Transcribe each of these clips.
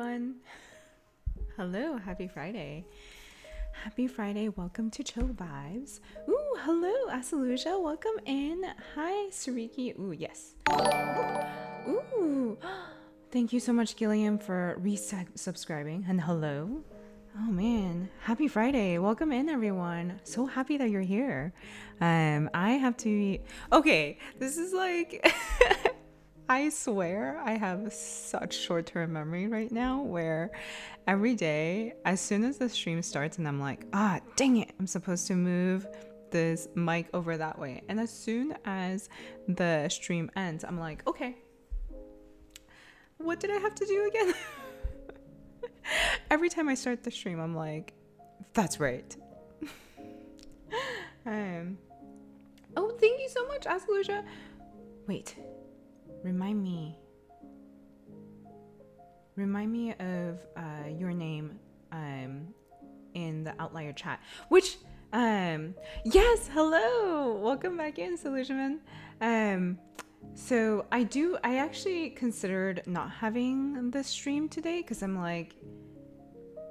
everyone. Hello, happy Friday. Happy Friday. Welcome to Chill Vibes. Ooh, hello, Asaluja. Welcome in. Hi, Sariki. Ooh, yes. Ooh. Thank you so much, Gilliam, for resubscribing. And hello. Oh man, happy Friday. Welcome in, everyone. So happy that you're here. I have to be okay, this is like I swear I have such short-term memory right now where every day, as soon as the stream starts and I'm like, dang it, I'm supposed to move this mic over that way. And as soon as the stream ends, I'm like, okay, what did I have to do again? Every time I start the stream, I'm like, that's right. Oh, thank you so much, Askaluja. Wait, remind me of your name in the outlier chat. Which, yes, hello, welcome back in, Solution Man. So I actually considered not having this stream today because I'm like,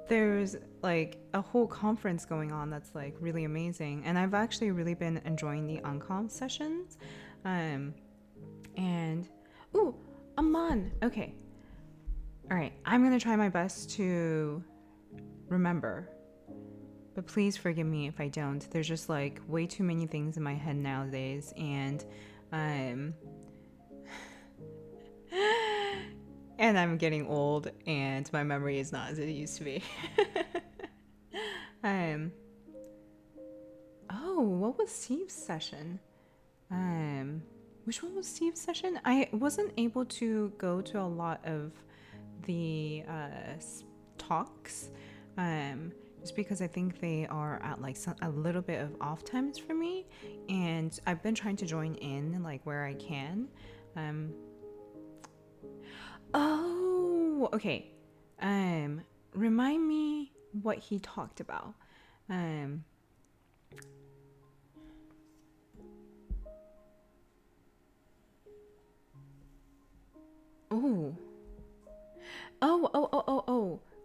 there's like a whole conference going on that's like really amazing, and I've actually really been enjoying the uncom sessions. And ooh, Aman. Okay, all right, I'm gonna try my best to remember, but please forgive me if I don't. There's just like way too many things in my head nowadays, and and I'm getting old and my memory is not as it used to be. Oh, what was Steve's session? Which one was Steve's session? I wasn't able to go to a lot of the talks, just because I think they are at like a little bit of off times for me, and I've been trying to join in like where I can. Oh, okay. Remind me what he talked about. Oh.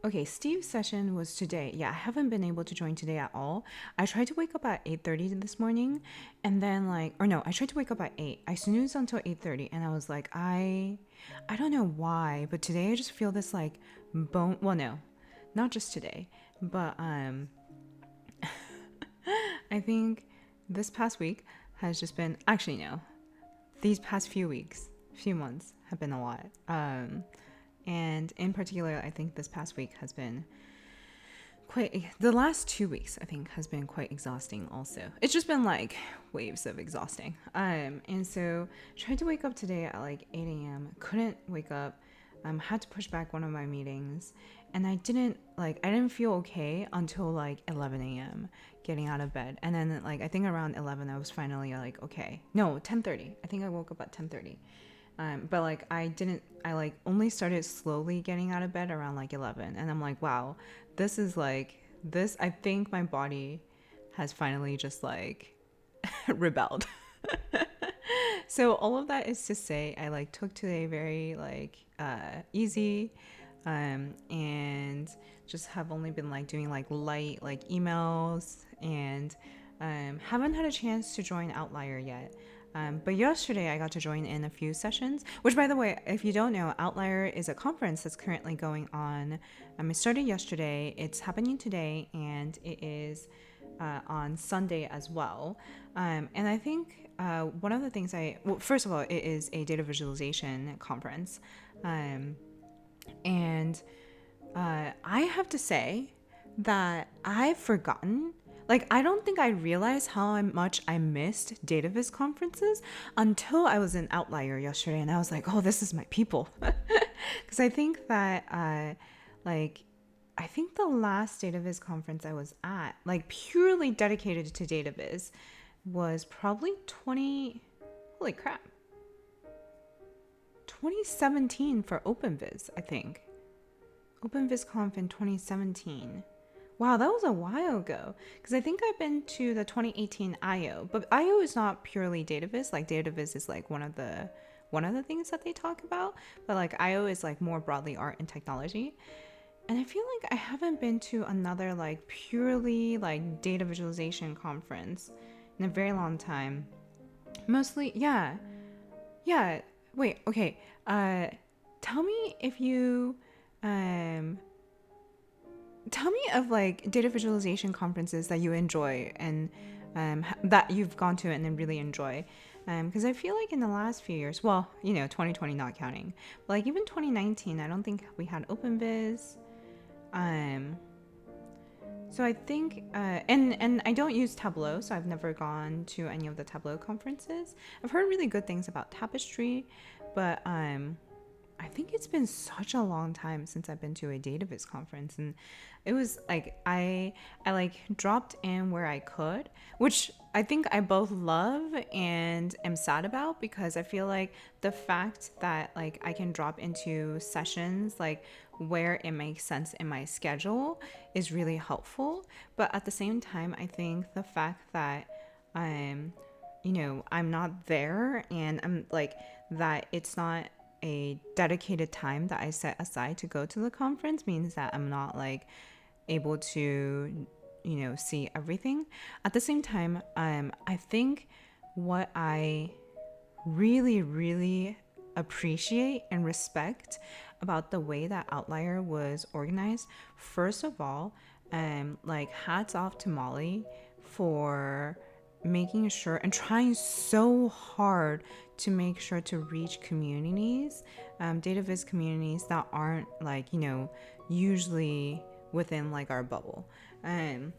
Okay, Steve's session was today. Yeah, I haven't been able to join today at all. I tried to wake up at 8:30 this morning, and then I tried to wake up at 8. I snoozed until 8:30, and I was like, I don't know why, but today I just feel this like bone. Well, no, not just today, but I think this past week has just been, actually no, these past few months have been a lot. And in particular, I think this past week has been the last 2 weeks I think has been quite exhausting also. It's just been like waves of exhausting. And so tried to wake up today at like 8 a.m. Couldn't wake up. Had to push back one of my meetings, and I didn't feel okay until like 11 a.m. getting out of bed. And then like I think around 11 I was finally like, okay. No, 10:30. I think I woke up at 10:30. But like I only started slowly getting out of bed around like 11, and I'm like, wow, this is like this. I think my body has finally just like rebelled. So all of that is to say, I like took today very like easy, and just have only been like doing like light like emails, and haven't had a chance to join Outlier yet. But yesterday I got to join in a few sessions, which by the way, if you don't know, Outlier is a conference that's currently going on. It started yesterday, it's happening today, and it is on Sunday as well. And I think one of the things first of all, it is a data visualization conference. And I have to say that I've forgotten. Like, I don't think I realized how much I missed dataviz conferences until I was in Outlier yesterday, and I was like, oh, this is my people. Because I think that, I think the last dataviz conference I was at, like purely dedicated to dataviz, was probably 2017 for OpenViz, I think. OpenVizConf in 2017. Wow, that was a while ago. Because I think I've been to the 2018 IO, but IO is not purely dataviz. Like dataviz is like one of the one of the things that they talk about, but like IO is like more broadly art and technology. And I feel like I haven't been to another like purely like data visualization conference in a very long time. Mostly, yeah. Yeah. Wait, okay. Tell me if you um tell me of like data visualization conferences that you enjoy and that you've gone to and then really enjoy. Because I feel like in the last few years, well, 2020 not counting, but like even 2019, I don't think we had OpenViz. Um, so I think, and I don't use Tableau, so I've never gone to any of the Tableau conferences. I've heard really good things about Tapestry, but I think it's been such a long time since I've been to a dataviz conference, and it was like I like dropped in where I could, which I think I both love and am sad about, because I feel like the fact that like I can drop into sessions like where it makes sense in my schedule is really helpful. But at the same time, I think the fact that I'm I'm not there, and I'm like that it's not a dedicated time that I set aside to go to the conference means that I'm not like able to see everything. At the same time, I think what I really appreciate and respect about the way that Outlier was organized, first of all, like hats off to Molly for making sure and trying so hard to make sure to reach communities, dataviz communities that aren't like usually within like our bubble, and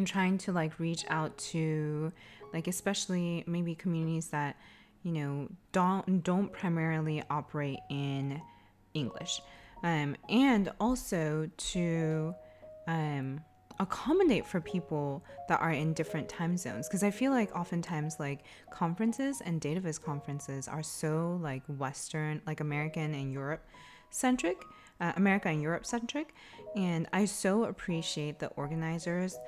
trying to like reach out to like especially maybe communities that don't primarily operate in English, and also to accommodate for people that are in different time zones, because I feel like oftentimes like conferences and dataviz conferences are so like Western, like American and Europe centric, and I so appreciate the organizers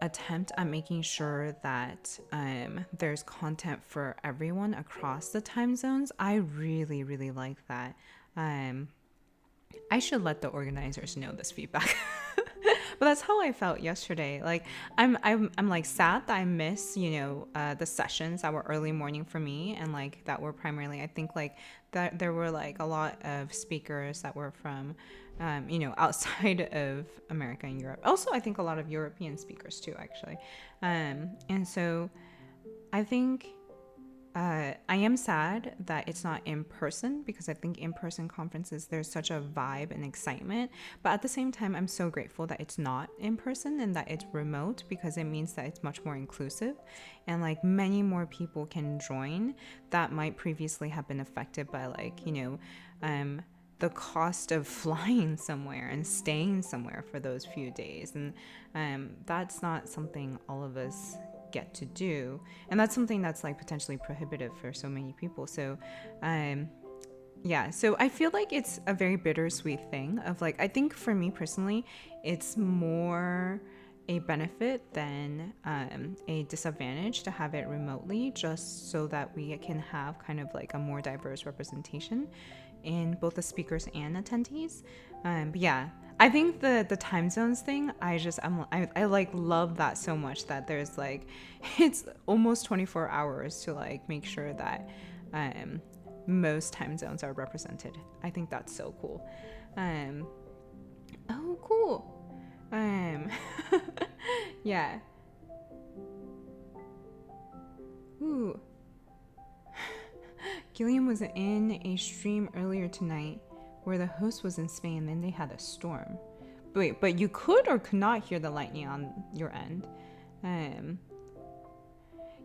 attempt at making sure that there's content for everyone across the time zones. I really like that. I should let the organizers know this feedback. But that's how I felt yesterday. Like I'm like sad that I miss the sessions that were early morning for me, and like that were primarily, I think like that there were like a lot of speakers that were from outside of America and Europe. Also, I think a lot of European speakers too, actually. And so I think I am sad that it's not in person, because I think in person conferences, there's such a vibe and excitement. But at the same time, I'm so grateful that it's not in person and that it's remote, because it means that it's much more inclusive and like many more people can join that might previously have been affected by like, the cost of flying somewhere and staying somewhere for those few days. And that's not something all of us get to do, and that's something that's like potentially prohibitive for so many people. So so I feel like it's a very bittersweet thing of like, I think for me personally, it's more a benefit than a disadvantage to have it remotely, just so that we can have kind of like a more diverse representation in both the speakers and attendees. But yeah, I think the time zones thing, I like love that so much, that there's like, it's almost 24 hours to like make sure that most time zones are represented. I think that's so cool. Oh, cool. Yeah. Ooh. Gilliam was in a stream earlier tonight where the host was in Spain, and they had a storm. Wait, but you could or could not hear the lightning on your end.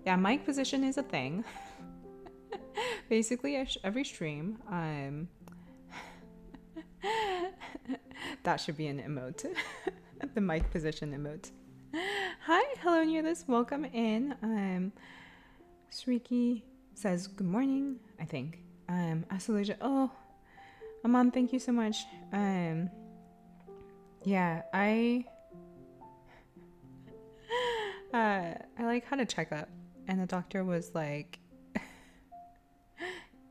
Yeah, mic position is a thing. Basically, every stream, that should be an emote. The mic position emote. Hi, hello, Newlis. Welcome in. Sriki says good morning, I think. Asalaja. Oh, Aman, thank you so much. Yeah, I like had a checkup, and the doctor was like,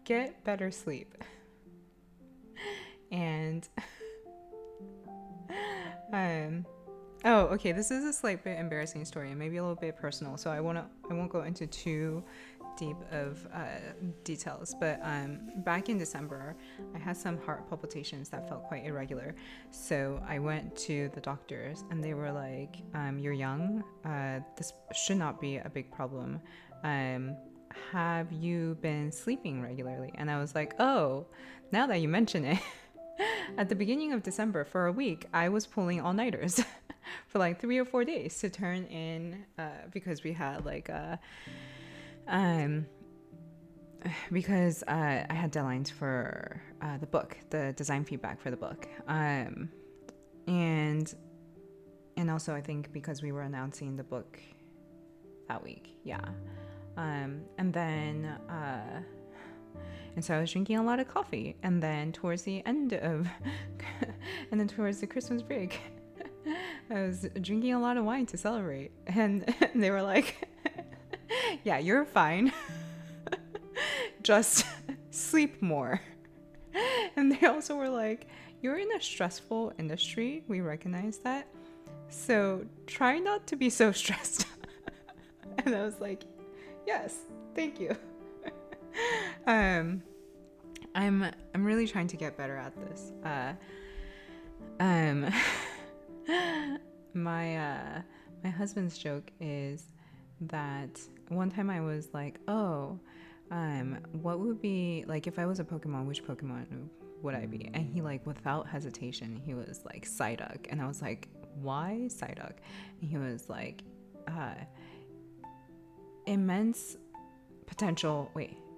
get better sleep. And oh, okay, this is a slight bit embarrassing story and maybe a little bit personal, so I won't go into too deep of details, but back in December I had some heart palpitations that felt quite irregular, so I went to the doctors and they were like, you're young, this should not be a big problem, have you been sleeping regularly? And I was like, oh, now that you mention it, at the beginning of December for a week I was pulling all-nighters for like 3 or 4 days to turn in because we had like because I had deadlines for the book, the design feedback for the book, and also I think because we were announcing the book that week, and then and so I was drinking a lot of coffee, and then towards the end of and then towards the Christmas break I was drinking a lot of wine to celebrate, and they were like, yeah, you're fine. Just sleep more. And they also were like, you're in a stressful industry. We recognize that. So try not to be so stressed. And I was like, yes, thank you. I'm really trying to get better at this. My husband's joke is that one time I was like, oh, what would be like if I was a Pokemon, which Pokemon would I be? And he like without hesitation he was like Psyduck, and I was like, why Psyduck? And he was like, immense potential,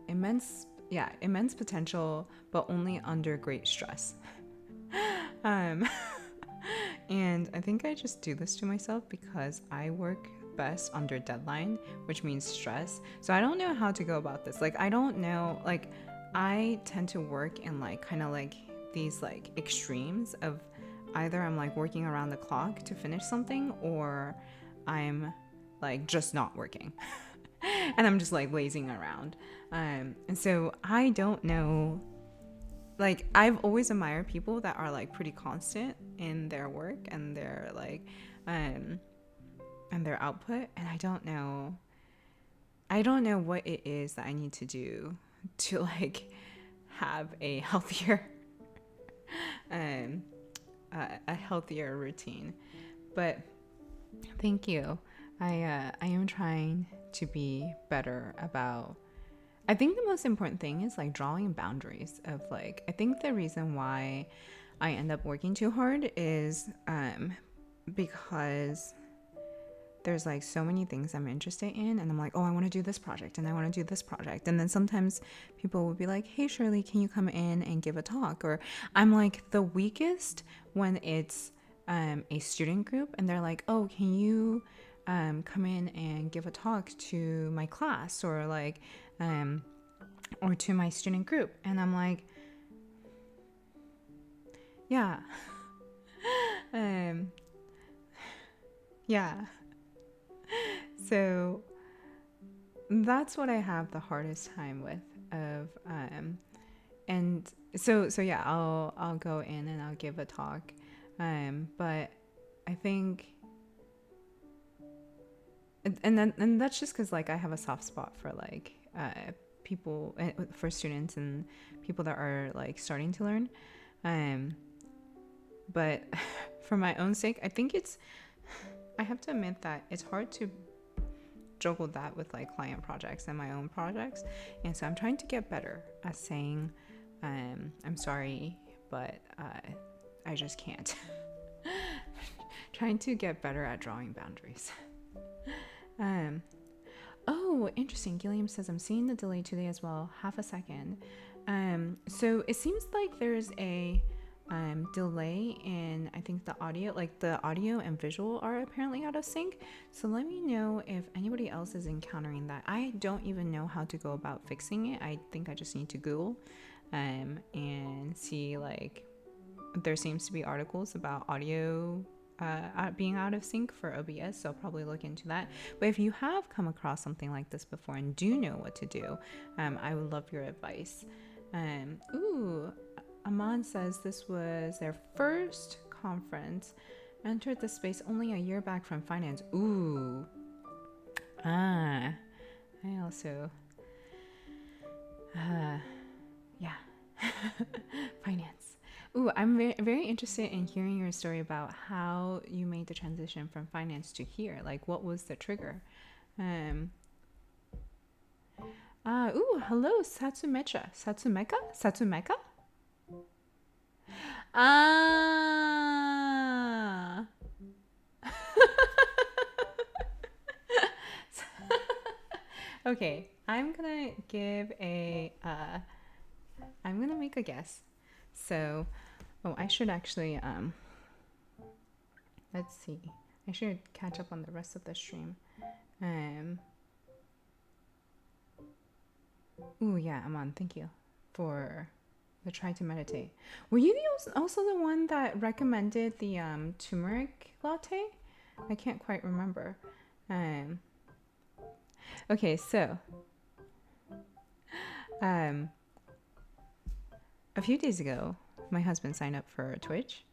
immense potential, but only under great stress. And I think I just do this to myself because I work best under deadline, which means stress. So I don't know how to go about this. Like, I don't know, like, I tend to work in like kind of like these like extremes of either I'm like working around the clock to finish something, or I'm like just not working and I'm just like lazing around. And so I don't know, like I've always admired people that are like pretty constant in their work and their like and their output, and I don't know what it is that I need to do to like have a healthier a healthier routine. But thank you. I am trying to be better about, I think the most important thing is like drawing boundaries of like, I think the reason why I end up working too hard is because there's like so many things I'm interested in, and I'm like, oh, I want to do this project and I want to do this project. And then sometimes people will be like, hey Shirley, can you come in and give a talk? Or I'm like the weakest when it's a student group and they're like, oh, can you come in and give a talk to my class, or like or to my student group. And I'm like, yeah. Yeah. So that's what I have the hardest time with of and so yeah, I'll go in and I'll give a talk, but I think and that's just because like I have a soft spot for like people, for students and people that are like starting to learn, but for my own sake, I think I have to admit that it's hard to juggle that with like client projects and my own projects. And so I'm trying to get better at saying I'm sorry, but I just can't. Trying to get better at drawing boundaries. Oh, interesting. Gilliam says, I'm seeing the delay today as well. Half a second. So it seems like there's a delay in, I think, the audio, like the audio and visual are apparently out of sync. So let me know if anybody else is encountering that. I don't even know how to go about fixing it. I think I just need to Google and see, like, there seems to be articles about audio being out of sync for OBS, so I'll probably look into that. But if you have come across something like this before and do know what to do, I would love your advice. Aman says this was their first conference, entered the space only a year back from finance. I also finance. I'm very, very interested in hearing your story about how you made the transition from finance to here. Like, what was the trigger? Hello, Satsumeka? Okay, I'm gonna make a guess. So, I should actually, let's see. I should catch up on the rest of the stream. Aman, thank you for the try to meditate. Were you also the one that recommended the turmeric latte? I can't quite remember. Okay, so a few days ago, my husband signed up for Twitch,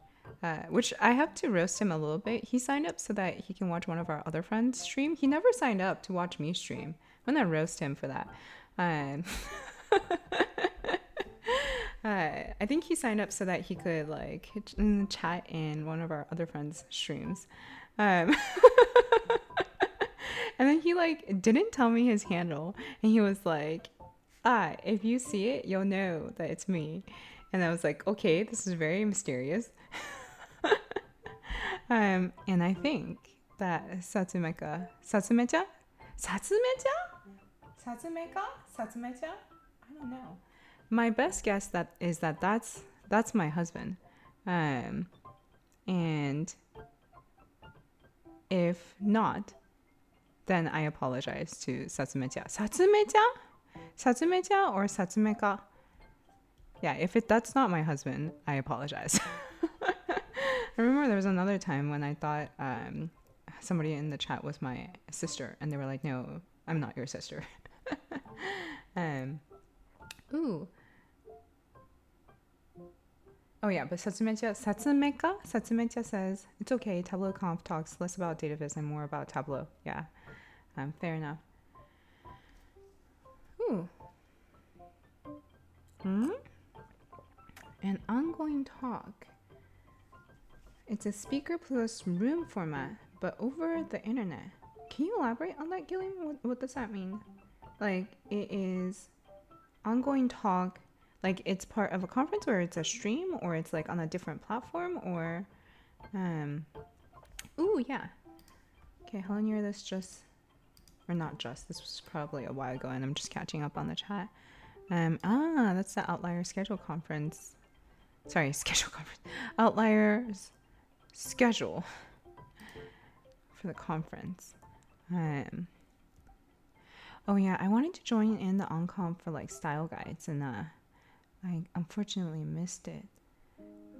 which I have to roast him a little bit. He signed up so that he can watch one of our other friends stream. He never signed up to watch me stream. I'm gonna roast him for that. I think he signed up so that he could like chat in one of our other friends' streams. And then he like didn't tell me his handle, and he was like, if you see it, you'll know that it's me. And I was like, okay, this is very mysterious. And I think that Satsumeka, I don't know. My best guess is that's my husband. And if not, then I apologize to Satsumecha. Satsumecha or Satsumeka? Yeah, if that's not my husband, I apologize. I remember there was another time when I thought somebody in the chat was my sister, and they were like, no, I'm not your sister. Oh yeah, but Satsumeka says, it's okay, Tableau Conf talks less about dataviz and more about Tableau. Yeah, fair enough. An ongoing talk. It's a speaker plus room format, but over the internet. Can you elaborate on that, Gillian? What does that mean? Like, it is ongoing talk, like it's part of a conference, or it's a stream, or it's like on a different platform, or yeah. Okay, how long this this was probably a while ago, and I'm just catching up on the chat. That's the Outlier schedule conference. Outliers schedule for the conference. Oh yeah, I wanted to join in the OnConf for like style guides, and I unfortunately missed it.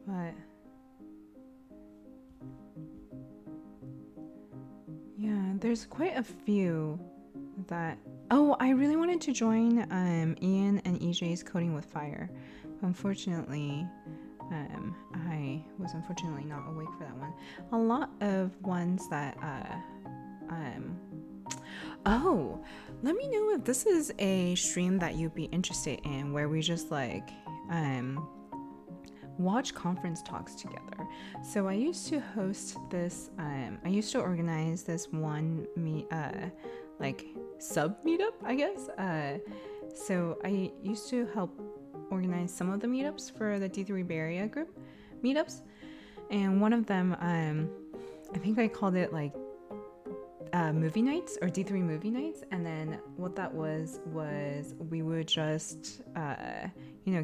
But yeah, there's quite a few that. Oh, I really wanted to join Ian and EJ's Coding with Fire. Unfortunately, I was unfortunately not awake for that one. A lot of ones that let me know if this is a stream that you'd be interested in, where we just like watch conference talks together. So I used to host this, I used to organize this one like sub meetup, I guess. So I used to help organize some of the meetups for the D3 Bay Area group meetups, and one of them, I think I called it like movie nights, or D3 movie nights. And then what that was we would just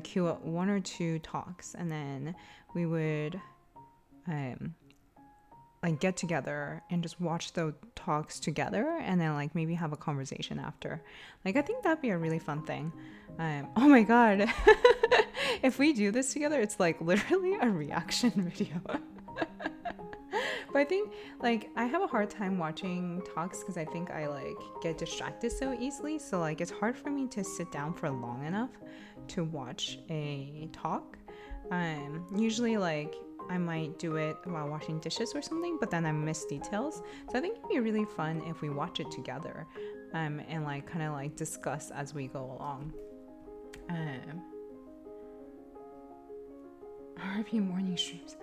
queue up one or two talks, and then we would like get together and just watch the talks together, and then like maybe have a conversation after. Like, I think that'd be a really fun thing. Oh my god. If we do this together, it's like literally a reaction video. But I think like I have a hard time watching talks because I think I like get distracted so easily. So like it's hard for me to sit down for long enough to watch a talk. Usually like I might do it while washing dishes or something, but then I miss details. So I think it'd be really fun if we watch it together, and like kind of like discuss as we go along. RP morning streams.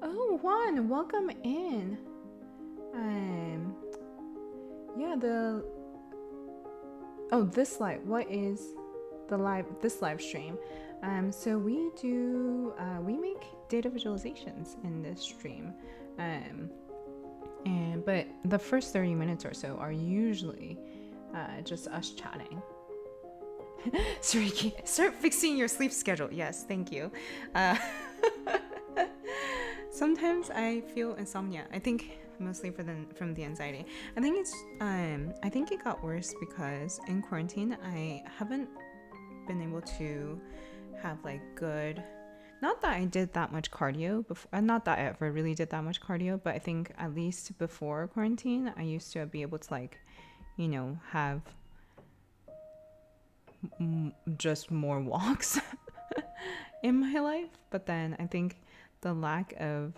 Oh, Juan, welcome in. Yeah, this live. What is this live stream? So we do we make data visualizations in this stream, but the first 30 minutes or so are usually just us chatting. Sariki, start fixing your sleep schedule. Yes, thank you. Sometimes I feel insomnia. I think mostly from the anxiety. I think it's I think it got worse because in quarantine I haven't been able to have like good, not that I did that much cardio before, not that I ever really did that much cardio, but I think at least before quarantine I used to be able to like, you know, have just more walks in my life. But then I think the lack of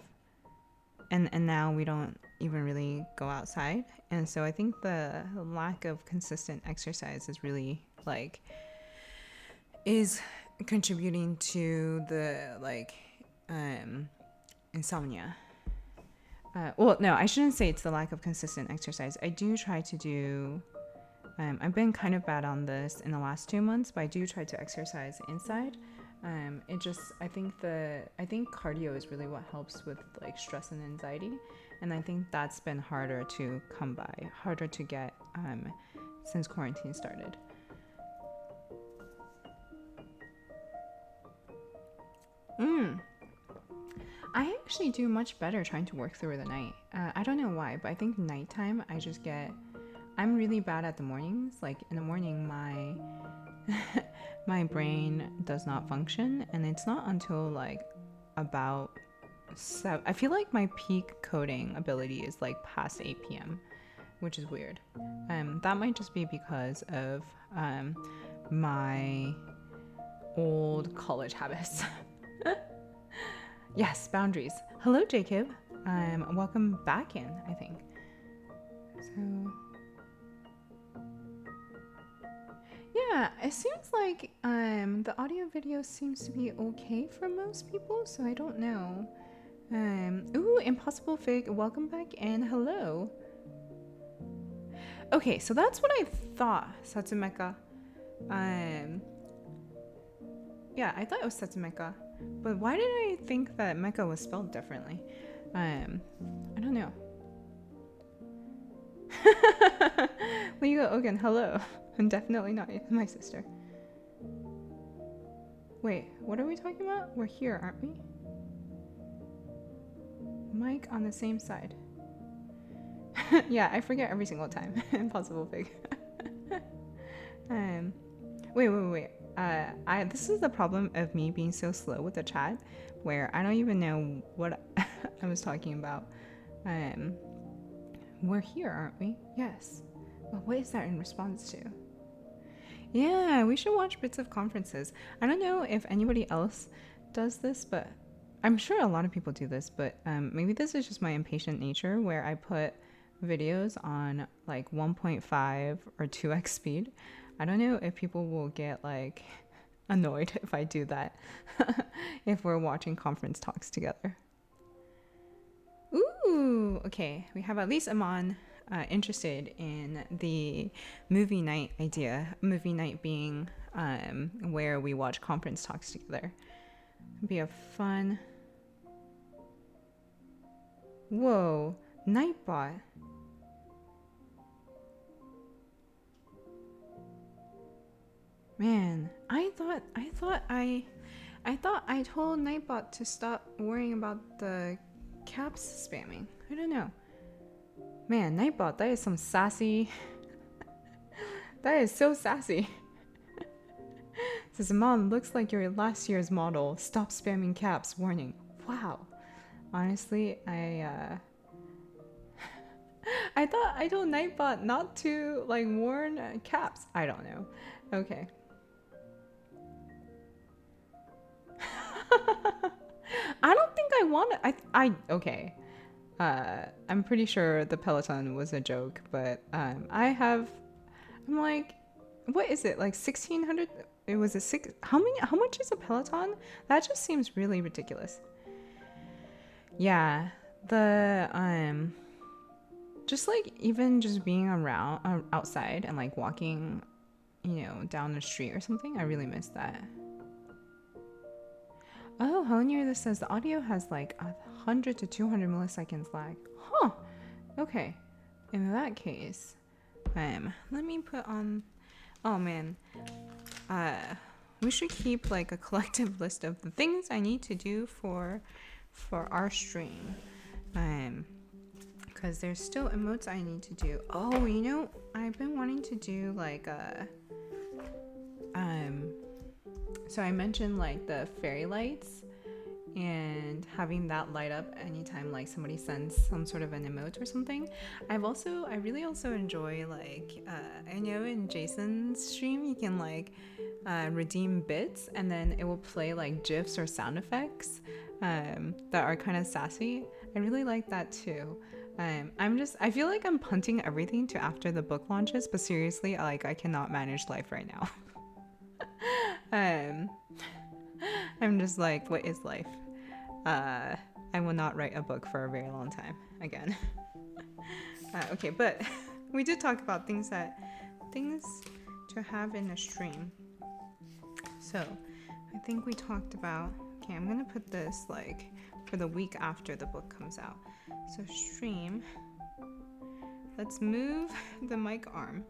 and now we don't even really go outside, and so I think the lack of consistent exercise is really like is contributing to the like insomnia. Well, no, I shouldn't say it's the lack of consistent exercise. I do try to do I've been kind of bad on this in the last 2 months, but I do try to exercise inside. It just I think cardio is really what helps with like stress and anxiety, and I think that's been harder to come by, harder to get since quarantine started. I actually do much better trying to work through the night. I don't know why, but I think nighttime I'm really bad at the mornings. Like in the morning my brain does not function, and it's not until like about 7. I feel like my peak coding ability is like past 8 p.m, which is weird. That might just be because of my old college habits. Yes, boundaries. Hello, Jacob. Welcome back in, I think. So yeah, it seems like the audio video seems to be okay for most people, so I don't know. Ooh, Impossible Fig, welcome back in. Hello. Okay, so that's what I thought, Satsumeka. Yeah, I thought it was Satsumeka, but why did I think that mecha was spelled differently? I don't know. Leo Ogan, hello. I'm definitely not my sister. Wait, what are we talking about? We're here, aren't we? Mic on the same side. Yeah, I forget every single time. Impossible Fig. Wait. This is the problem of me being so slow with the chat, where I don't even know what I was talking about. We're here, aren't we? Yes. Well, what is that in response to? Yeah, we should watch bits of conferences. I don't know if anybody else does this, but I'm sure a lot of people do this, but maybe this is just my impatient nature, where I put videos on like 1.5 or 2x speed. I don't know if people will get like annoyed if I do that if we're watching conference talks together. Ooh, okay. We have at least Aman interested in the movie night idea. Movie night being where we watch conference talks together. It'd be a fun... Whoa, Nightbot. Man, I thought I told Nightbot to stop worrying about the caps spamming. I don't know. Man, Nightbot, that is some sassy. That is so sassy. Says, Mom, looks like your last year's model. Stop spamming caps. Warning. Wow. Honestly, I told Nightbot not to like warn caps. I don't know. Okay. I don't think I want to. Okay. I'm pretty sure the Peloton was a joke, but I'm like, what is it? Like 1,600? It was a six. How much is a Peloton? That just seems really ridiculous. Yeah, the just like even just being around outside and like walking, down the street or something. I really miss that. Oh, Helenier, this says the audio has like 100 to 200 milliseconds lag. Huh. Okay. In that case, let me put on. Oh man. Uh, we should keep like a collective list of the things I need to do for our stream. Because there's still emotes I need to do. Oh, I've been wanting to do like so I mentioned like the fairy lights and having that light up anytime like somebody sends some sort of an emote or something. I really also enjoy like I know in Jason's stream you can like redeem bits and then it will play like gifs or sound effects that are kind of sassy. I really like that too. I feel like I'm punting everything to after the book launches, but seriously, I cannot manage life right now. I'm just like, what is life? I will not write a book for a very long time again. Okay, but we did talk about things to have in a stream. So I think we talked about, okay, I'm gonna put this like for the week after the book comes out. So stream, let's move the mic arm.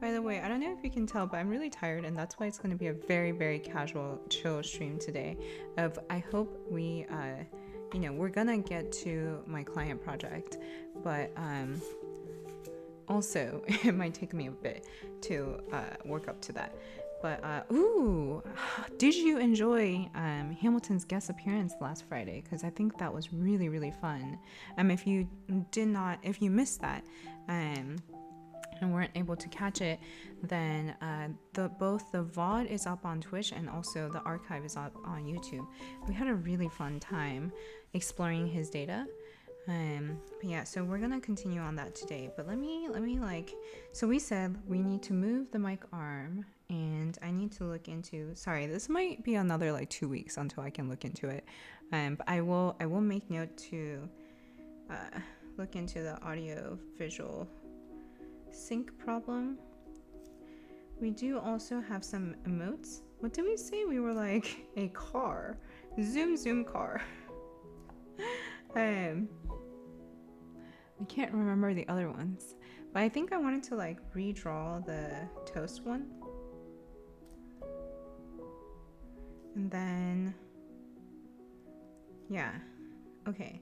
By the way, I don't know if you can tell, but I'm really tired, and that's why it's going to be a very, very casual, chill stream today. I hope we're gonna get to my client project, but also it might take me a bit to work up to that. But did you enjoy Hamilton's guest appearance last Friday? Because I think that was really, really fun. If you missed that, and weren't able to catch it, then both the VOD is up on Twitch and also the archive is up on YouTube. We had a really fun time exploring his data. But yeah, so we're gonna continue on that today. But let me so we said we need to move the mic arm, and I need to look into. Sorry, this might be another like 2 weeks until I can look into it. But I will make note to look into the audio visual sync problem. We do also have some emotes. What did we say? We were like a car. Zoom car. I can't remember the other ones, but I think I wanted to like redraw the toast one. And then yeah, okay.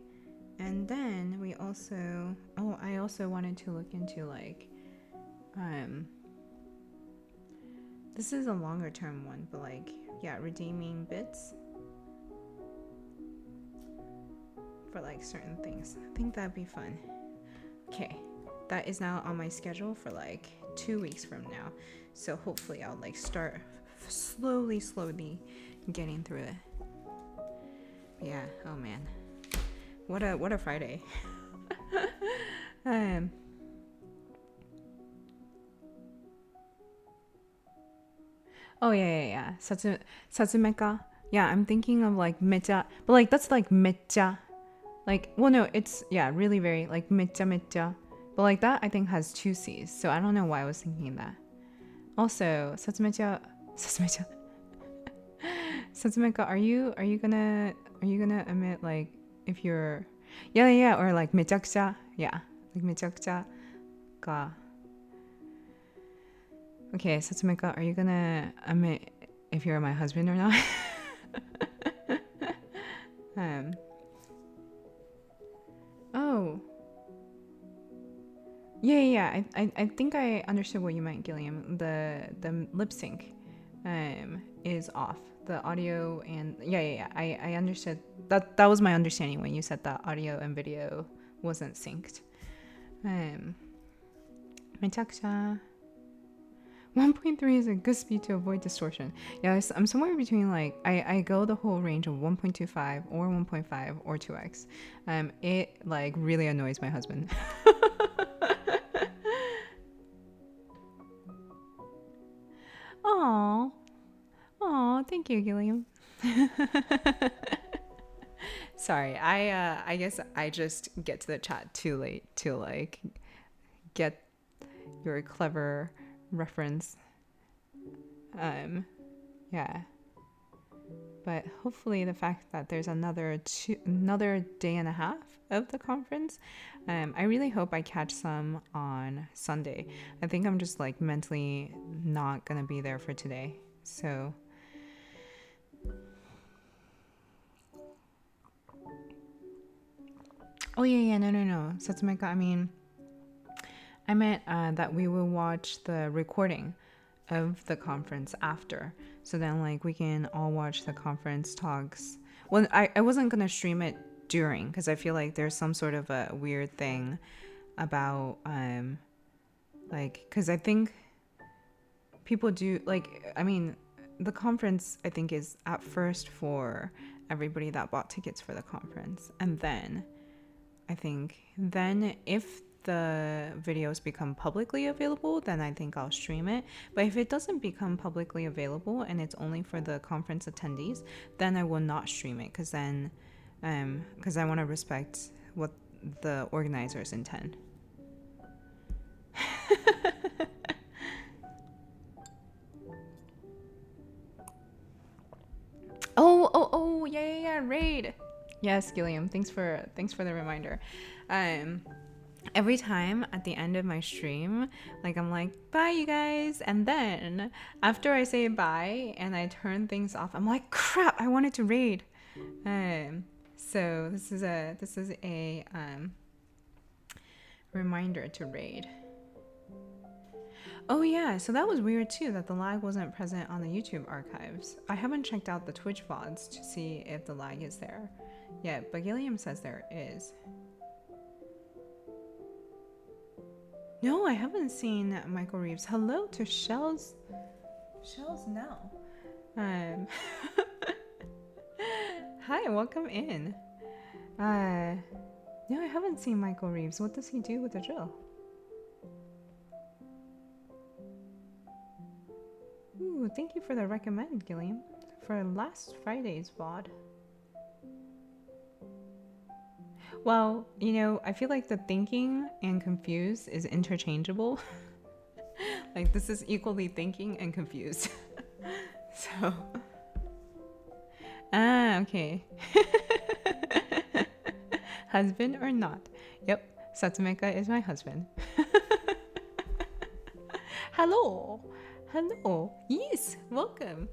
And then we also I also wanted to look into like this is a longer term one, but like redeeming bits for like certain things. I think that'd be fun. Okay, that is now on my schedule for like 2 weeks from now, so hopefully I'll like start slowly getting through it. But yeah, oh man, what a Friday. Oh yeah. Satsumeka. Yeah, I'm thinking of like mecha, but like that's like mecha. Like, well, no, it's really very like mecha. But like that, I think has 2 C's, so I don't know why I was thinking that. Also, Satsumeka. Satsumeka, are you gonna emit like if you're or like mechakucha, like mechakucha ga. Okay, Satsumeka, are you gonna admit if you're my husband or not? Oh. Yeah. I think I understood what you meant, Gilliam. The lip sync is off. the audio and yeah. I understood that. That was my understanding when you said that audio and video wasn't synced. めちゃくちゃ 1.3 is a good speed to avoid distortion. Yeah, I'm somewhere between like I go the whole range of 1.25 or 1.5 or 2x. It like really annoys my husband. Oh, thank you, Gilliam. Sorry, I guess I just get to the chat too late to like get your clever reference. Yeah. But hopefully the fact that there's another day and a half of the conference, I really hope I catch some on Sunday. I think I'm just like mentally not gonna be there for today. So oh yeah, no. Satsumeka, I meant that we will watch the recording of the conference after. So then like we can all watch the conference talks. Well, I wasn't going to stream it during because I feel like there's some sort of a weird thing about like because I think people do like the conference I think is at first for everybody that bought tickets for the conference, and then I think then if the videos become publicly available, then I think I'll stream it. But if it doesn't become publicly available and it's only for the conference attendees, then I will not stream it because then because I want to respect what the organizers intend. Oh yeah, raid. Yes, Gilliam, thanks for the reminder. Every time at the end of my stream, like I'm like, bye you guys, and then after I say bye and I turn things off, I'm like, crap, I wanted to raid. So this is a reminder to raid. Oh yeah, so that was weird too, that the lag wasn't present on the YouTube archives. I haven't checked out the Twitch VODs to see if the lag is there yet, but Gilliam says there is. No, I haven't seen Michael Reeves. Hello to Shells now. Hi, welcome in. No, I haven't seen Michael Reeves. What does he do with the drill? Ooh, thank you for the recommend, Gilliam, for last Friday's VOD. Well, I feel like the thinking and confused is interchangeable. Like this is equally thinking and confused. So. Okay. Husband or not? Yep, Satsumeka is my husband. Hello. Yes, welcome.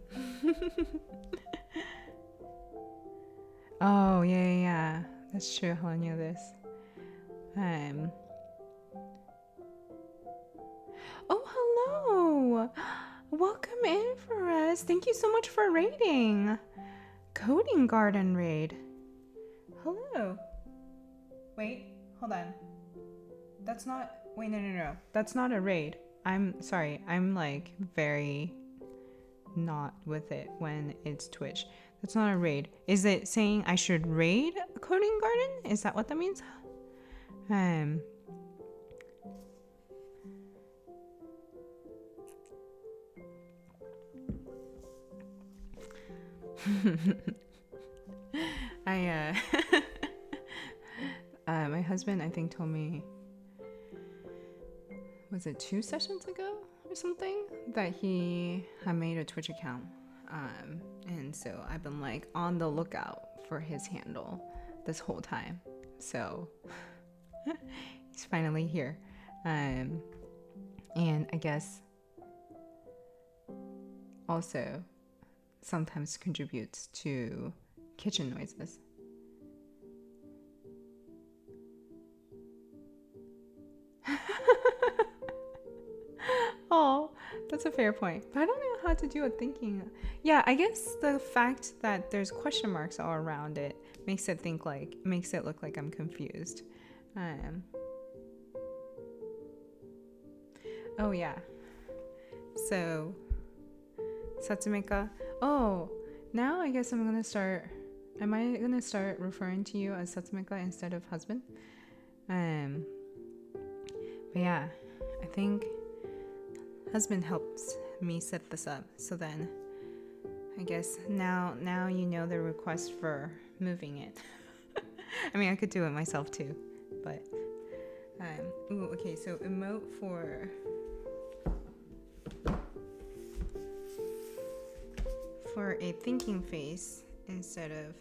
Oh, yeah. That's true. How I knew this. Oh, hello. Welcome in for us. Thank you so much for raiding. Coding Garden raid. Hello. Wait, hold on. That's not... Wait, no. That's not a raid. I'm sorry. I'm like very not with it when it's Twitch. That's not a raid. Is it saying I should raid a coding garden? Is that what that means? My husband I think told me, was it 2 sessions ago or something, that he had made a Twitch account. And so I've been like on the lookout for his handle this whole time. So he's finally here. And I guess also sometimes contributes to kitchen noises. Oh, That's a fair point. But I don't know how to do a thinking. Yeah, I guess the fact that there's question marks all around it makes it look like I'm confused. Oh yeah. So Satsumeka. Oh, now I guess am I gonna start referring to you as Satsumeka instead of husband? But yeah, I think husband helps me set this up. So then I guess now you know the request for moving it. I mean, I could do it myself too, but okay, so emote for a thinking face instead of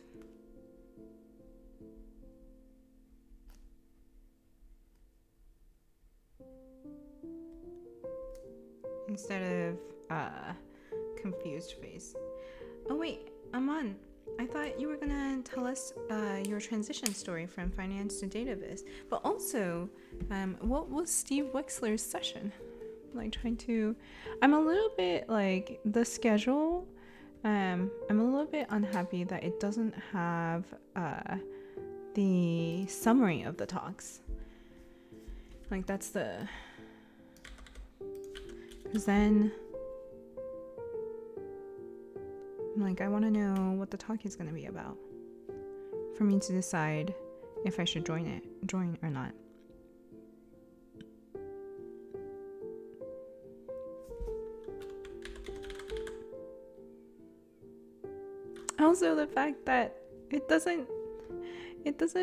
confused face. Oh wait, Aman, I thought you were gonna tell us your transition story from finance to dataviz, but also what was Steve Wexler's session? I'm a little bit like the schedule. I'm a little bit unhappy that it doesn't have the summary of the talks. Like that's because then I want to know what the talk is going to be about for me to decide if I should join or not. Also, the fact that it doesn't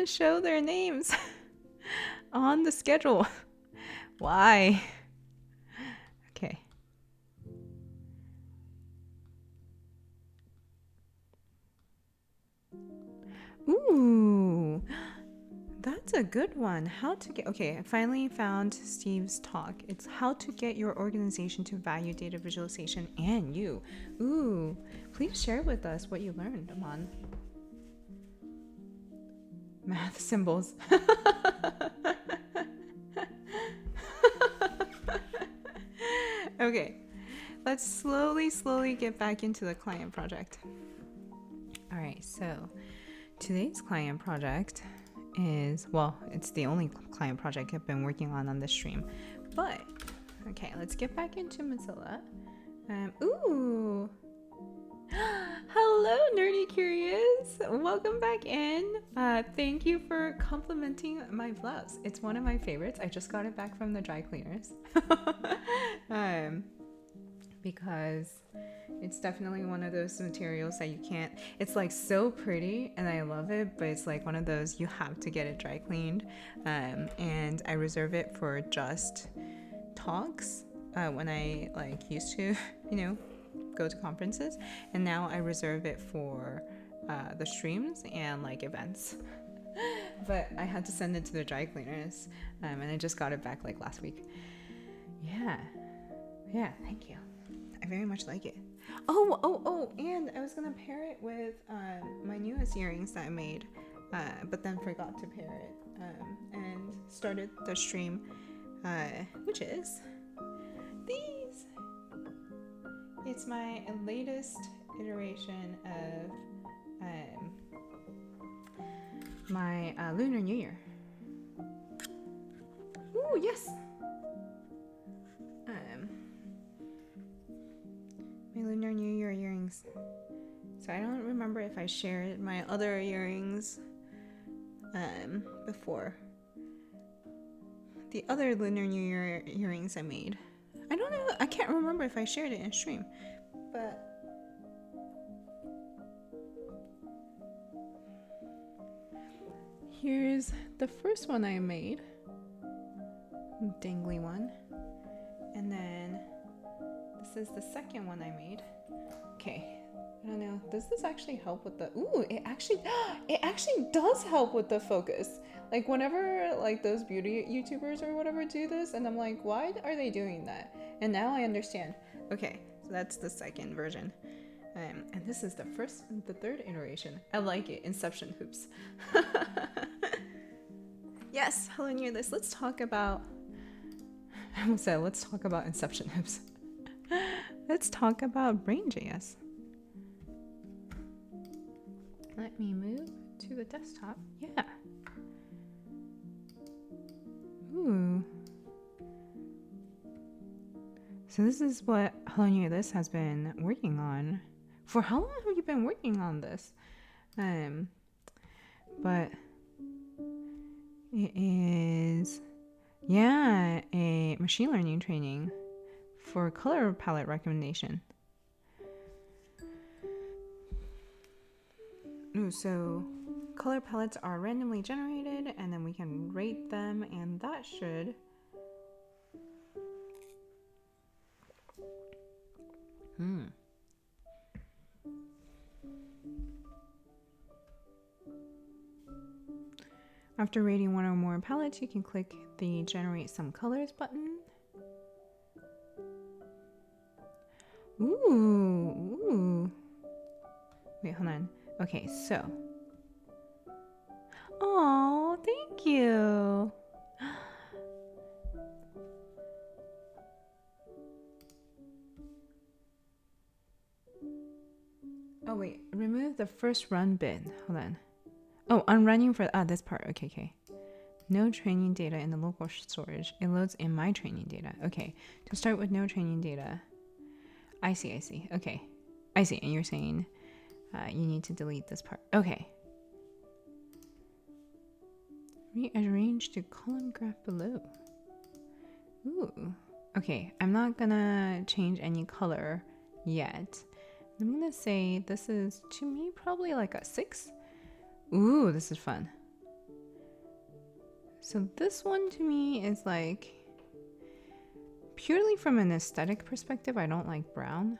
show their names on the schedule. Why? Okay. Ooh, that's a good one. I finally found Steve's talk. It's how to get your organization to value data visualization and you. Ooh, please share with us what you learned, Aman. Math symbols. Okay, let's slowly get back into the client project. All right, so today's client project is, it's the only client project I've been working on this stream. But, okay, let's get back into Mozilla. Ooh! Hello, Nerdy Curious! Welcome back in. Thank you for complimenting my blouse. It's one of my favorites. I just got it back from the dry cleaners. Because it's definitely one of those materials that you can't, it's like so pretty and I love it, but it's like one of those you have to get it dry cleaned. And I reserve it for just talks when I used to, go to conferences, and now I reserve it for the streams and events. But I had to send it to the dry cleaners, and I just got it back last week. Yeah, thank you. I very much like it. Oh, and I was gonna pair it with my newest earrings that I made, but then forgot to pair it, and started the stream, which is these. It's my latest iteration of my Lunar New Year. Ooh, yes! My Lunar New Year earrings. So I don't remember if I shared my other earrings before. The other Lunar New Year earrings I made. I don't know, I can't remember if I shared it in stream, but here's the first one I made, dangly one, and then this is the second one I made. Okay, I don't know, does this actually help with the, it actually does help with the focus. Whenever those beauty YouTubers or whatever do this, and I'm like, why are they doing that? And now I understand. Okay, so that's the second version. And this is the third iteration. I like it, Inception hoops. Yes, hello near this. Let's talk about Inception hoops. Let's talk about Brain.js. Let me move to the desktop. Yeah. Ooh. So this is what Hello New This has been working on. For how long have you been working on this? But it is, yeah, a machine learning training for color palette recommendation. Ooh, so color palettes are randomly generated and then we can rate them, and that should After rating one or more palettes, you can click the Generate Some Colors button. Ooh. Wait, hold on. Okay, so. Oh, thank you. Oh, wait. Remove the first run bit. Hold on. Oh, I'm running for this part. Okay. No training data in the local storage. It loads in my training data. Okay. To start with no training data. I see. Okay. I see. And you're saying you need to delete this part. Okay. Rearrange the column graph below. Ooh. Okay. I'm not gonna change any color yet. I'm gonna say this is, to me, probably like a 6. Ooh, this is fun. So this one to me is like, purely from an aesthetic perspective, I don't like brown.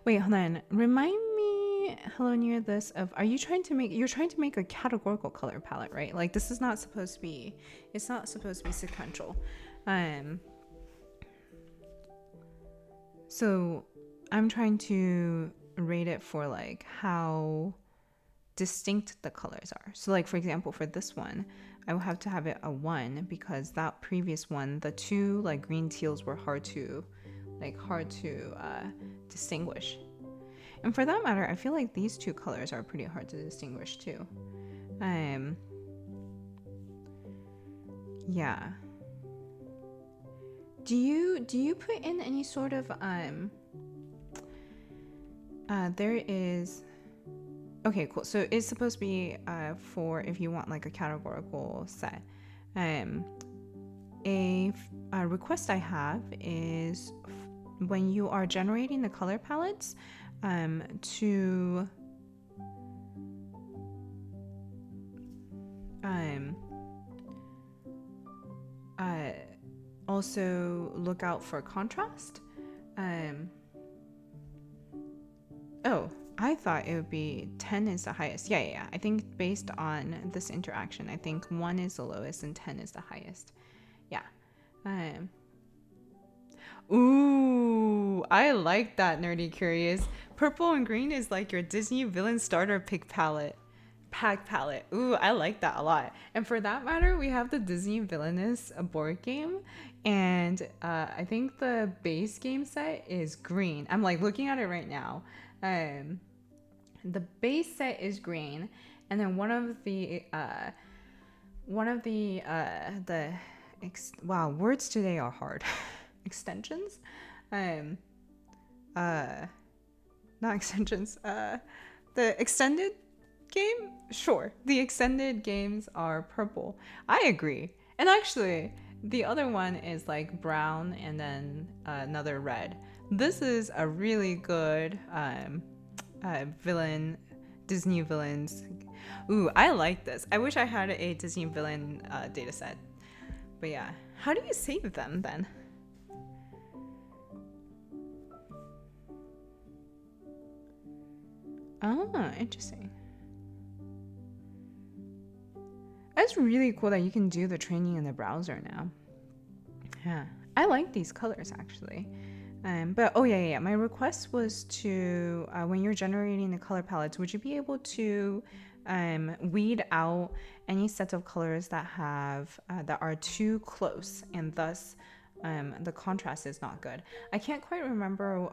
Wait, hold on. Remind me, Hello Near This, of, you're trying to make a categorical color palette, right? Like this is not supposed to be, it's not supposed to be sequential. So I'm trying to rate it for like how distinct the colors are. So like for example, for this one, I will have to have it a 1 because that previous one, the 2 like green teals were hard to distinguish. And for that matter, I feel like these 2 colors are pretty hard to distinguish too. Yeah. Do you put in any sort of there is, okay, cool. So it's supposed to be for if you want like a categorical set. A request I have is when you are generating the color palettes to also look out for contrast. Oh, I thought it would be 10 is the highest. Yeah. I think based on this interaction, I think 1 is the lowest and 10 is the highest. Yeah. Ooh, I like that, Nerdy Curious. Purple and green is like your Disney villain starter pack palette. Ooh, I like that a lot. And for that matter, we have the Disney Villainous board game. And I think the base game set is green. I'm like looking at it right now. The base set is green, and then one of the wow, words today are hard. Extensions, not extensions. The extended game, sure. The extended games are purple. I agree, and actually, the other one is like brown, and then another red. This is a really good villain, Disney villains. Ooh, I like this. I wish I had a Disney villain data set. But yeah, how do you save them then? Oh, interesting. That's really cool that you can do the training in the browser now. Yeah, I like these colors actually. But oh yeah, my request was to when you're generating the color palettes, would you be able to weed out any sets of colors that have that are too close and thus the contrast is not good. I can't quite remember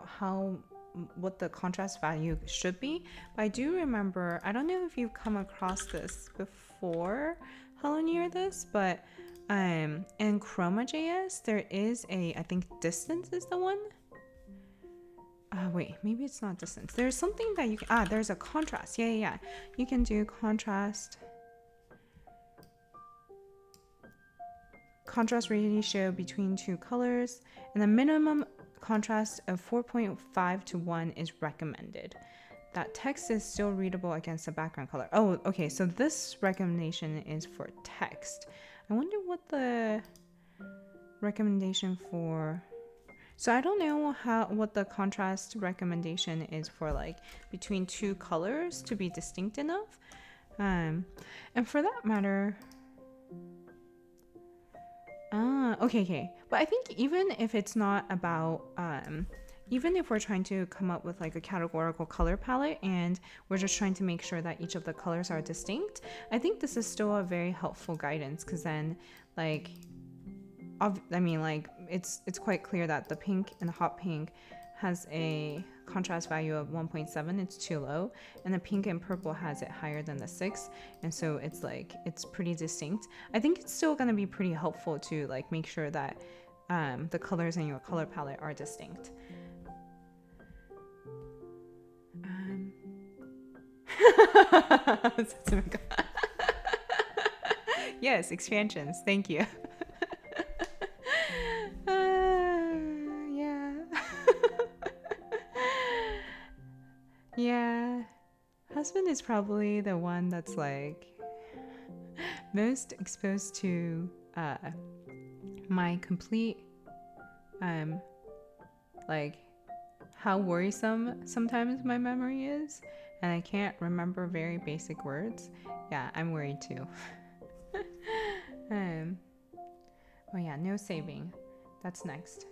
what the contrast value should be, but I do remember, I don't know if you've come across this before, Helene, or this, but in Chroma.js there is I think distance is the one. Wait, maybe it's not distance. There's something that you can, there's a contrast. Yeah. You can do contrast ratio between two colors, and the minimum contrast of 4.5 to 1 is recommended. That text is still readable against the background color. Oh, okay, so this recommendation is for text. I wonder what the recommendation for... So I don't know what the contrast recommendation is for like between two colors to be distinct enough. And for that matter... okay. But I think even if it's not about, even if we're trying to come up with like a categorical color palette and we're just trying to make sure that each of the colors are distinct, I think this is still a very helpful guidance, because then like, I mean, like it's quite clear that the pink and the hot pink has a contrast value of 1.7. It's too low, and the pink and purple has it higher than the 6, and so it's like it's pretty distinct. I think it's still going to be pretty helpful to like make sure that the colors in your color palette are distinct. Yes, expansions, thank you. Yeah, husband is probably the one that's like most exposed to my complete like how worrisome sometimes my memory is, and I can't remember very basic words. Yeah, I'm worried too. Oh yeah, no saving. That's next.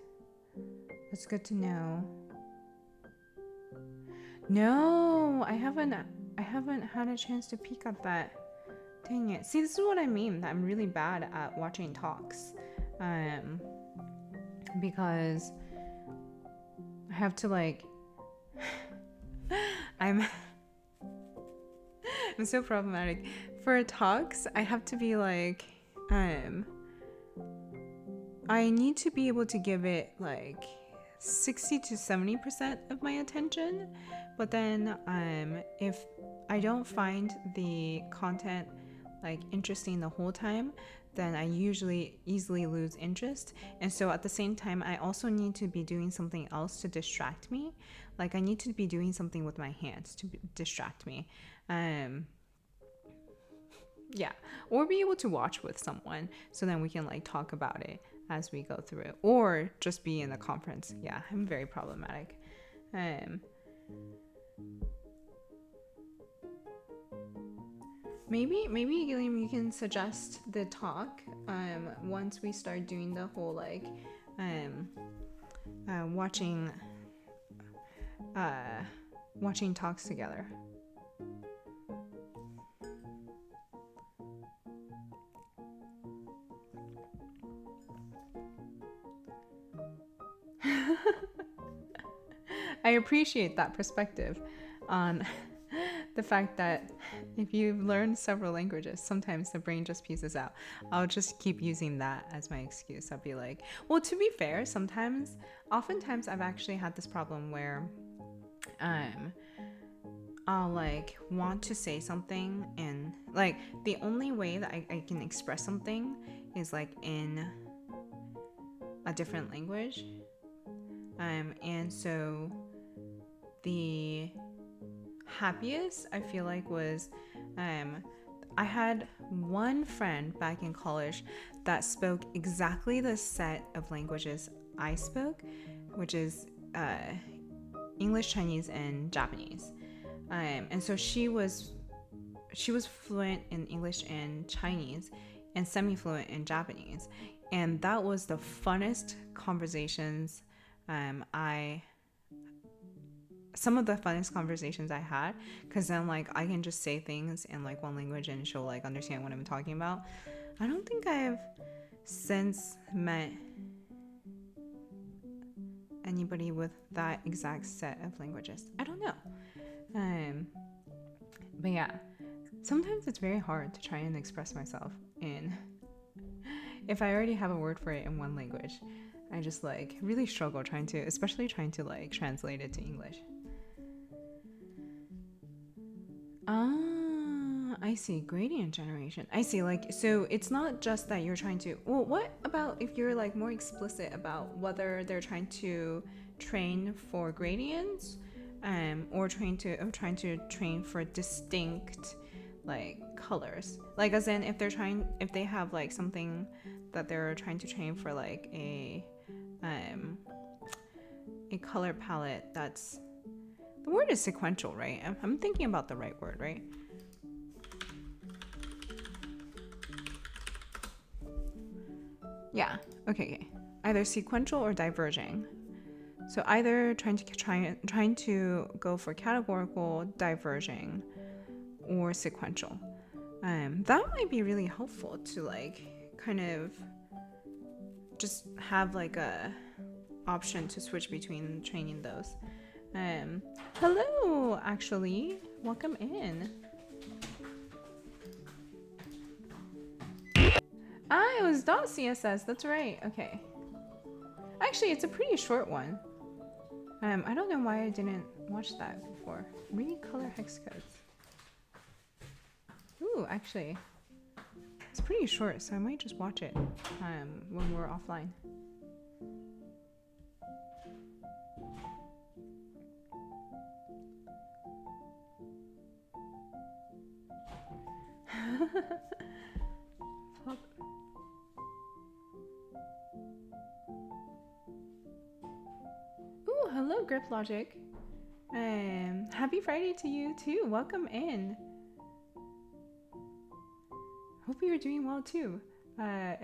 That's good to know. No, I haven't had a chance to peek at that. Dang it. See, this is what I mean, that I'm really bad at watching talks. Because I have to like I'm so problematic. For talks, I have to be like I need to be able to give it like 60 to 70% of my attention, but then if I don't find the content like interesting the whole time, then I usually easily lose interest. And so at the same time, I also need to be doing something else to distract me. Like I need to be doing something with my hands to distract me. Yeah, or be able to watch with someone, so then we can like talk about it as we go through it, or just be in the conference. Yeah, I'm very problematic. Maybe Gilliam, you can suggest the talk once we start doing the whole like watching talks together. I appreciate that perspective on the fact that if you've learned several languages, sometimes the brain just pieces out. I'll just keep using that as my excuse. I'll be like, well, to be fair, oftentimes I've actually had this problem where I'll like want to say something, and like the only way that I can express something is like in a different language. And so the happiest I feel like was I had one friend back in college that spoke exactly the set of languages I spoke, which is English, Chinese, and Japanese. And so she was fluent in English and Chinese and semi-fluent in Japanese. And that was the funnest conversations some of the funnest conversations I had, because then like I can just say things in like one language and she'll like understand what I'm talking about. I don't think I've since met anybody with that exact set of languages. I don't know. But yeah, sometimes it's very hard to try and express myself in if I already have a word for it in one language. I just like really struggle especially trying to like translate it to English. I see. Gradient generation. I see. Like, so it's not just that you're trying to, well, what about if you're like more explicit about whether they're trying to train for gradients, or trying to train for distinct like colors, like as in if they have like something that they're trying to train for like a color palette that's, the word is sequential, right? I'm thinking about the right word, right? Yeah. Okay. Either sequential or diverging. So either trying to go for categorical, diverging, or sequential. That might be really helpful to like kind of just have like a option to switch between training those. Hello, actually, welcome in. It was .css, that's right. Okay. Actually, it's a pretty short one. I don't know why I didn't watch that before. Read color hex codes. Ooh, actually, it's pretty short, so I might just watch it when we're offline. Ooh, hello, Grip Logic. Happy Friday to you too. Welcome in. Hope you're doing well too. I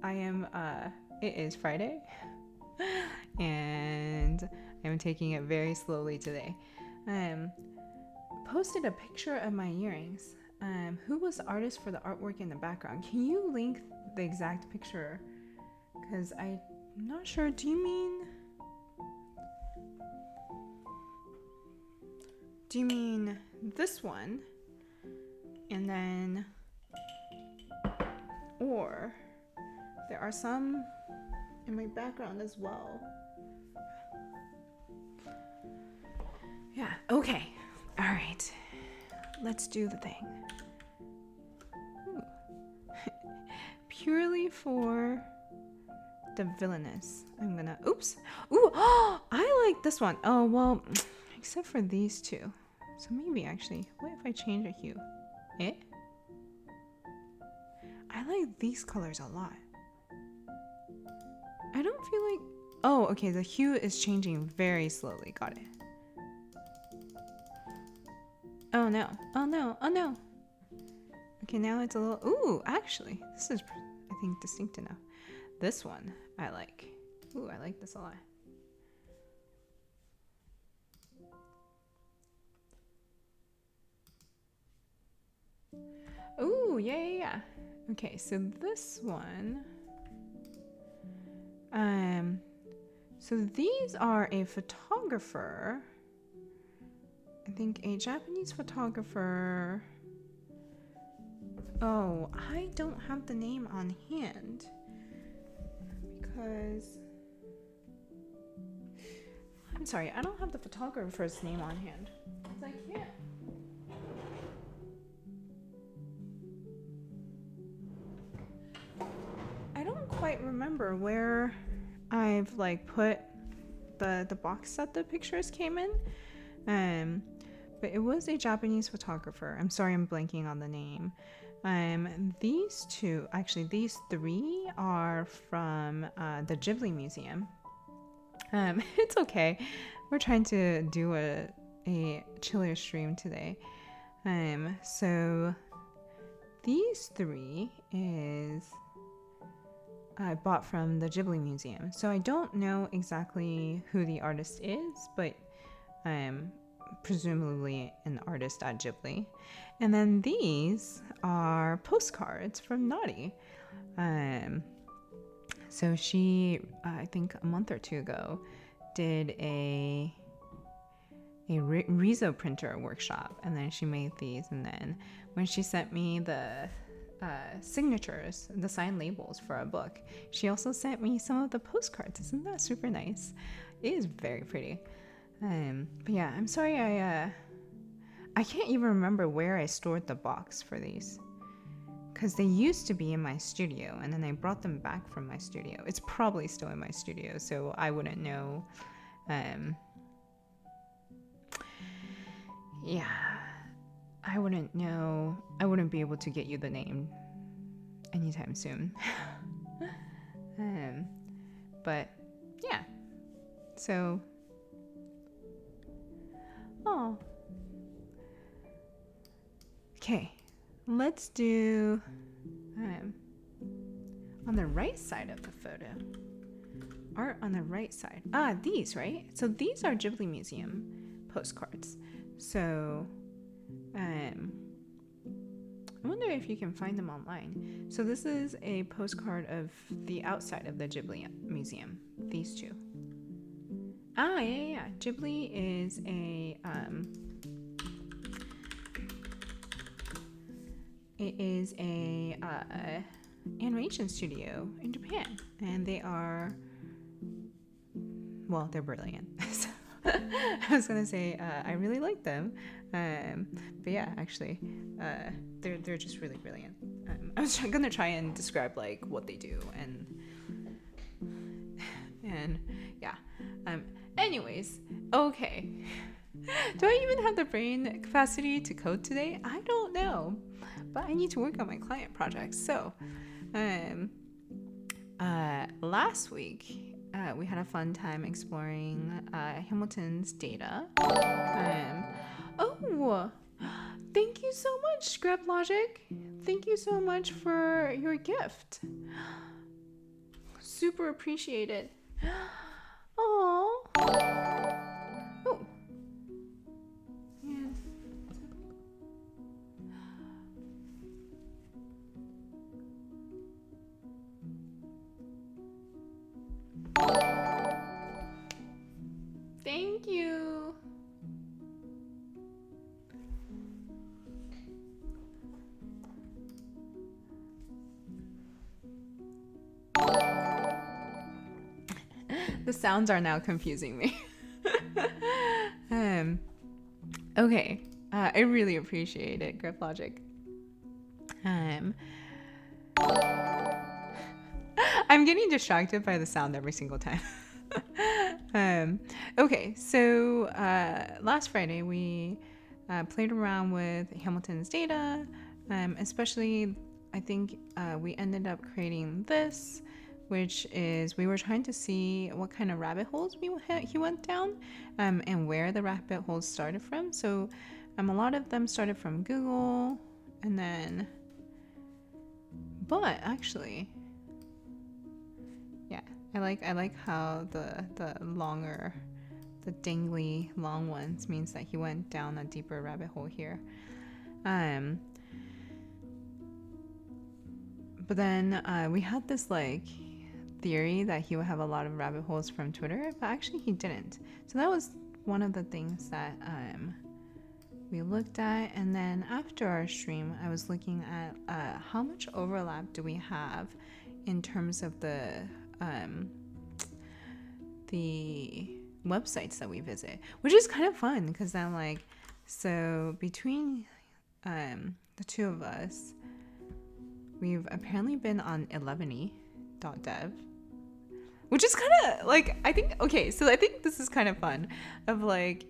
am. It is Friday, and I'm taking it very slowly today. Posted a picture of my earrings. Who was the artist for the artwork in the background? Can you link the exact picture? Because I'm not sure. Do you mean this one? And then, or there are some in my background as well. Yeah, okay. All right. Let's do the thing. Purely for the villainous, I'm gonna, oops. Ooh, oh, I like this one. Oh, well, except for these two. So maybe actually, what if I change a hue? I like these colors a lot. I don't feel like, oh, okay, the hue is changing very slowly. Got it. Oh no, oh no, oh no. Okay, now it's a little, ooh, actually, this is, I think, distinct enough. This one, I like. Ooh, I like this a lot. Ooh, yeah. Okay, so this one, so these are a photographer, I think a Japanese photographer. Oh, I don't have the name on hand because, I'm sorry, I don't have the photographer's name on hand. It's like, yeah. I don't quite remember where I've like put the box that the pictures came in. But it was a Japanese photographer. I'm sorry, I'm blanking on the name. These three are from the Ghibli Museum. It's okay. We're trying to do a chiller stream today. So these three I bought from the Ghibli Museum. So I don't know exactly who the artist is, but presumably an artist at Ghibli. And then these are postcards from Naughty. So she, I think a month or two ago, did a Riso printer workshop, and then she made these, and then when she sent me the signatures, the signed labels for a book, she also sent me some of the postcards. Isn't that super nice? It is very pretty. But yeah, I'm sorry I can't even remember where I stored the box for these, because they used to be in my studio, and then I brought them back from my studio. It's probably still in my studio, so I wouldn't know. Yeah, I wouldn't know. I wouldn't be able to get you the name anytime soon. But yeah, so okay, let's do on the right side of the photo. Art on the right side. These, right? So these are Ghibli Museum postcards. So I wonder if you can find them online. So this is a postcard of the outside of the Ghibli Museum. These two. Yeah. Ghibli is a animation studio in Japan, and they are, well, they're brilliant. So, I was gonna say I really like them, but yeah, actually, they're just really brilliant. I was gonna try and describe like what they do, and yeah. Anyways, okay. Do I even have the brain capacity to code today? I don't know, but I need to work on my client projects. So, last week we had a fun time exploring Hamilton's data. Thank you so much, Scrap Logic. Thank you so much for your gift. Super appreciate it. Aww. Oh. Yeah. Thank you. The sounds are now confusing me. Okay. I really appreciate it, Grip Logic. I'm getting distracted by the sound every single time. Okay, so last Friday we played around with Hamilton's data, especially I think we ended up creating this, which is we were trying to see what kind of rabbit holes he went down, and where the rabbit holes started from. So a lot of them started from Google, and then, but actually, yeah, I like how the longer, the dangly long ones means that he went down a deeper rabbit hole here. But then we had this like theory that he would have a lot of rabbit holes from Twitter, but actually he didn't. So that was one of the things that we looked at. And then after our stream, I was looking at how much overlap do we have in terms of the websites that we visit, which is kind of fun because I'm like, so between the two of us, we've apparently been on 11e.dev, which is kind of like, I think this is kind of fun of like,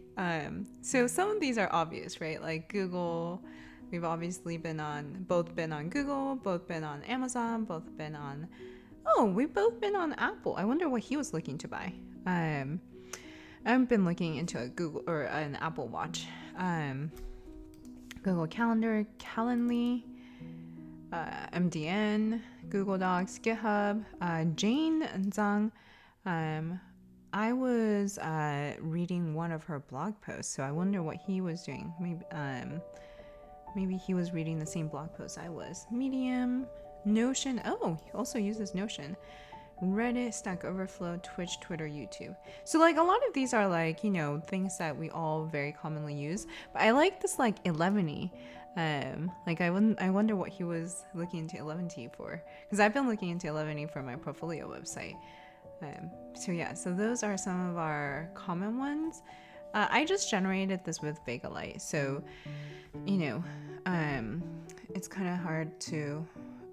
so some of these are obvious, right? Like Google, we've obviously both been on Google, both been on Amazon, we've both been on Apple. I wonder what he was looking to buy. I've been looking into a Google or an Apple Watch, Google Calendar, Calendly, MDN, Google Docs, GitHub, Jane Zhang. I was reading one of her blog posts, so I wonder what he was doing. Maybe he was reading the same blog post I was. Medium, Notion. Oh, he also uses Notion. Reddit, Stack Overflow, Twitch, Twitter, YouTube. So like a lot of these are like, you know, things that we all very commonly use. But I like this like 11y. Like I wonder what he was looking into 11t for, because I've been looking into 11y for my portfolio website. So yeah, so those are some of our common ones. I just generated this with Vega Lite, so you know, it's kind of hard to.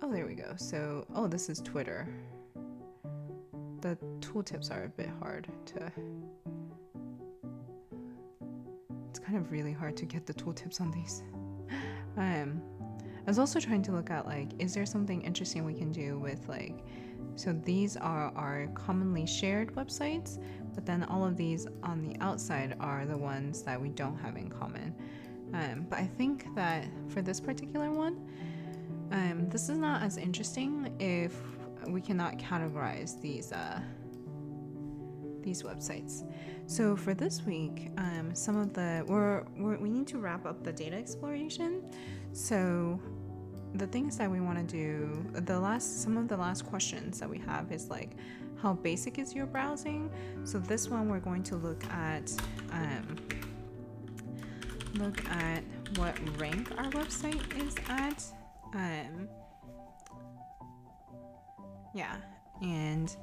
Oh, there we go. So, oh, this is Twitter. The tooltips are a bit hard to. It's kind of really hard to get the tooltips on these. I was also trying to look at like, is there something interesting we can do with like, so these are our commonly shared websites, but then all of these on the outside are the ones that we don't have in common. But I think that for this particular one, this is not as interesting if we cannot categorize these websites. So for this week, some of the we need to wrap up the data exploration. So the things that we want to do, some of the last questions that we have is like, how basic is your browsing? So this one we're going to look at what rank our website is at. Yeah, and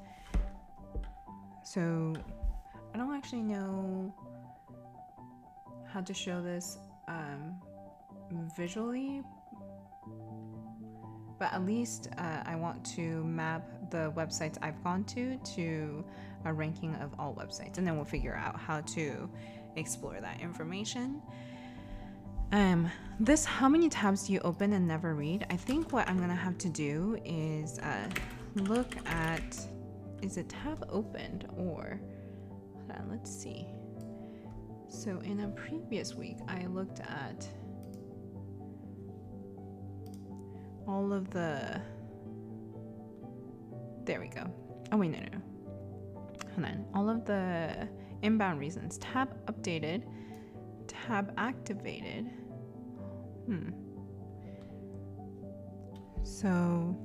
so I don't actually know how to show this visually, but at least I want to map the websites I've gone to a ranking of all websites, and then we'll figure out how to explore that information. This how many tabs do you open and never read? I think what I'm gonna have to do is look at, is it tab opened or, hold on, let's see. So in a previous week, I looked at all of the, there we go. Oh wait, no. Hold on, all of the inbound reasons. Tab updated, tab activated. So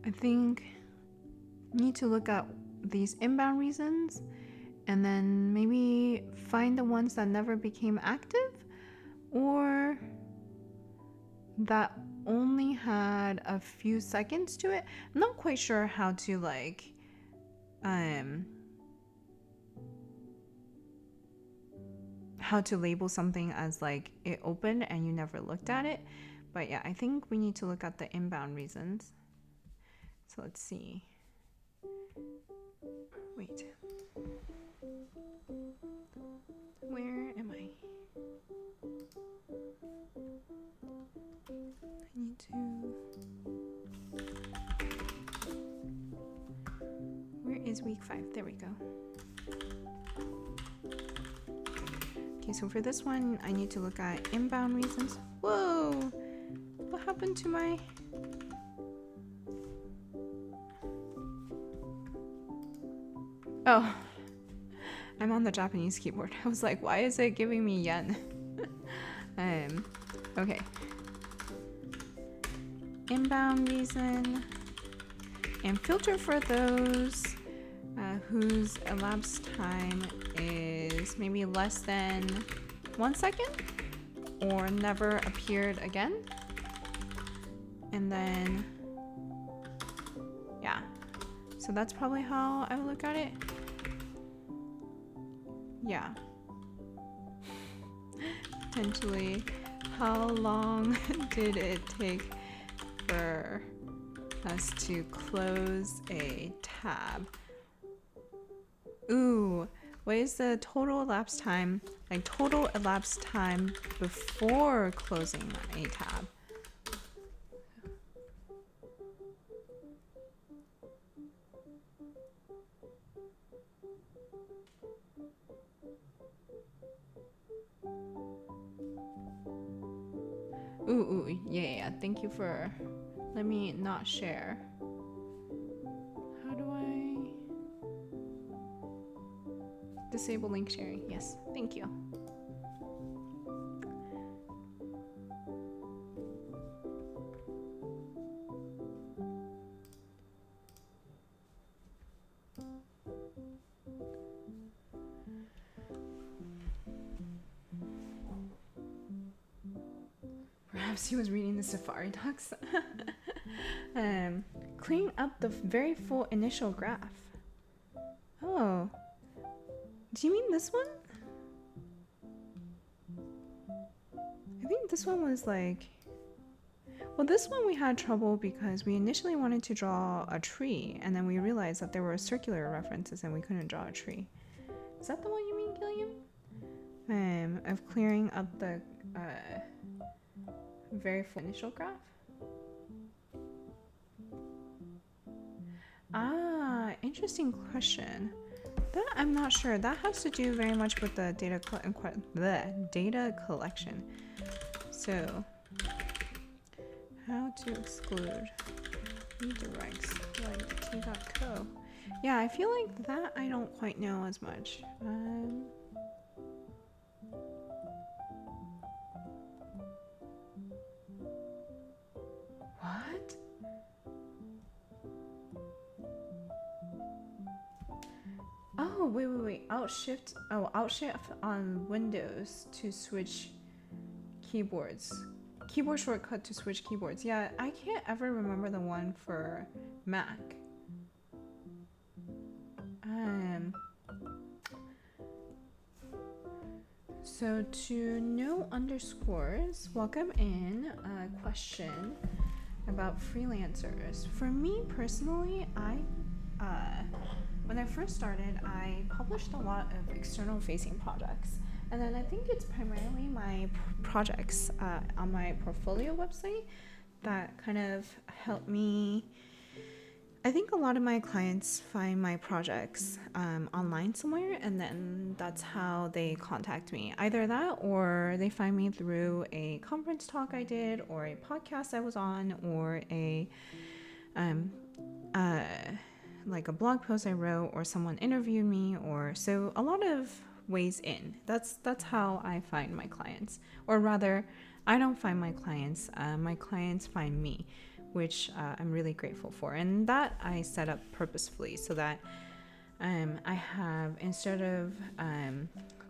I think you need to look at these inbound reasons and then maybe find the ones that never became active or that only had a few seconds to it. I'm not quite sure how to like how to label something as like it opened and you never looked at it. But yeah, I think we need to look at the inbound reasons. So let's see. Wait. Where am I? I need to... Where is week 5? There we go. Okay, so for this one, I need to look at inbound reasons. Whoa! What happened to my... Oh, I'm on the Japanese keyboard. I was like, why is it giving me yen? Okay. Inbound reason. And filter for those whose elapsed time is maybe less than 1 second or never appeared again. And then, yeah. So that's probably how I would look at it. Yeah. Potentially, how long did it take for us to close a tab? Ooh, what is the total elapsed time? Like total elapsed time before closing a tab. Ooh, yeah. Thank you for, let me not share. How do I disable link sharing? Yes, thank you. Perhaps he was reading the Safari docs. Clean up the very full initial graph. Oh. Do you mean this one? I think this one was like... Well, this one we had trouble because we initially wanted to draw a tree, and then we realized that there were circular references and we couldn't draw a tree. Is that the one you mean, Gilliam? Of clearing up the very full initial graph? Ah, interesting question. That I'm not sure. That has to do very much with the data collection. So, how to exclude redirects like t.co. Yeah, I feel like that I don't quite know as much. What? Oh, wait. Alt-shift on Windows to switch keyboards. Keyboard shortcut to switch keyboards. Yeah, I can't ever remember the one for Mac. So to no underscores, welcome in a question about freelancers. For me personally, when I first started, I published a lot of external facing projects. And then I think it's primarily my projects on my portfolio website that kind of helped me. I think a lot of my clients find my projects online somewhere, and then that's how they contact me. Either that, or they find me through a conference talk I did, or a podcast I was on, or a like a blog post I wrote, or someone interviewed me, or so a lot of ways in. That's how I find my clients, or rather, I don't find my clients find me, which I'm really grateful for, and that I set up purposefully so that I have, instead of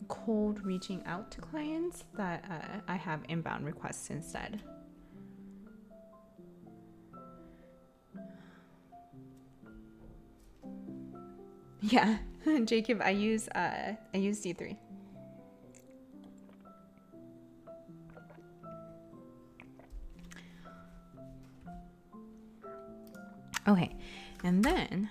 cold reaching out to clients, that I have inbound requests instead. Yeah, Jacob, I use D3. Okay, and then,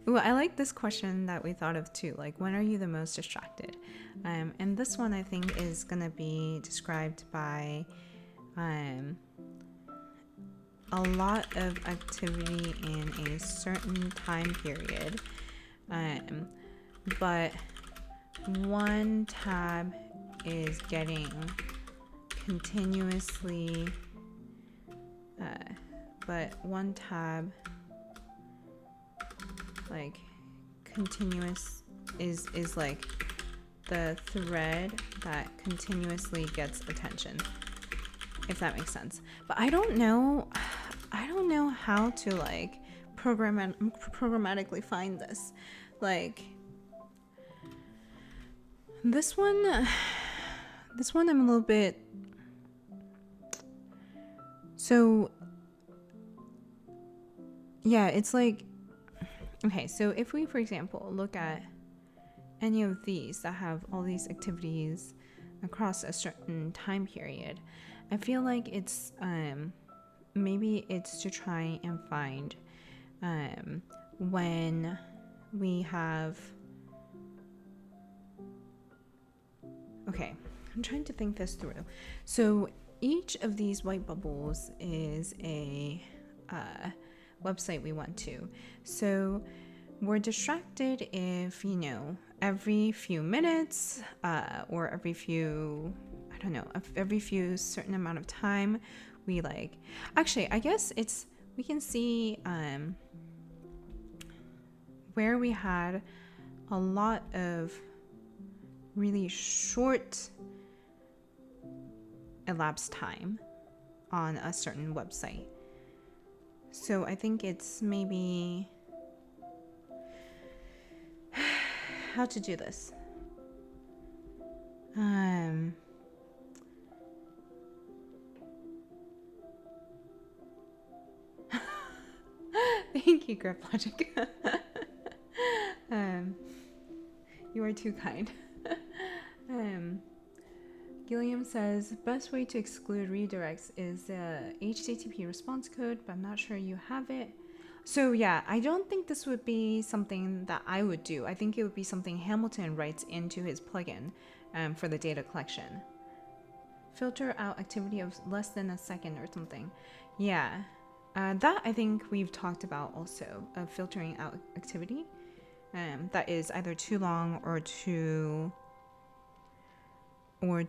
I like this question that we thought of too, like, when are you the most distracted? And this one I think is gonna be described by a lot of activity in a certain time period, but one tab is getting continuously like continuous is like the thread that continuously gets attention, if that makes sense. But I don't know how to like programmatically find this. Like this one I'm a little bit, so yeah, it's like, okay, so if we, for example, look at any of these that have all these activities across a certain time period, I feel like it's maybe it's to try and find when we have, okay, I'm trying to think this through. So each of these white bubbles is a website we went to. So we're distracted if, every few minutes or every few certain amount of time we like, actually I guess we can see where we had a lot of really short elapsed time on a certain website. So I think it's maybe how to do this. Thank you, Grip Logic. You are too kind. Gilliam says, best way to exclude redirects is the HTTP response code, but I'm not sure you have it. So yeah, I don't think this would be something that I would do. I think it would be something Hamilton writes into his plugin for the data collection. Filter out activity of less than a second or something. Yeah, that I think we've talked about also, of filtering out activity that is either too long or too long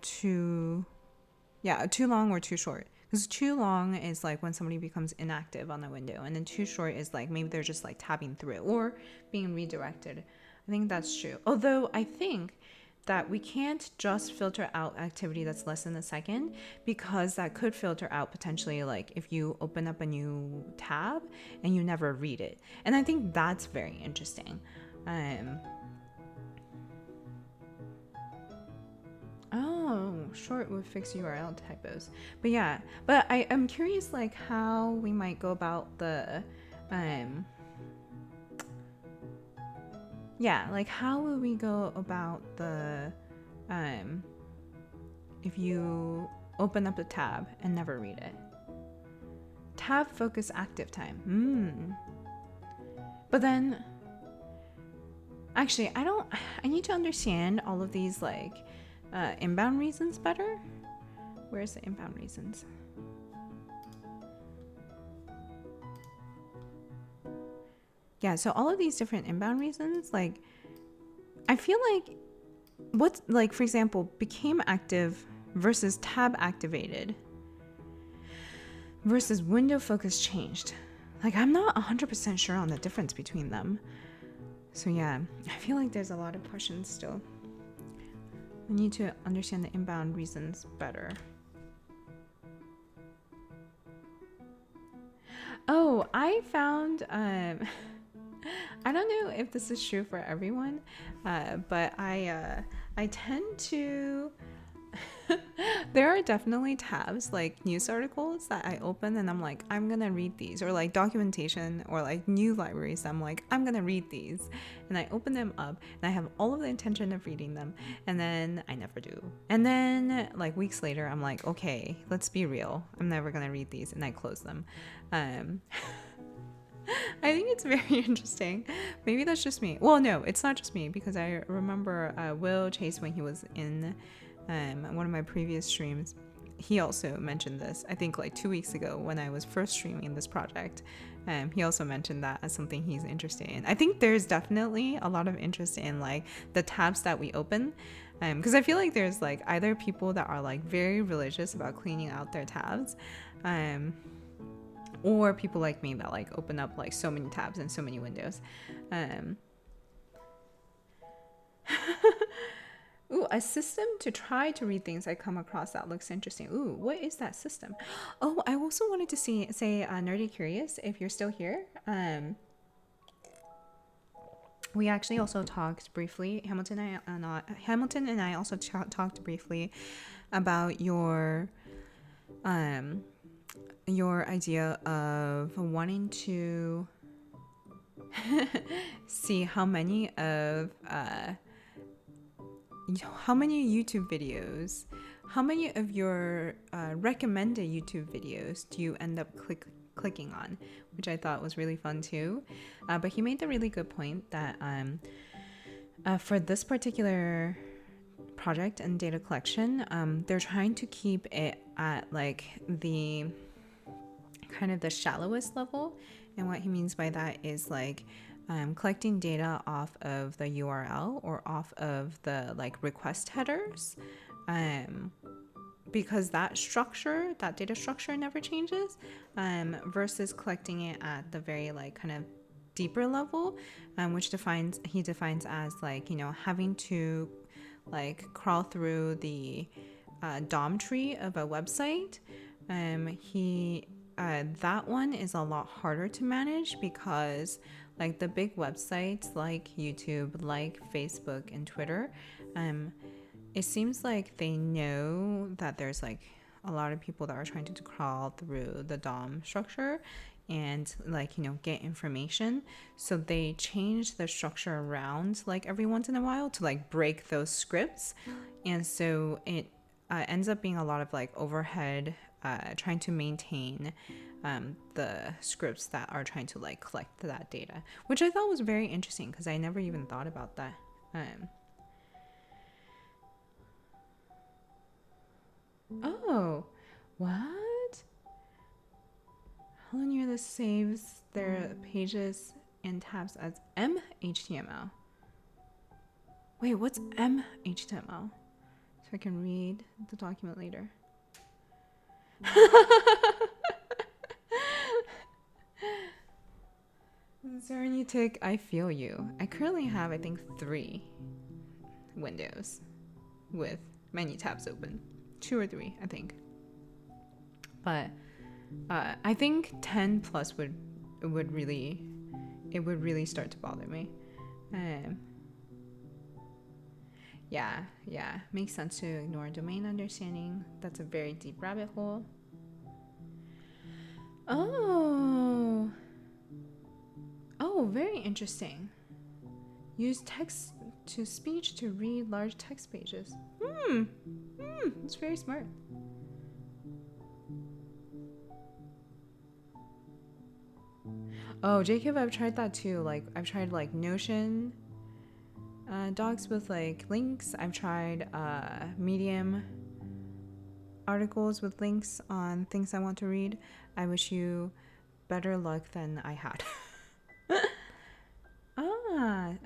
or too short. Because too long is like when somebody becomes inactive on the window, and then too short is like maybe they're just like tabbing through or being redirected. I think that's true. Although I think that we can't just filter out activity that's less than a second, because that could filter out potentially like if you open up a new tab and you never read it. And I think that's very interesting. Oh, short would fix URL typos. But yeah, but I'm curious like how we might go about the like how would we go about the if you open up the tab and never read it. Tab focus active time. But then actually I need to understand all of these like inbound reasons better. Where's the inbound reasons? Yeah, so all of these different inbound reasons, like I feel like what's like, for example, became active versus tab activated versus window focus changed. Like I'm not 100% sure on the difference between them. So yeah, I feel like there's a lot of questions still. I need to understand the inbound reasons better. Oh, I found, I don't know if this is true for everyone, but I tend to, there are definitely tabs like news articles that I open and I'm like, I'm gonna read these, or like documentation or like new libraries. I'm like, I'm gonna read these, and I open them up and I have all of the intention of reading them, and then I never do. And then like weeks later, I'm like, okay, let's be real, I'm never gonna read these, and I close them. I think it's very interesting. Maybe that's just me. Well, no, it's not just me, because I remember Will Chase, when he was in one of my previous streams, he also mentioned this, I think like 2 weeks ago when I was first streaming this project. He also mentioned that as something he's interested in. I think there's definitely a lot of interest in like the tabs that we open, because I feel like there's like either people that are like very religious about cleaning out their tabs, or people like me that like open up like so many tabs and so many windows. Ooh, a system to try to read things I come across that looks interesting. Ooh, what is that system? Oh, I also wanted to say Nerdy Curious, if you're still here. We actually also talked briefly, Hamilton and I also talked briefly about your idea of wanting to see how many YouTube videos, how many of your recommended YouTube videos do you end up clicking on, which I thought was really fun too. But he made the really good point that for this particular project and data collection, they're trying to keep it at like the kind of the shallowest level. And what he means by that is like collecting data off of the URL or off of the like request headers, because that data structure never changes, versus collecting it at the very like kind of deeper level, which he defines as like, you know, having to like crawl through the DOM tree of a website. That one is a lot harder to manage, because like the big websites like YouTube, like Facebook and Twitter, it seems like they know that there's like a lot of people that are trying to crawl through the DOM structure, and like, you know, get information. So they change the structure around like every once in a while to like break those scripts. And so it ends up being a lot of like overhead trying to maintain the scripts that are trying to like collect that data, which I thought was very interesting because I never even thought about that. Oh, what? Hello Near this saves their pages and tabs as mhtml. Wait, what's mhtml? So I can read the document later. Zernitic, I feel you. I currently have, I think, 3 windows with many tabs open. 2 or 3, I think. But I think 10 plus would really start to bother me. Yeah, makes sense to ignore domain understanding. That's a very deep rabbit hole. Oh, very interesting. Use text to speech to read large text pages. It's very smart. Oh, Jacob, I've tried that too. Like, I've tried like Notion docs with like links. I've tried Medium articles with links on things I want to read. I wish you better luck than I had.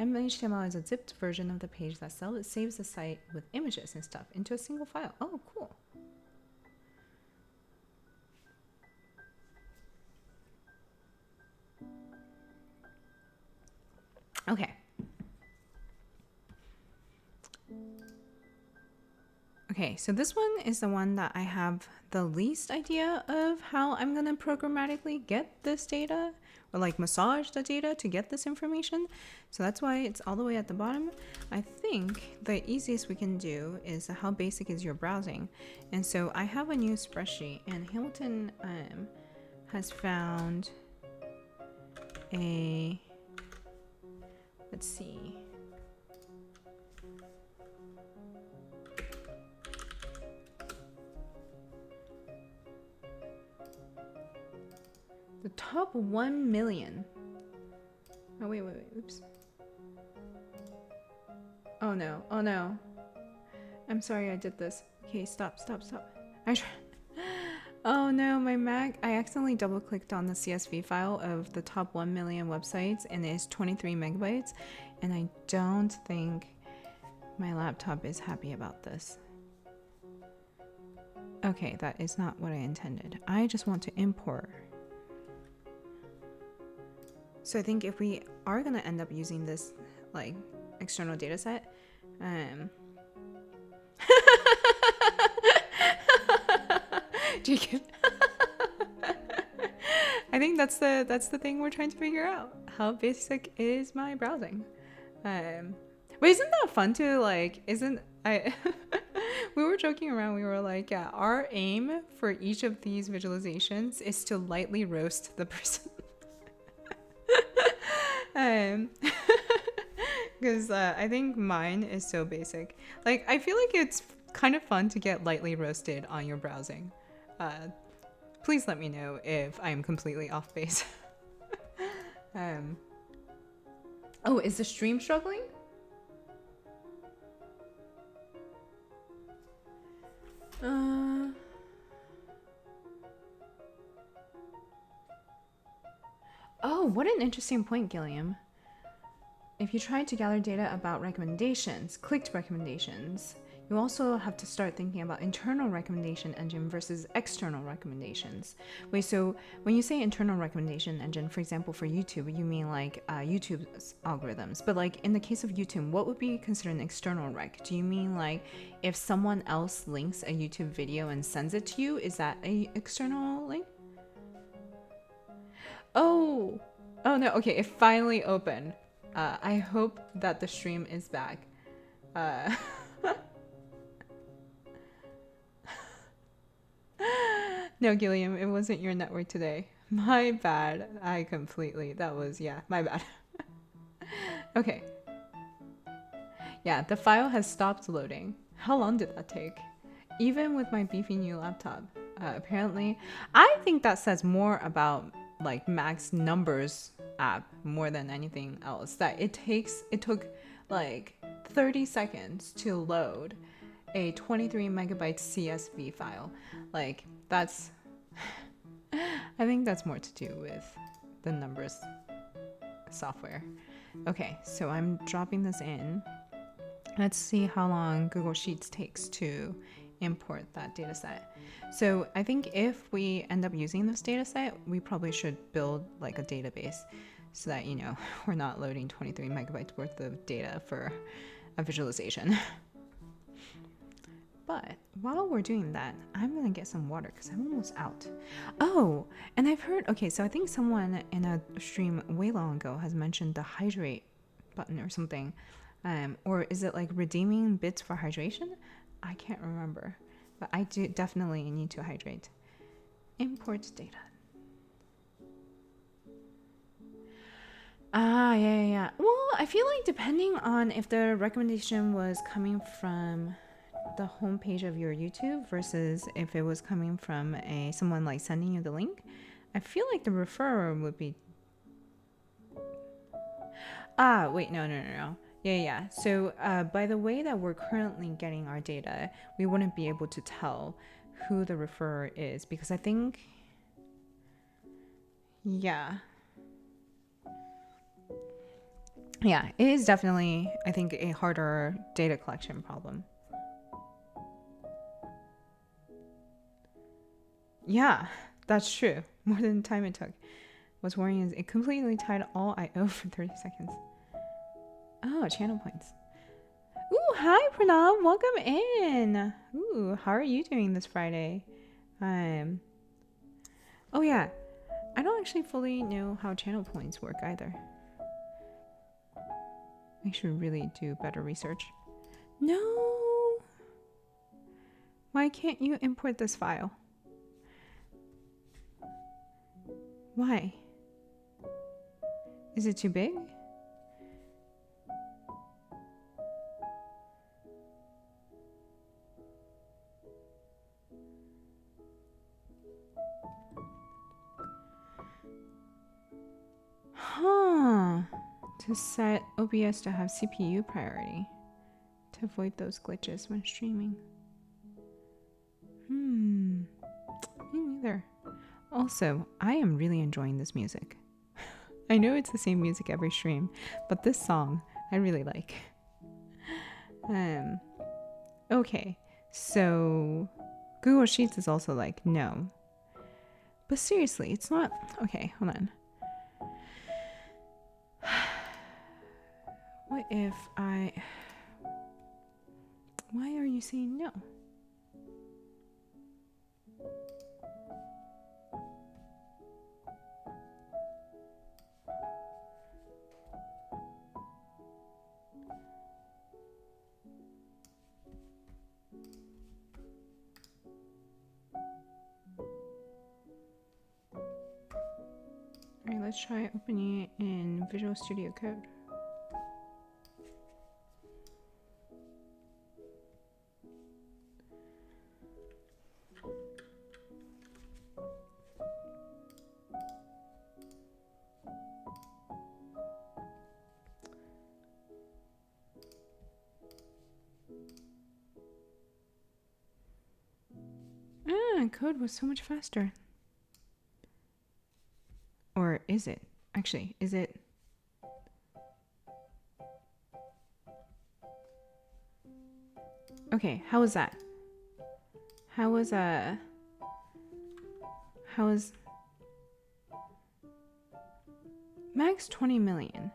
MHTML is a zipped version of the page that saves the site with images and stuff into a single file. Oh, cool. Okay, so this one is the one that I have the least idea of how I'm going to programmatically get this data or like massage the data to get this information. So that's why it's all the way at the bottom. I think the easiest we can do is how basic is your browsing. And so I have a new spreadsheet, and Hamilton has found a, let's see. The top 1 million. Oh, wait. Oops. Oh no. I'm sorry I did this. Okay, stop. Oh no, my Mac. I accidentally double clicked on the CSV file of the top 1 million websites, and it's 23 megabytes. And I don't think my laptop is happy about this. Okay, that is not what I intended. I just want to import. So I think if we are going to end up using this like external data set, Jacob, I think that's the thing we're trying to figure out. How basic is my browsing? But isn't that fun to like? We were joking around. We were like, yeah, our aim for each of these visualizations is to lightly roast the person. Because I think mine is so basic. Like, I feel like it's kind of fun to get lightly roasted on your browsing. Please let me know if I'm completely off base. Oh, is the stream struggling? Oh, what an interesting point, Gilliam. If you try to gather data about recommendations, clicked recommendations, you also have to start thinking about internal recommendation engine versus external recommendations. Wait, so when you say internal recommendation engine, for example, for YouTube, you mean like YouTube's algorithms. But like in the case of YouTube, what would be considered an external rec? Do you mean like if someone else links a YouTube video and sends it to you, is that an external link? Oh no, okay, it finally opened. I hope that the stream is back. No, Gilliam, it wasn't your network today. My bad. That was, yeah, my bad. Okay. Yeah, the file has stopped loading. How long did that take? Even with my beefy new laptop. Apparently, I think that says more about like Mac's numbers app more than anything else. That it took like 30 seconds to load a 23 megabyte CSV file. Like that's, I think that's more to do with the numbers software. Okay, so I'm dropping this in. Let's see how long Google Sheets takes to import that data set. So I think if we end up using this data set, we probably should build like a database so that, you know, we're not loading 23 megabytes worth of data for a visualization. But while we're doing that, I'm going to get some water because I'm almost out. Oh, and I've heard, okay, so I think someone in a stream way long ago has mentioned the hydrate button or something. Or is it like redeeming bits for hydration? I can't remember, but I do definitely need to hydrate. Import data. Yeah. Well, I feel like depending on if the recommendation was coming from the homepage of your YouTube versus if it was coming from someone like sending you the link, I feel like the referrer would be. Wait, no. Yeah. So by the way that we're currently getting our data, we wouldn't be able to tell who the referrer is because I think, yeah, it is definitely, I think, a harder data collection problem. Yeah, that's true. More than the time it took. What's worrying is it completely tied all I/O for 30 seconds. Oh, channel points. Ooh, hi Pranav, welcome in. Ooh, how are you doing this Friday? Oh yeah, I don't actually fully know how channel points work either. I should really do better research. No. Why can't you import this file? Why? Is it too big? Huh. To set OBS to have CPU priority to avoid those glitches when streaming. Me neither. Also, I am really enjoying this music. I know it's the same music every stream, but this song I really like. Okay, so Google Sheets is also like, no. But seriously, it's not. Okay, hold on. What if I. Why are you saying no? Alright, let's try opening it in Visual Studio Code. Code was so much faster. Or is it? Actually, is it? Okay, how was that? How was max 20 million?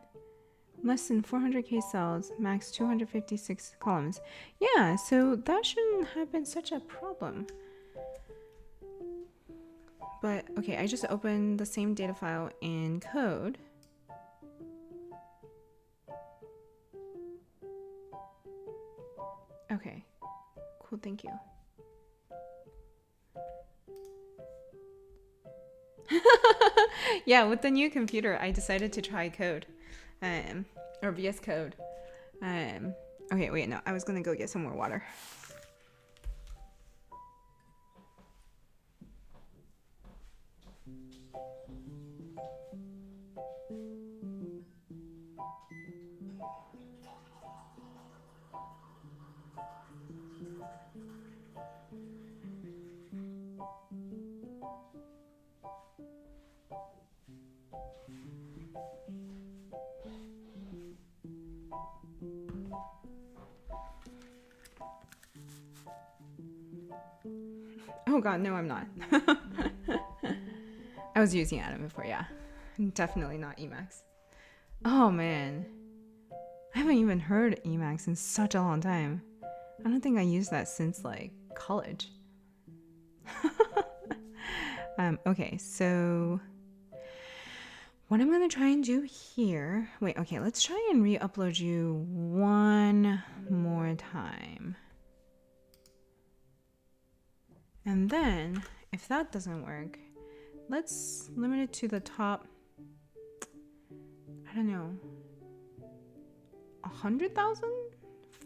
Less than 400k cells, max 256 columns. Yeah, so that shouldn't have been such a problem. But okay, I just opened the same data file in code. Okay, cool, thank you. Yeah, with the new computer, I decided to try Code, or VS Code. Okay, wait, no, I was gonna go get some more water. Oh god, no, I'm not. I was using Atom before, yeah. Definitely not Emacs. Oh man. I haven't even heard Emacs in such a long time. I don't think I used that since like college. Okay, so what I'm gonna try and do here. Wait, okay, let's try and re-upload you one more time. And then, if that doesn't work, let's limit it to the top, I don't know, 100,000?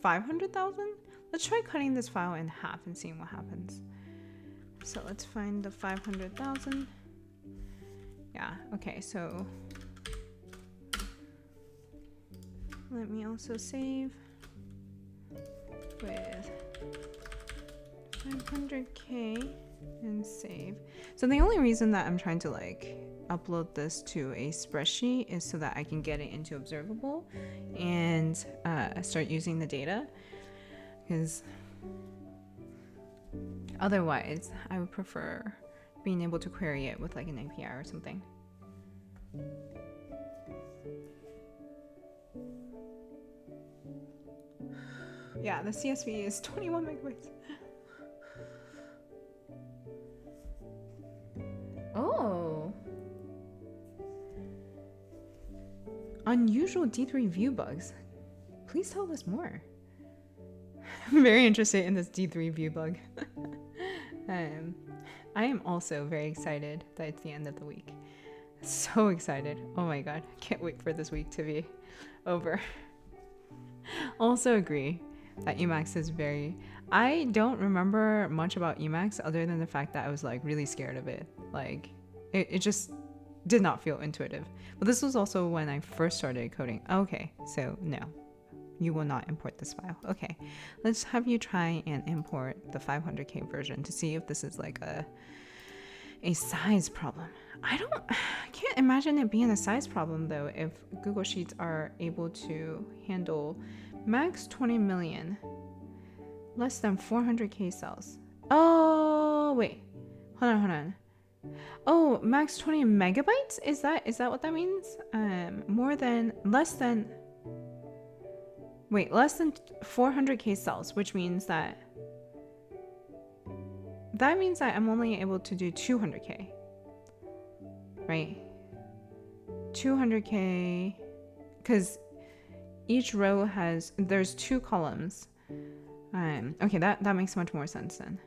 500,000? Let's try cutting this file in half and seeing what happens. So let's find the 500,000. Yeah, okay, so let me also save with 500K and save. So the only reason that I'm trying to like upload this to a spreadsheet is so that I can get it into Observable and start using the data, because otherwise I would prefer being able to query it with like an API or something. Yeah, the CSV is 21 megabytes. Oh. Unusual D3 view bugs. Please tell us more. I'm very interested in this D3 view bug. I am also very excited that it's the end of the week. So excited. Oh my god. Can't wait for this week to be over. Also agree that Emacs is very... I don't remember much about Emacs other than the fact that I was like really scared of it. Like it just did not feel intuitive. But this was also when I first started coding. Okay, so no, you will not import this file. Okay, let's have you try and import the 500K version to see if this is like a size problem. I can't imagine it being a size problem though if Google Sheets are able to handle max 20 million, less than 400K cells. Oh, wait, hold on. Oh, max 20 megabytes? Is that what that means? Less than 400K cells, which means that means that I'm only able to do 200K, right? 200K, because each row there's 2 columns. Okay, that makes much more sense then.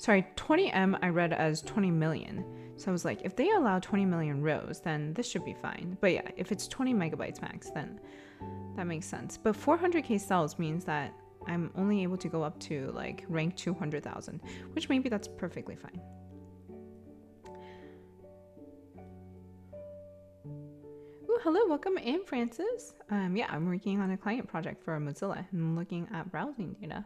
Sorry, 20M I read as 20 million. So I was like, if they allow 20 million rows, then this should be fine. But yeah, if it's 20 megabytes max, then that makes sense. But 400K cells means that I'm only able to go up to like rank 200,000, which maybe that's perfectly fine. Ooh, hello, welcome in, Francis. Yeah, I'm working on a client project for Mozilla and looking at browsing data.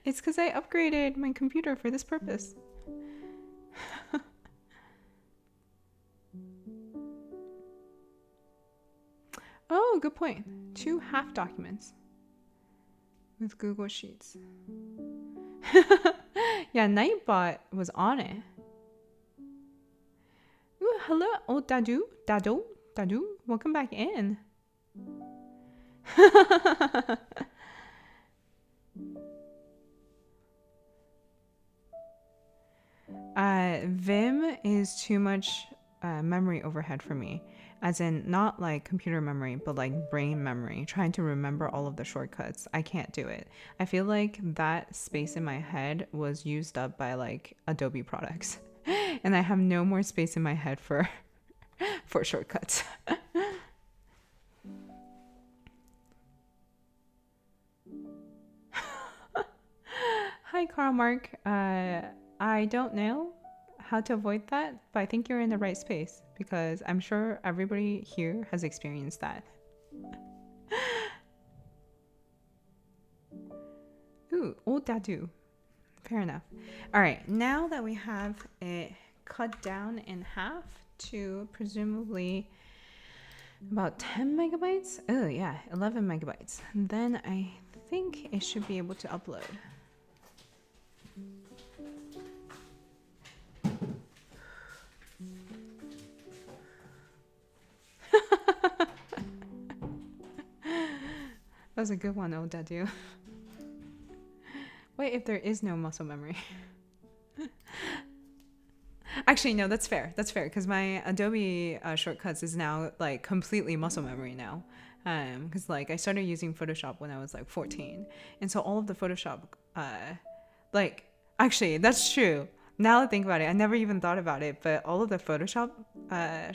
It's because I upgraded my computer for this purpose. Oh, good point. 2 half documents with Google Sheets. Yeah, Nightbot was on it. Ooh, hello. Oh, Dadu, welcome back in. Vim is too much memory overhead for me, as in not like computer memory, but like brain memory, trying to remember all of the shortcuts. I can't do it. I feel like that space in my head was used up by like Adobe products, and I have no more space in my head for for shortcuts. Hi, Carl Mark. I don't know how to avoid that, but I think you're in the right space because I'm sure everybody here has experienced that. Ooh, old dadu. Fair enough. All right, now that we have it cut down in half to presumably about 10 megabytes. Oh, yeah, 11 megabytes. Then I think it should be able to upload. That was a good one, old dadu. Wait, if there is no muscle memory. Actually, no, that's fair. That's fair because my Adobe shortcuts is now like completely muscle memory now. Because like I started using Photoshop when I was like 14, and so all of the Photoshop, like actually that's true. Now that I think about it, I never even thought about it, but all of the Photoshop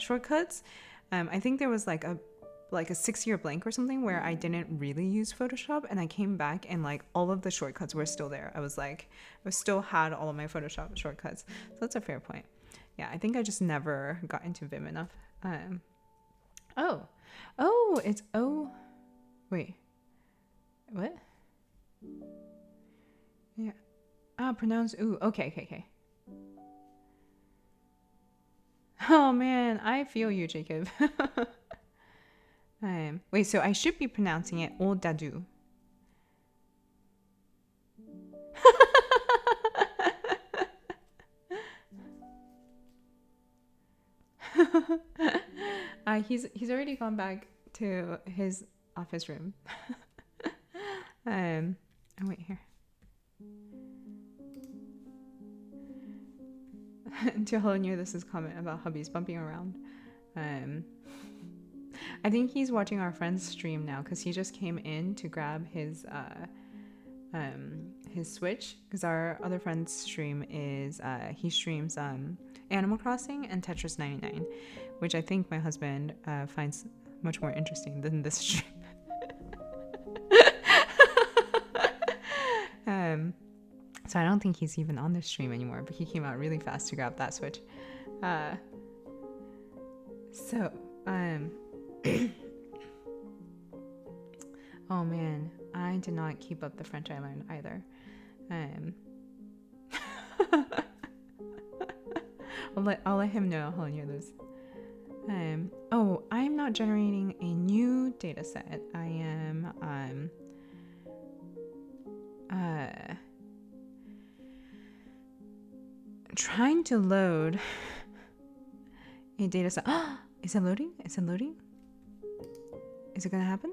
shortcuts, I think there was like a 6-year blank or something where I didn't really use Photoshop, and I came back and like all of the shortcuts were still there. I still had all of my Photoshop shortcuts. So that's a fair point. Yeah, I think I just never got into Vim enough. It's wait, what? Yeah, pronounce ooh. Okay. Oh man, I feel you, Jacob. Wait, so I should be pronouncing it old dadu. He's already gone back to his office room. Oh wait here. To Hello New, this is comment about hubbies bumping around. I think he's watching our friend's stream now because he just came in to grab his Switch, because our other friend's stream is he streams Animal Crossing and Tetris 99, which I think my husband finds much more interesting than this stream. So I don't think he's even on the stream anymore, but he came out really fast to grab that Switch. Oh man, I did not keep up the French I learned either. I'll let him know how near this. I'm not generating a new data set. I am trying to load a data set. Is it loading? Is it loading? Is it gonna happen?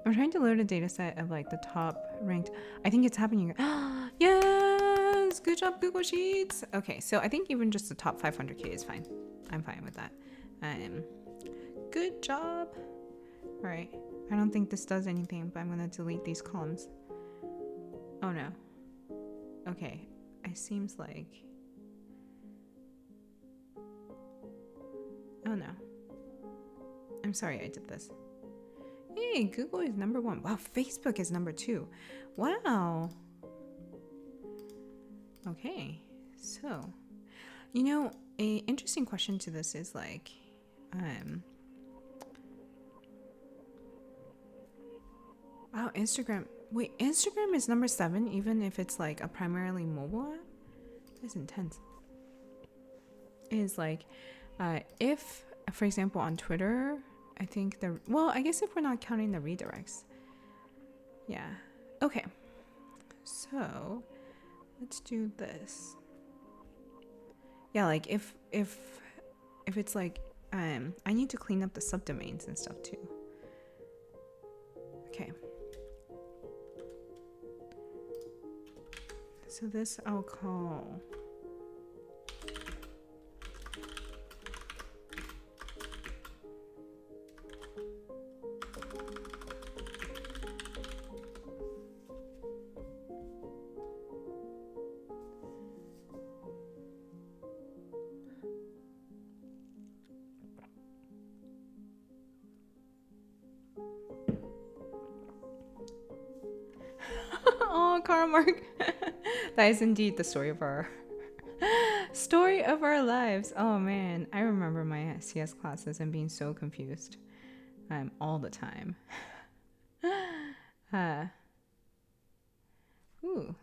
I'm trying to load a data set of like the top ranked. I think it's happening. Yes! Good job, Google Sheets. Okay, so I think even just the top 500K is fine. I'm fine with that. Good job. All right. I don't think this does anything, but I'm gonna delete these columns. Oh no. Okay. It seems like. Oh no. I'm sorry I did this. Hey, Google is number 1. Wow, Facebook is number 2. Wow. Okay, so, an interesting question to this is like, wow, Instagram. Wait, Instagram is number 7, even if it's like a primarily mobile app? That's intense. Is like, if, for example, on Twitter, I think I guess if we're not counting the redirects. Yeah. Okay. So let's do this. Yeah, like if it's like I need to clean up the subdomains and stuff too. Okay. So this I'll call Oh, Karl Marx. That is indeed the story of our lives. Oh man, I remember my CS classes and being so confused all the time. Ooh.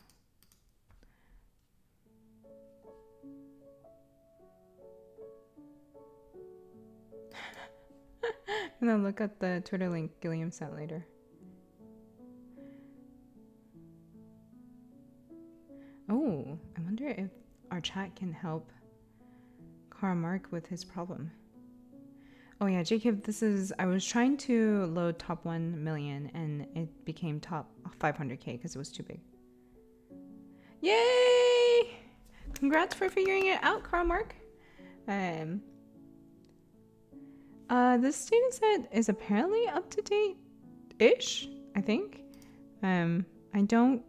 I'm gonna look at the Twitter link Gilliam sent later. Oh, I wonder if our chat can help Karl Marx with his problem. Oh yeah, Jacob, I was trying to load top 1 million and it became top 500k because it was too big. Yay! Congrats for figuring it out, Karl Marx. This data set is apparently up to date-ish, I think. I don't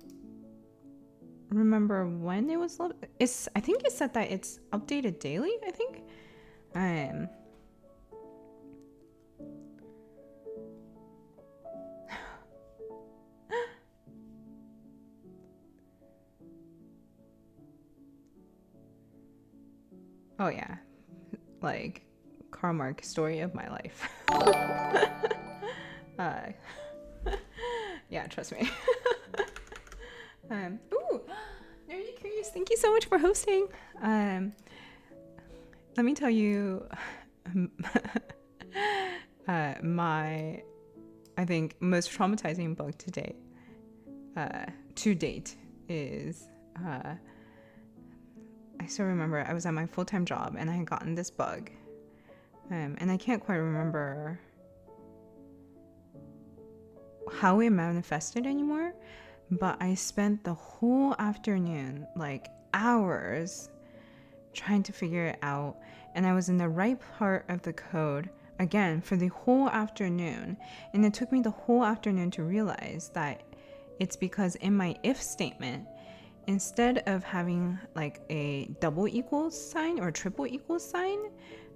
remember when it was. I think it said that it's updated daily, I think. Oh yeah, like Karl Marx, story of my life. Yeah, trust me. Ooh, Nerdy Curious, thank you so much for hosting. Let me tell you, my, I think, most traumatizing book to date is, I still remember I was at my full-time job and I had gotten this bug. And I can't quite remember how it manifested anymore, but I spent the whole afternoon, like hours, trying to figure it out. And I was in the right part of the code again for the whole afternoon. And it took me the whole afternoon to realize that it's because in my if statement, instead of having like a double equals sign or triple equals sign,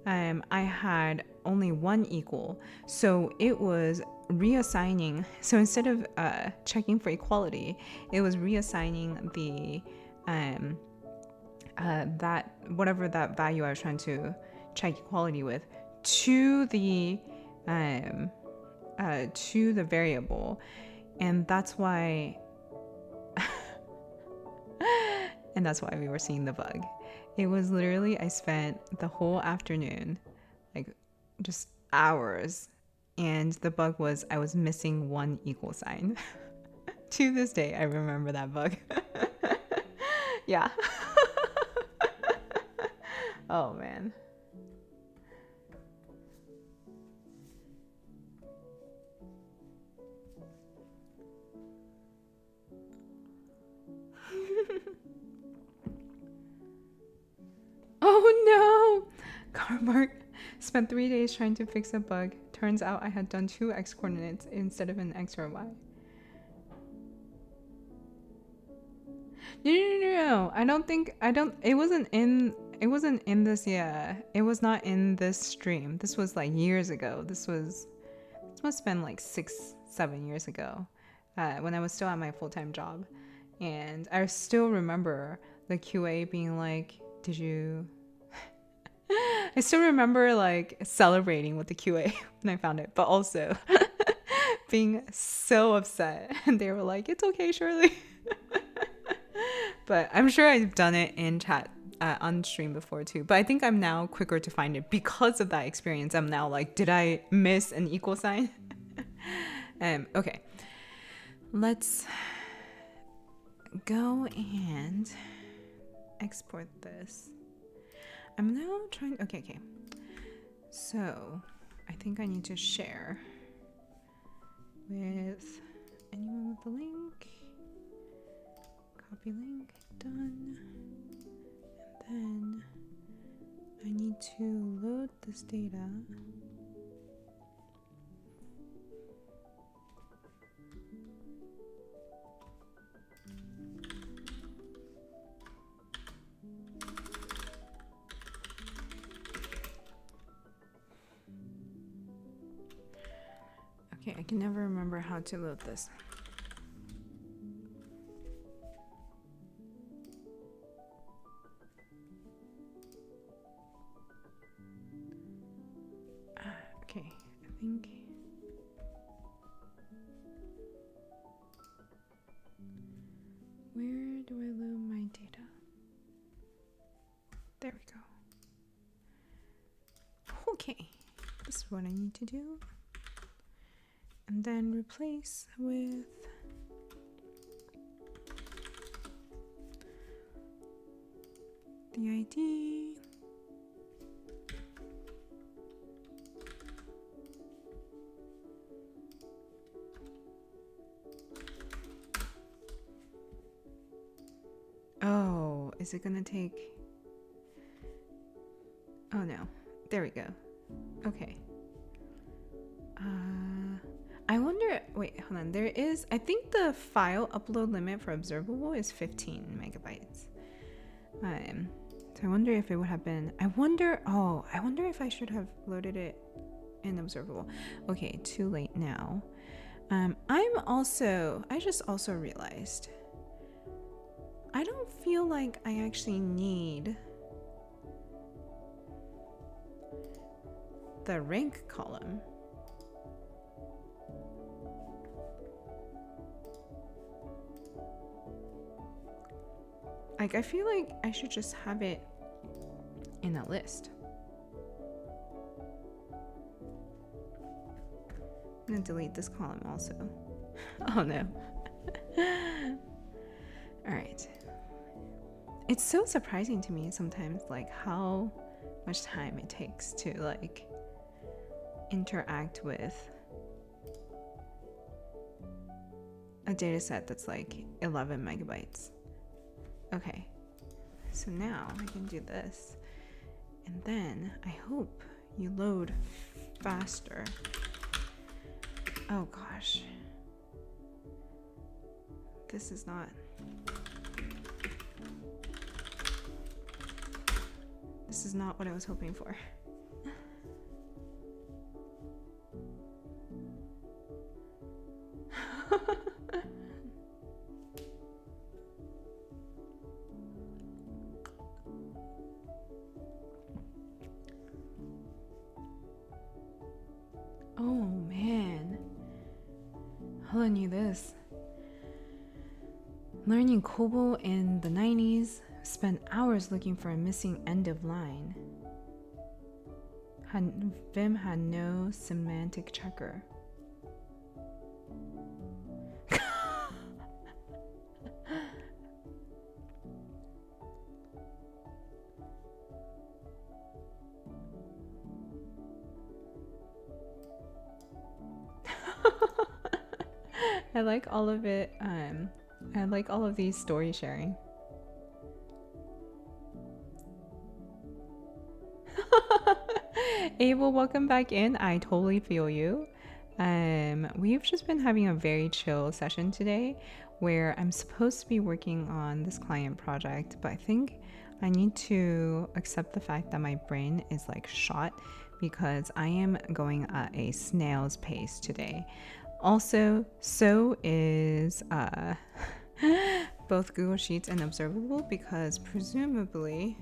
I had only one equal. So it was reassigning. So instead of checking for equality, it was reassigning the that whatever that value I was trying to check equality with to the variable, and that's why we were seeing the bug. It was literally, I spent the whole afternoon, like just hours, and the bug was I was missing one equal sign. To this day, I remember that bug. Yeah. Oh man. Oh no! Karl Marx spent 3 days trying to fix a bug. Turns out I had done 2 x coordinates instead of an x or y. No. It wasn't in this, yeah. It was not in this stream. This was like years ago. This must have been like 6-7 years ago, when I was still at my full-time job. And I still remember the QA being like, did you... I still remember like celebrating with the QA when I found it, but also being so upset. And they were like, it's okay, Shirley. But I'm sure I've done it in chat on stream before too. But I think I'm now quicker to find it because of that experience. I'm now like, did I miss an equal sign? Okay. Let's go and export this. I'm now trying... Okay. So, I think I need to share with anyone with the link. Copy link, done. And then I need to load this data. Okay, I can never remember how to load this. think. Where do I load my data? There we go. Okay, this is what I need to do. And then replace with the ID. Oh, is it gonna take? Oh no, there we go. Okay. I wonder, wait, hold on. There is, I think the file upload limit for observable is 15 megabytes. So I wonder if it would have been, I wonder if I should have loaded it in observable. Okay, too late now. I just also realized, I don't feel like I actually need the rank column. Like, I feel like I should just have it in a list. I'm gonna delete this column also. Oh no. All right. It's so surprising to me sometimes, like how much time it takes to like interact with a data set that's like 11 megabytes. Okay, so now I can do this, and then I hope you load faster. Oh gosh, this is not what I was hoping for. Oh man, I knew this. Learning COBOL in the 90s, spent hours looking for a missing end of line. Vim had no semantic checker. I like all of it. I like all of these story sharing. Abel, welcome back in. I totally feel you. We've just been having a very chill session today where I'm supposed to be working on this client project, but I think I need to accept the fact that my brain is like shot because I am going at a snail's pace today. Also, so is both Google Sheets and Observable, because presumably,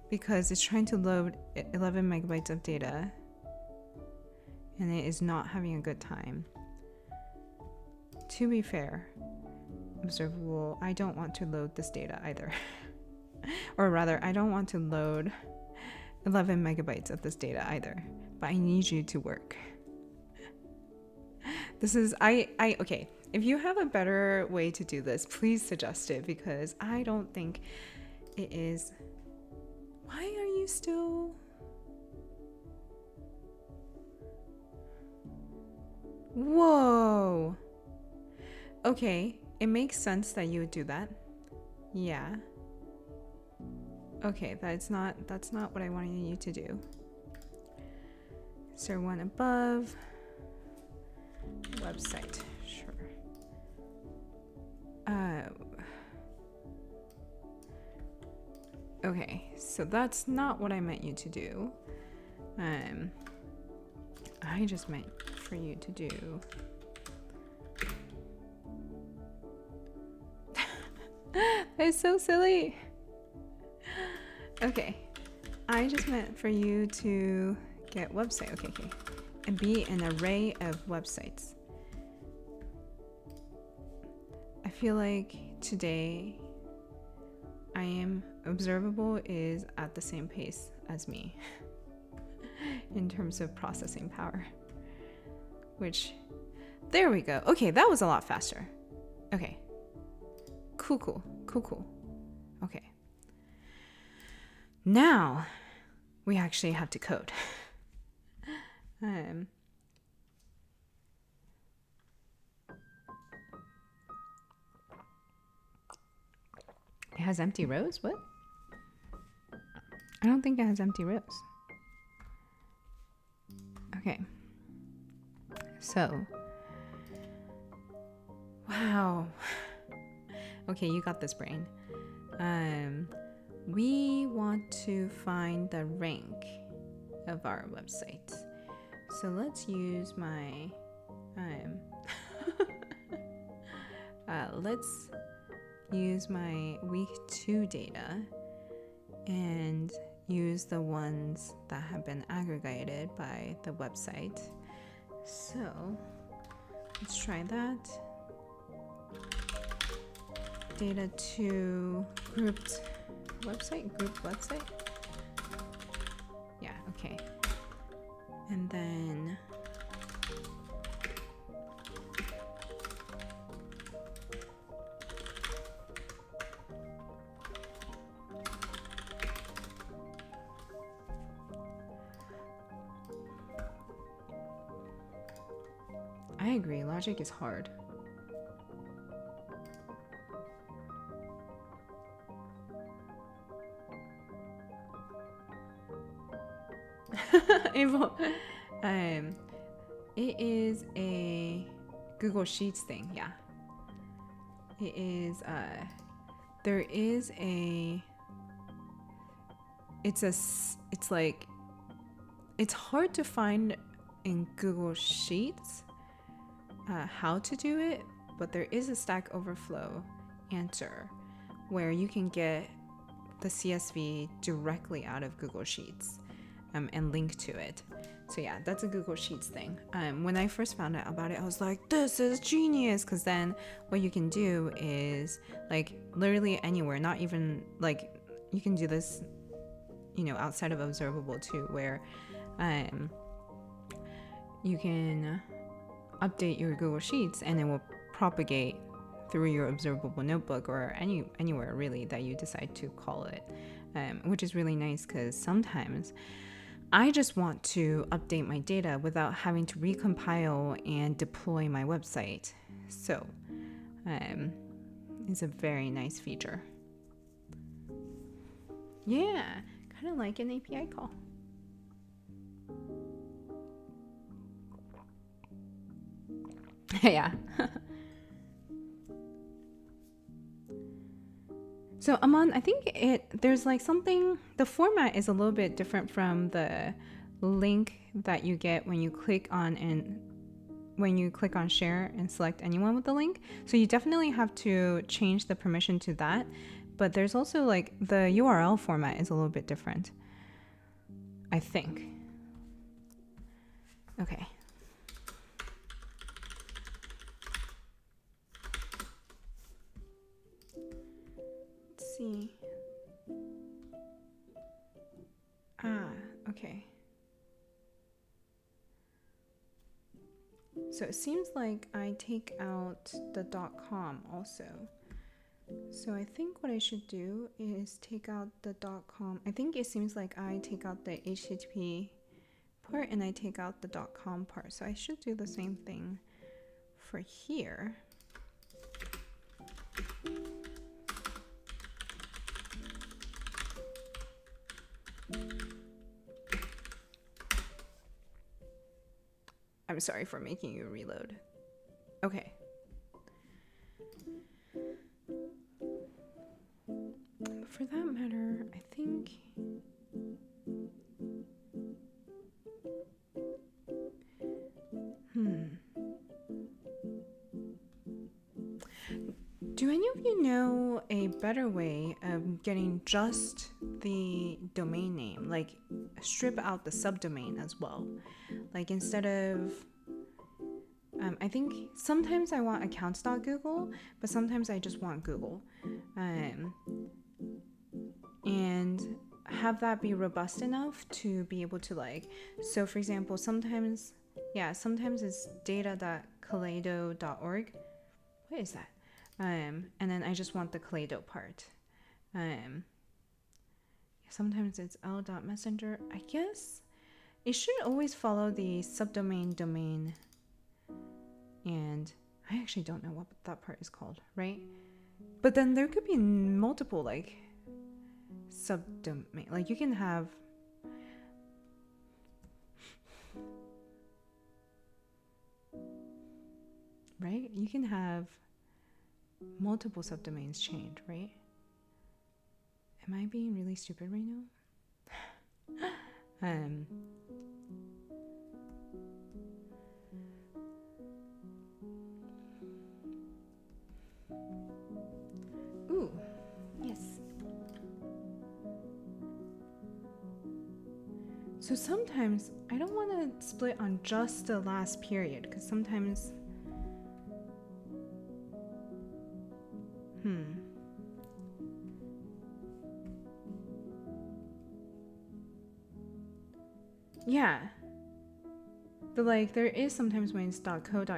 because it's trying to load 11 megabytes of data and it is not having a good time. To be fair, Observable, I don't want to load this data either. Or rather, I don't want to load 11 megabytes of this data either, but I need you to work. This is, okay, if you have a better way to do this, please suggest it, because I don't think it is. Why are you still? Whoa. Okay, it makes sense that you would do that. Yeah. Okay, that's not what I wanted you to do. Is there one above? Website, sure. Okay, so that's not what I meant you to do. I just meant for you to do. That is so silly. Okay, I just meant for you to get website. Okay. And be an array of websites. I feel like today I am observable is at the same pace as me in terms of processing power. Which, there we go. Okay, that was a lot faster. Okay. Cool. Okay. Now, we actually have to code. It has empty rows? What? I don't think it has empty rows. Okay. So. Wow. Okay, you got this, brain. We want to find the rank of our website. So let's use my let's use my week 2 data and use the ones that have been aggregated by the website. So let's try that. Data to group website. Yeah, okay. And then I agree, logic is hard. It is a Google Sheets thing, yeah. It is there is a it's like it's hard to find in Google Sheets how to do it, but there is a Stack Overflow answer where you can get the CSV directly out of Google Sheets and link to it. So yeah, that's a Google Sheets thing. When I first found out about it, I was like, this is genius, because then what you can do is like literally anywhere, not even like you can do this, outside of observable too, where you can update your Google Sheets and it will propagate through your observable notebook or anywhere really that you decide to call it, which is really nice because sometimes I just want to update my data without having to recompile and deploy my website. So it's a very nice feature. Yeah, kind of like an API call. Yeah. So Aman, I think there's like something, the format is a little bit different from the link that you get when you click on share and select anyone with the link. So you definitely have to change the permission to that. But there's also like the URL format is a little bit different, I think. Okay. Let's see. Okay. So it seems like I take out the .com also. So I think what I should do is take out the .com. I think it seems like I take out the HTTP part and I take out the .com part. So I should do the same thing for here. I'm sorry for making you reload. Okay. But for that matter, I think... Do any of you know a better way of getting just the domain name, like strip out the subdomain as well? Like instead of, I think sometimes I want accounts.google, but sometimes I just want Google. And have that be robust enough to be able to like, so for example, sometimes it's data.kaleido.org. What is that? And then I just want the Kaleido part. Sometimes it's l.messenger. I guess it should always follow the subdomain domain. And I actually don't know what that part is called, right? But then there could be multiple like subdomain. Like you can have right? You can have multiple subdomains chained, right? Am I being really stupid right now? Ooh, yes. So sometimes I don't want to split on just the last period, because sometimes yeah. But like there is sometimes when it's .co.uk.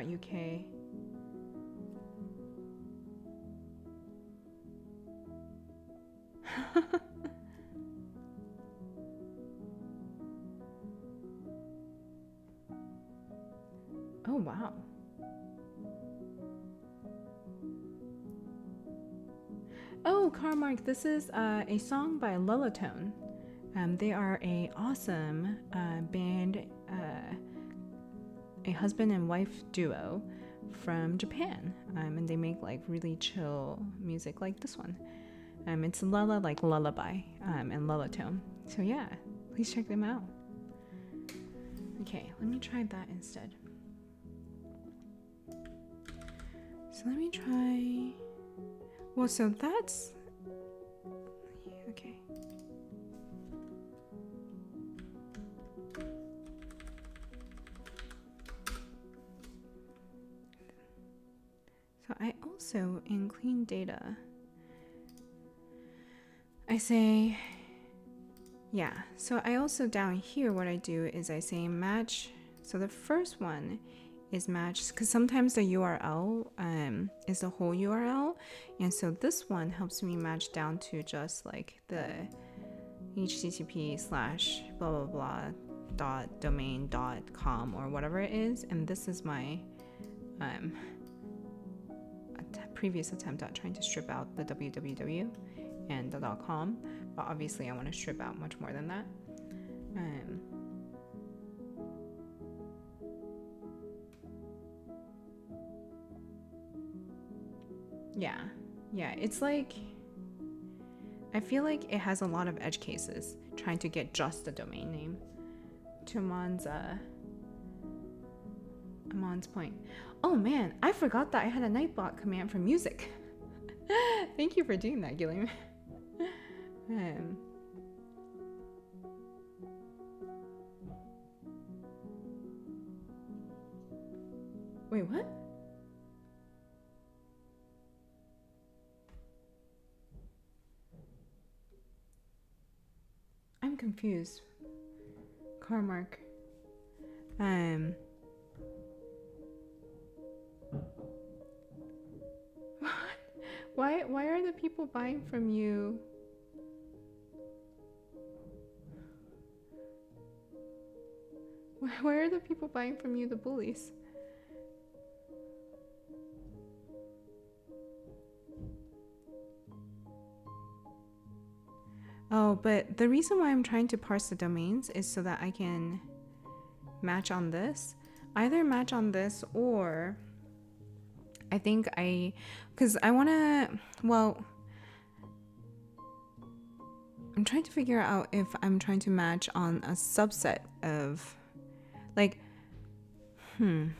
Oh wow. Oh, Carmark, this is a song by Lullatone. They are a awesome band, a husband and wife duo from Japan, and they make like really chill music like this one. It's Lulla like lullaby, and Lullatone. So yeah, please check them out. Okay, let me try that instead. So let me try. Well, so that's okay. So I also, in clean data, I say, yeah. So I also down here, what I do is I say match. So the first one is match, because sometimes the URL is the whole URL, and so this one helps me match down to just like the http / blah blah blah .domain.com or whatever it is, and this is my previous attempt at trying to strip out the www and the .com, but obviously I want to strip out much more than that. Yeah, it's like I feel like it has a lot of edge cases trying to get just the domain name. To Amon's point. Oh man, I forgot that I had a Nightbot command for music. Thank you for doing that, Gilliam. Wait, what? I'm confused. Carmark. What? Why are the people buying from you? Why are the people buying from you the bullies? Oh, but the reason why I'm trying to parse the domains is so that I can match on this. Either match on this or I think because I want to, well, I'm trying to figure out if I'm trying to match on a subset of, like, I'm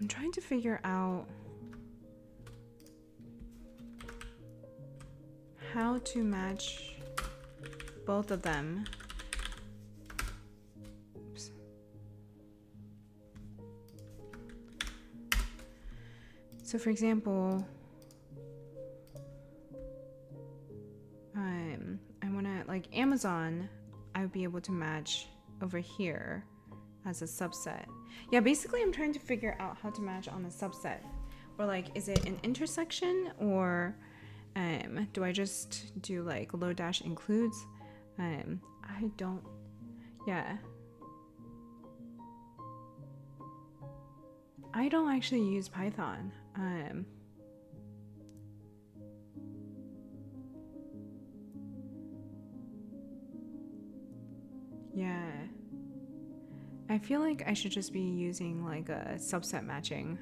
trying to figure out, how to match both of them. Oops. So for example, I want to, like Amazon, I would be able to match over here as a subset. Yeah, basically I'm trying to figure out how to match on a subset. Or like, is it an intersection, or do I just do like Lodash includes? I don't, yeah. I don't actually use Python. Yeah. I feel like I should just be using like a subset matching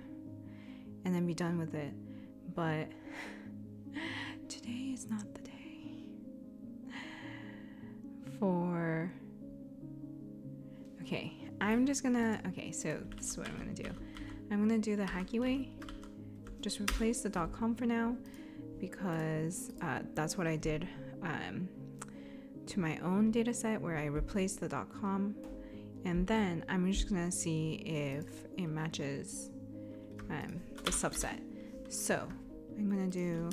and then be done with it. But today is not the day for... Okay, I'm just gonna... Okay, so this is what I'm gonna do. I'm gonna do the hacky way. Just replace the .com for now, because that's what I did to my own data set, where I replaced the .com. And then I'm just gonna see if it matches the subset. So I'm gonna do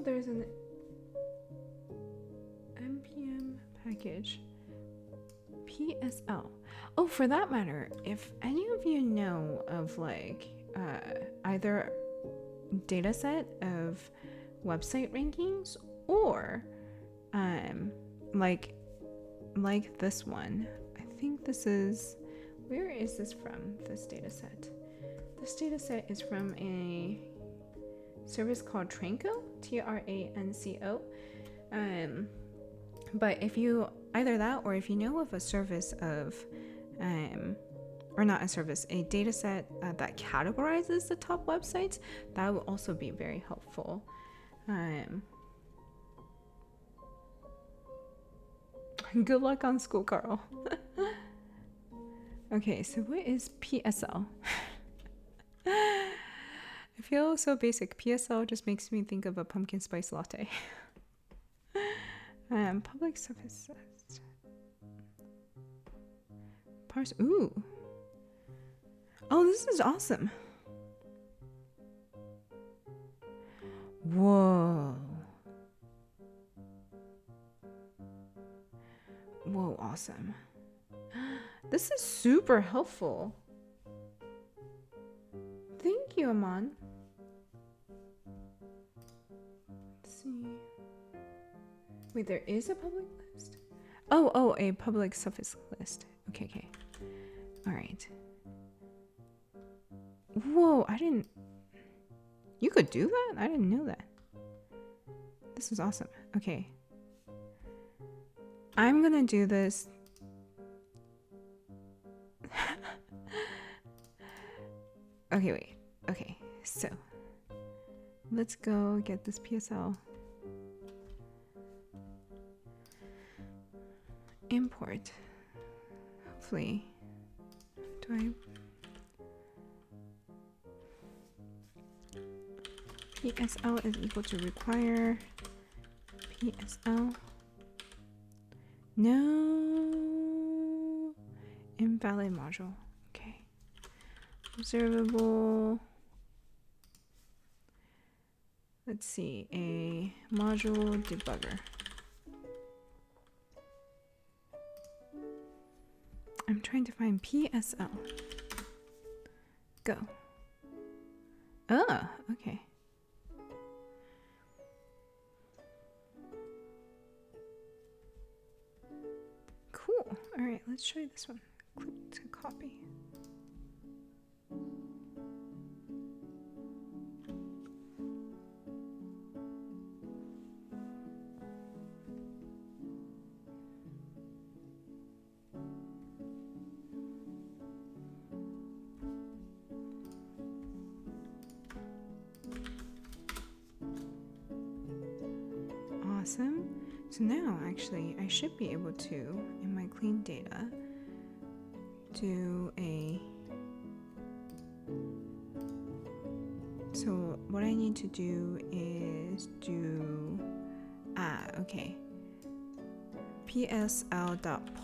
there's an npm package PSL. Oh, for that matter, if any of you know of like either data set of website rankings, or like this one, I think this is, where is this from, this data set? This data set is from a service called Tranco, Tranco. But if you, either that, or if you know of a service of, or not a service, a data set that categorizes the top websites, that will also be very helpful. Good luck on school, Carl. Okay, so what is PSL? I feel so basic. PSL just makes me think of a pumpkin spice latte. Public services. Parse. Ooh. Oh, this is awesome. Whoa. Whoa, awesome. This is super helpful. Thank you, Aman. Let's see. Wait, there is a public list? Oh, a public suffix list. Okay. All right. Whoa, I didn't... You could do that? I didn't know that. This is awesome. Okay. I'm gonna do this. Okay, wait. Okay, so let's go get this PSL. Import. Hopefully. Do I... PSL is equal to require PSL. No. Invalid module. Okay. Observable. Let's see. A module debugger. I'm trying to find PSL. Go. Oh, okay. Cool. All right, let's try this one. Clip to copy. Awesome. So now actually I should be able to, in my clean data, do a, so what I need to do is do, okay, psl.parse.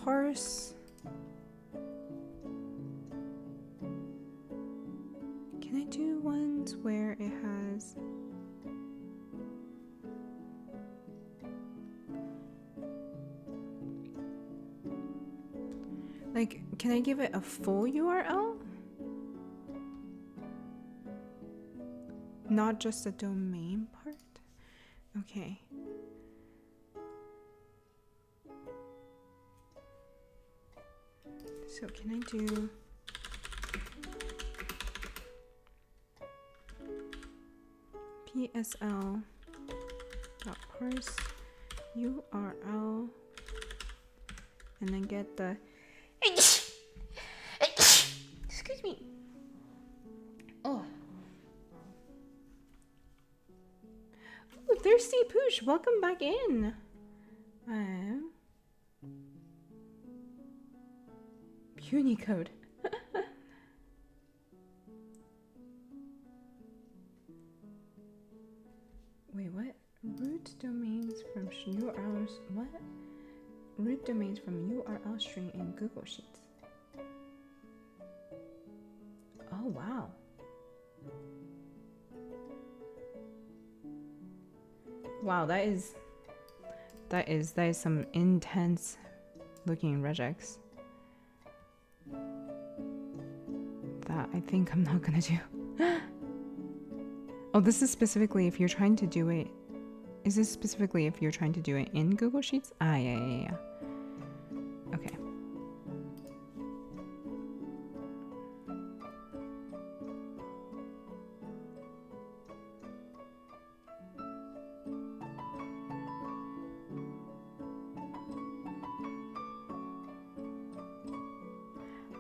Can I do ones where it has, like, can I give it a full URL? Not just the domain part? Okay. So can I do psl.parse URL and then get the excuse me. Oh. Ooh, Thirsty Pooch, welcome back in. Unicode. Wait, what? Root domains from URLs. What? Root domains from URL string in Google Sheets. Oh wow. Wow, that is some intense looking regex that I think I'm not gonna do. Oh, this is specifically if you're trying to do it. Is this specifically if you're trying to do it in Google Sheets? Ah, yeah. Okay.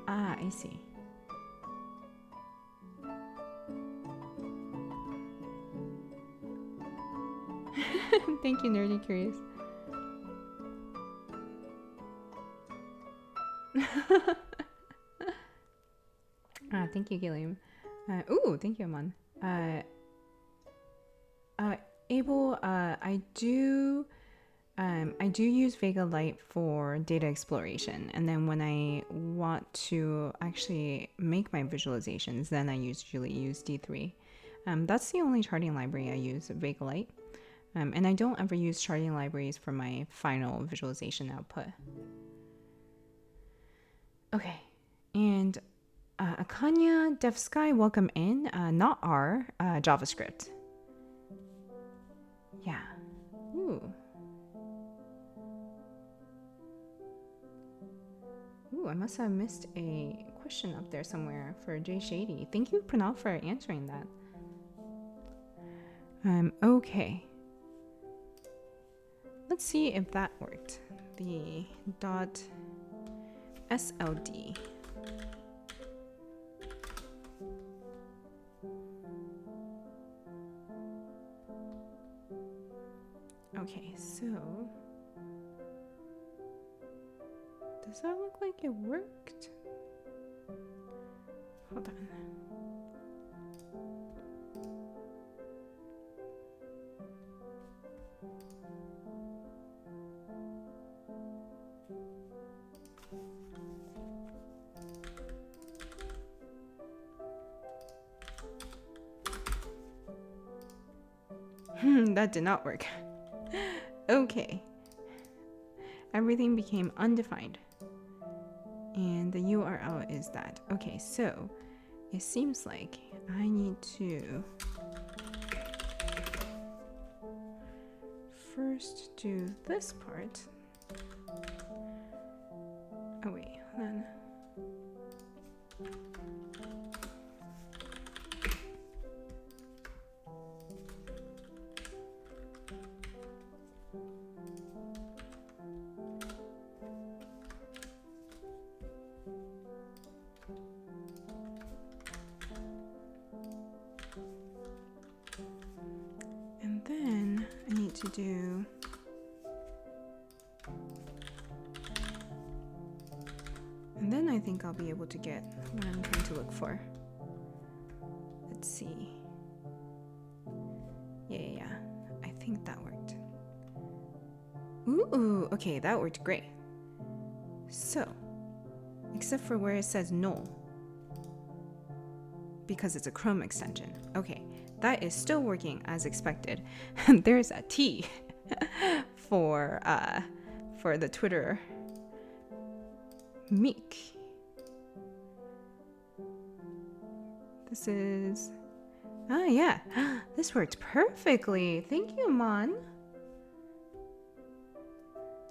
Ah, I see. Thank you, Nerdy Curious. Thank you, Gilliam. Ooh, thank you, Aman. Abel, I do use Vega Lite for data exploration, and then when I want to actually make my visualizations, then I usually use D3. That's the only charting library I use, Vega Lite. And I don't ever use charting libraries for my final visualization output. Okay, and Akanya DevSky, welcome in. Not R, JavaScript. Yeah. Ooh. Ooh, I must have missed a question up there somewhere for Jay Shady. Thank you, Pranav, for answering that. Okay. Let's see if that worked. The .sld. Okay, so does that look like it worked? Hold on. That did not work. Okay. Everything became undefined. And the URL is that. Okay, so it seems like I need to first do this part. Oh wait, hold on. to do and then I think I'll be able to get what I'm trying to look for. Let's see. Yeah. I think that worked. Ooh, okay, that worked great. So, except for where it says null, because it's a Chrome extension. Okay, that is still working as expected. There's a T for the Twitter Meek. This is yeah. This worked perfectly. Thank you, Mon.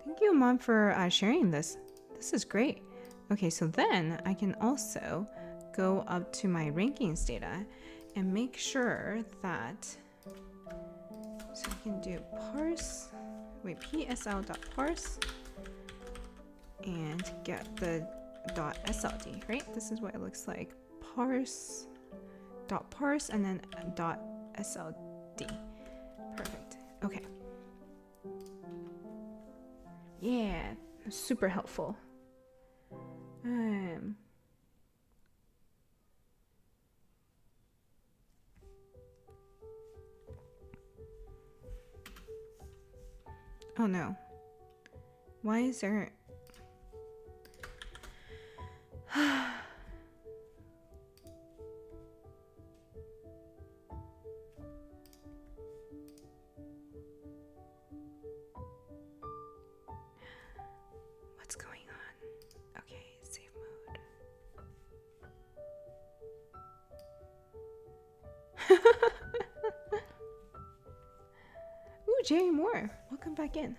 Thank you, Mon, for sharing this. This is great. Okay, so then I can also go up to my rankings data and make sure that, so I can do parse, psl.parse and get the .sld, right? This is what it looks like. Parse and then .sld. Perfect. Okay. Yeah, super helpful. Oh no. Why is there what's going on? Okay, save mode. Ooh, Jerry Moore, welcome back in.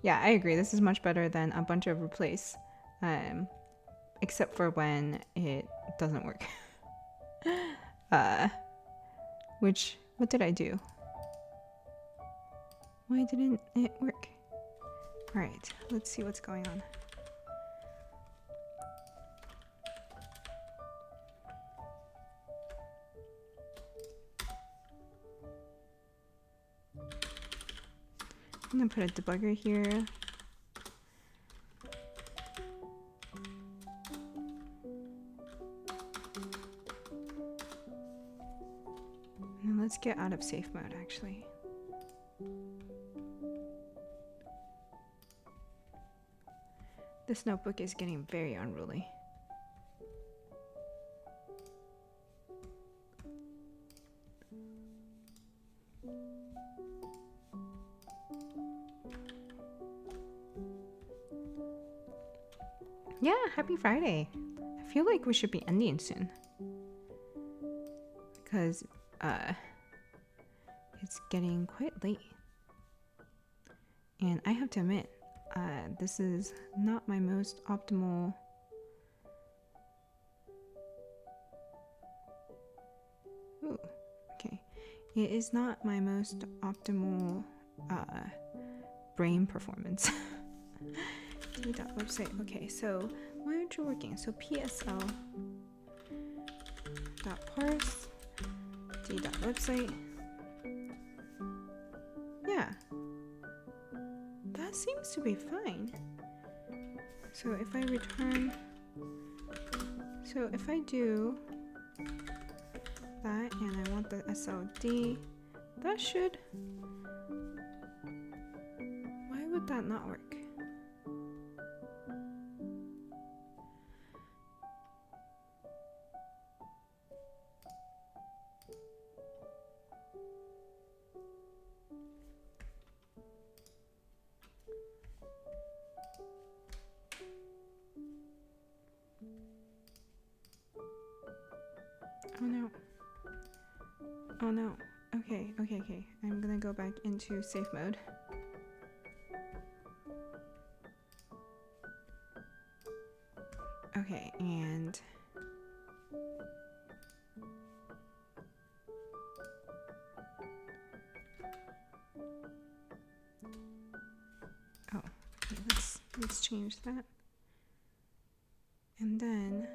Yeah, I agree. This is much better than a bunch of replace, except for when it doesn't work. What did I do? Why didn't it work? All right, let's see what's going on. I'm gonna put a debugger here. And let's get out of safe mode, actually. This notebook is getting very unruly. Yeah, happy Friday. I feel like we should be ending soon. Because it's getting quite late. And I have to admit, this is not my most optimal it is not my most optimal brain performance. D.website. Okay, so why aren't you working? So psl dot parse d.website. Yeah, that seems to be fine. So if I return, so if I do that and I want the SLD, that should, why would that not work? Oh no. Oh no. Okay. I'm gonna go back into safe mode. Okay, and okay, let's change that. And then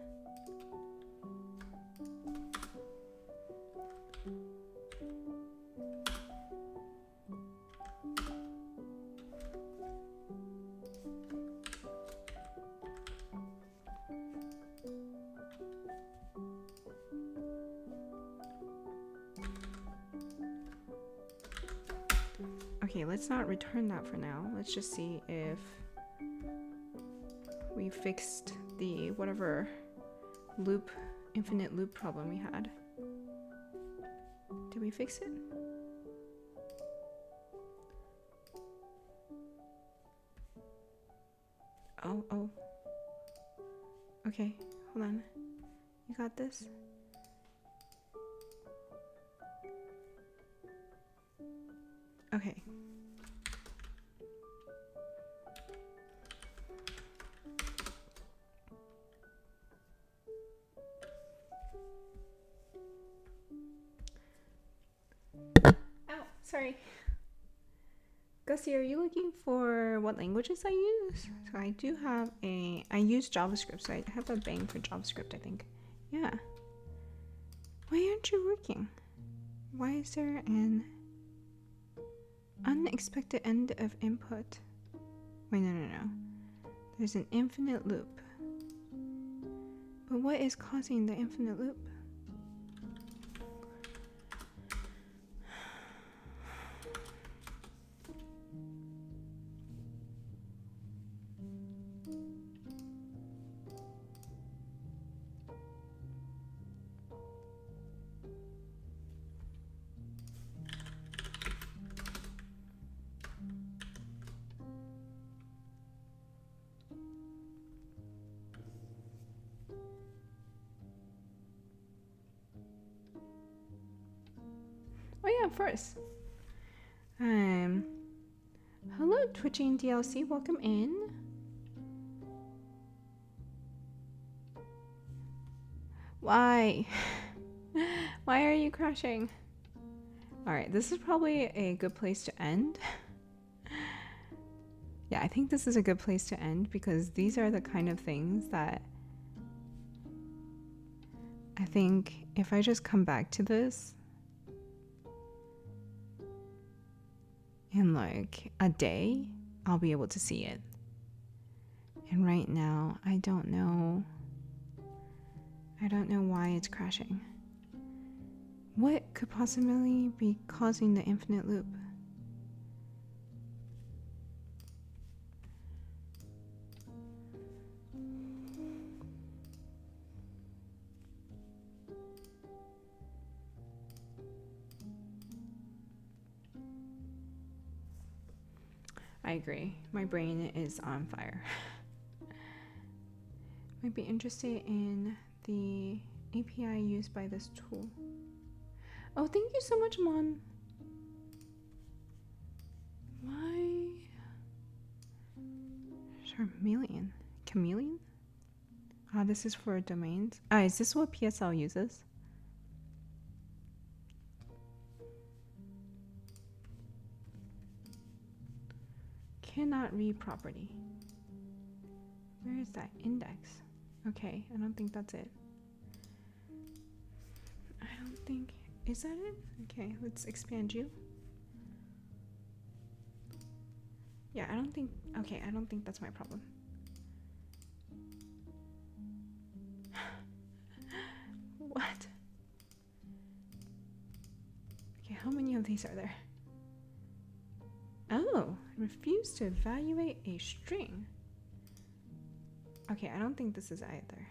Okay, let's not return that for now. Let's just see if we fixed the whatever loop, infinite loop problem we had. Did we fix it? Oh. Okay, hold on. You got this? Okay. Ow, sorry. Gussie, are you looking for what languages I use? So I do have I use JavaScript, so I have a bang for JavaScript, I think. Yeah. Why aren't you working? Why is there an unexpected end of input? Wait, no. There's an infinite loop. But what is causing the infinite loop? Oh yeah, first. Hello, Twitching DLC. Welcome in. Why? Why are you crashing? Alright, this is probably a good place to end. Yeah, I think this is a good place to end because these are the kind of things that I think if I just come back to this in like a day, I'll be able to see it. And right now, I don't know why it's crashing. What could possibly be causing the infinite loop? I agree. My brain is on fire. Might be interested in the API used by this tool. Oh, thank you so much, Mon. Why? Chameleon? Ah, this is for domains. Ah, is this what PSL uses? Cannot read property. Where is that index? Okay, I don't think that's it. I don't think, is that it? Okay, let's expand you. Yeah, I don't think that's my problem. What? Okay, how many of these are there? Oh, refuse to evaluate a string. Okay, I don't think this is either.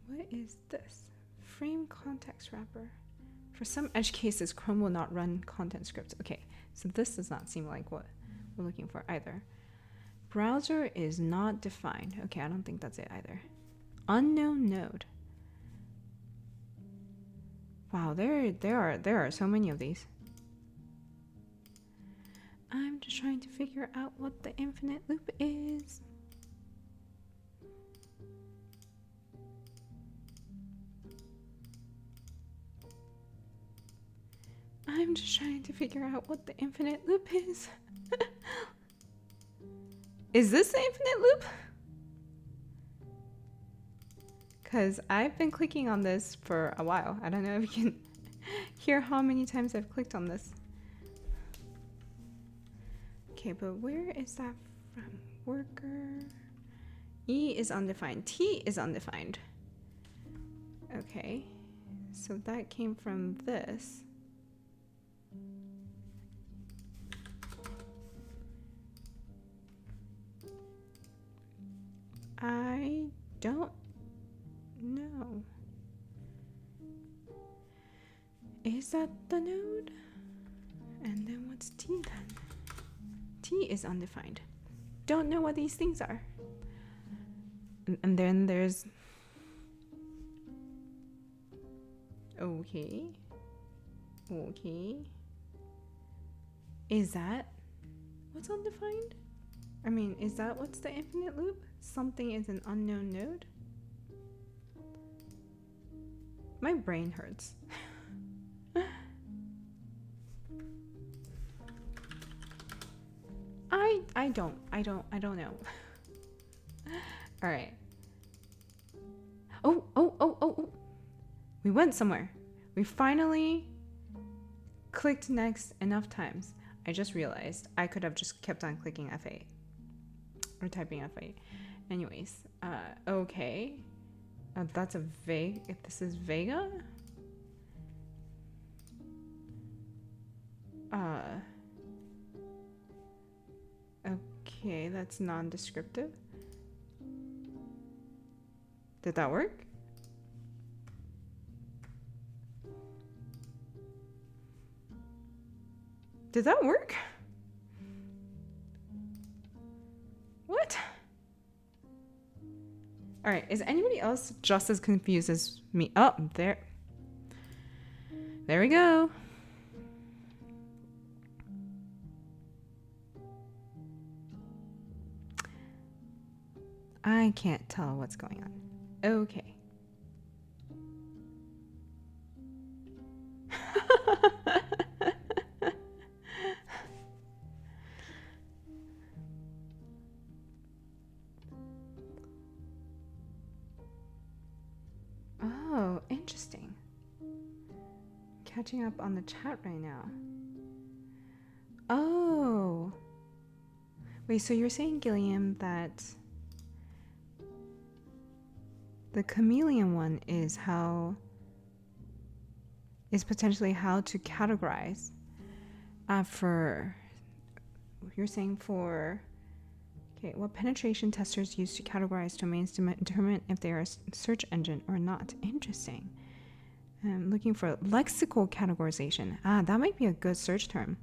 What is this? Frame context wrapper. For some edge cases, Chrome will not run content scripts. Okay, so this does not seem like what we're looking for either. Browser is not defined. Okay, I don't think that's it either. Unknown node. Wow, there are so many of these. I'm just trying to figure out what the infinite loop is. I'm just trying to figure out what the infinite loop is. Is this the infinite loop? Because I've been clicking on this for a while. I don't know if you can hear how many times I've clicked on this. Okay, but where is that from? Worker. E is undefined. T is undefined. Okay, so that came from this. I don't know. Is that the node? And then what's T then? T is undefined. Don't know what these things are. And then there's... Okay. Okay. Is that what's undefined? I mean, is that what's the infinite loop? Something is an unknown node? My brain hurts. I don't know. All right. Oh. We went somewhere. We finally clicked next enough times. I just realized I could have just kept on clicking F8 or typing F8. Anyways, okay. That's a Vega. If this is Vega, okay, that's non-descriptive. Did that work? Did that work? What? All right, is anybody else just as confused as me? Oh, there we go. I can't tell what's going on. Okay. Oh, interesting. Catching up on the chat right now. Oh. Wait, so you're saying, Gilliam, that the chameleon one is potentially how to categorize you're saying for, okay, what penetration testers use to categorize domains to determine if they are a search engine or not. Interesting. I'm looking for lexical categorization. That might be a good search term.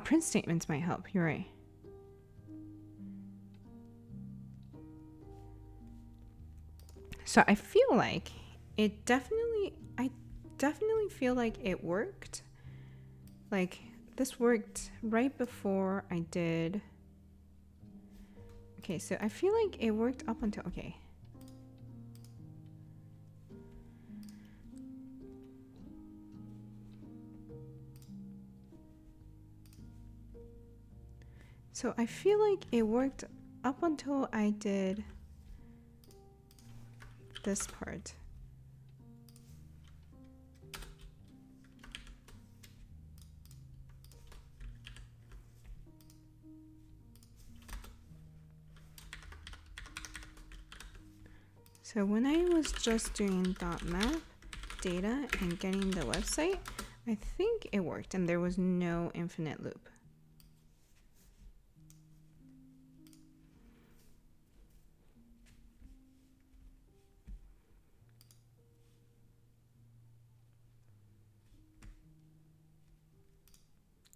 Print statements might help. You're right. So I feel like I definitely feel like it worked. Like this worked right before I did. Okay, so I feel like it worked up until, okay. So I feel like it worked up until I did this part. So when I was just doing .map data and getting the website, I think it worked and there was no infinite loop.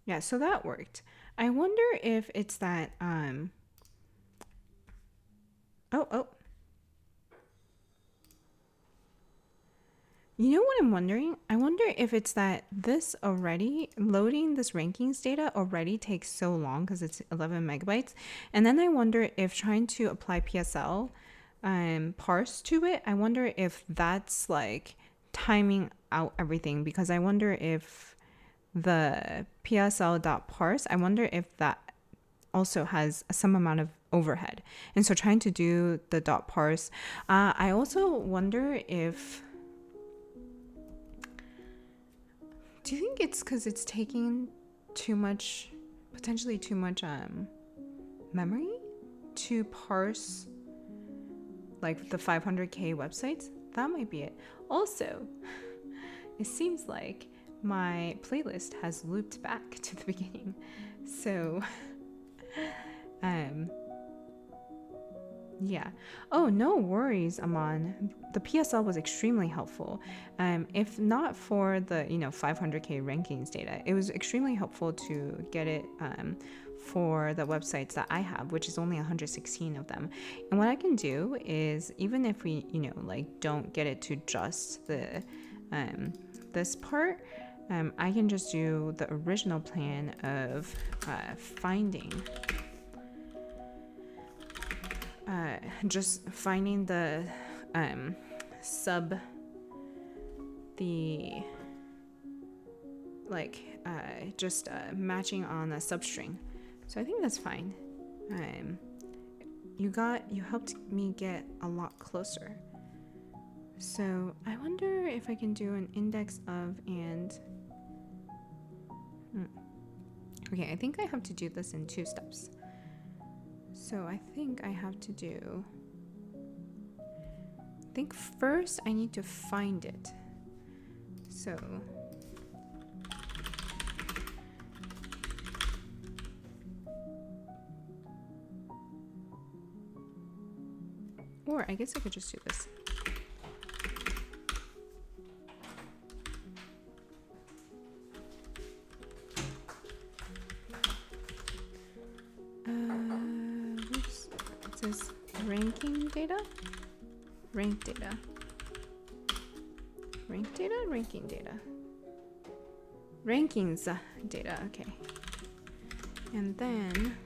Yeah, so that worked. I wonder if it's that, oh. You know what I'm wondering? I wonder if it's that this already, loading this rankings data already takes so long because it's 11 megabytes. And then I wonder if trying to apply PSL parse to it, I wonder if that's like timing out everything, because I wonder if the PSL.parse, I wonder if that also has some amount of overhead. And so trying to do the .parse, I also wonder if, do you think it's because it's taking potentially too much memory to parse like the 500k websites. That might be it. Also, it seems like my playlist has looped back to the beginning. So, yeah. Oh, no worries, Aman. The PSL was extremely helpful. If not for the 500k rankings data, it was extremely helpful to get it for the websites that I have, which is only 116 of them. And what I can do is, even if we like don't get it to just the this part, I can just do the original plan of finding the matching on a substring. So I think that's fine. You helped me get a lot closer. So I wonder if I can do an index of and okay, I think I have to do this in 2 steps. So I think first I need to find it. So or I guess I could just do this. It says ranking data, rank data, rank data, ranking data, rankings data. Okay, and then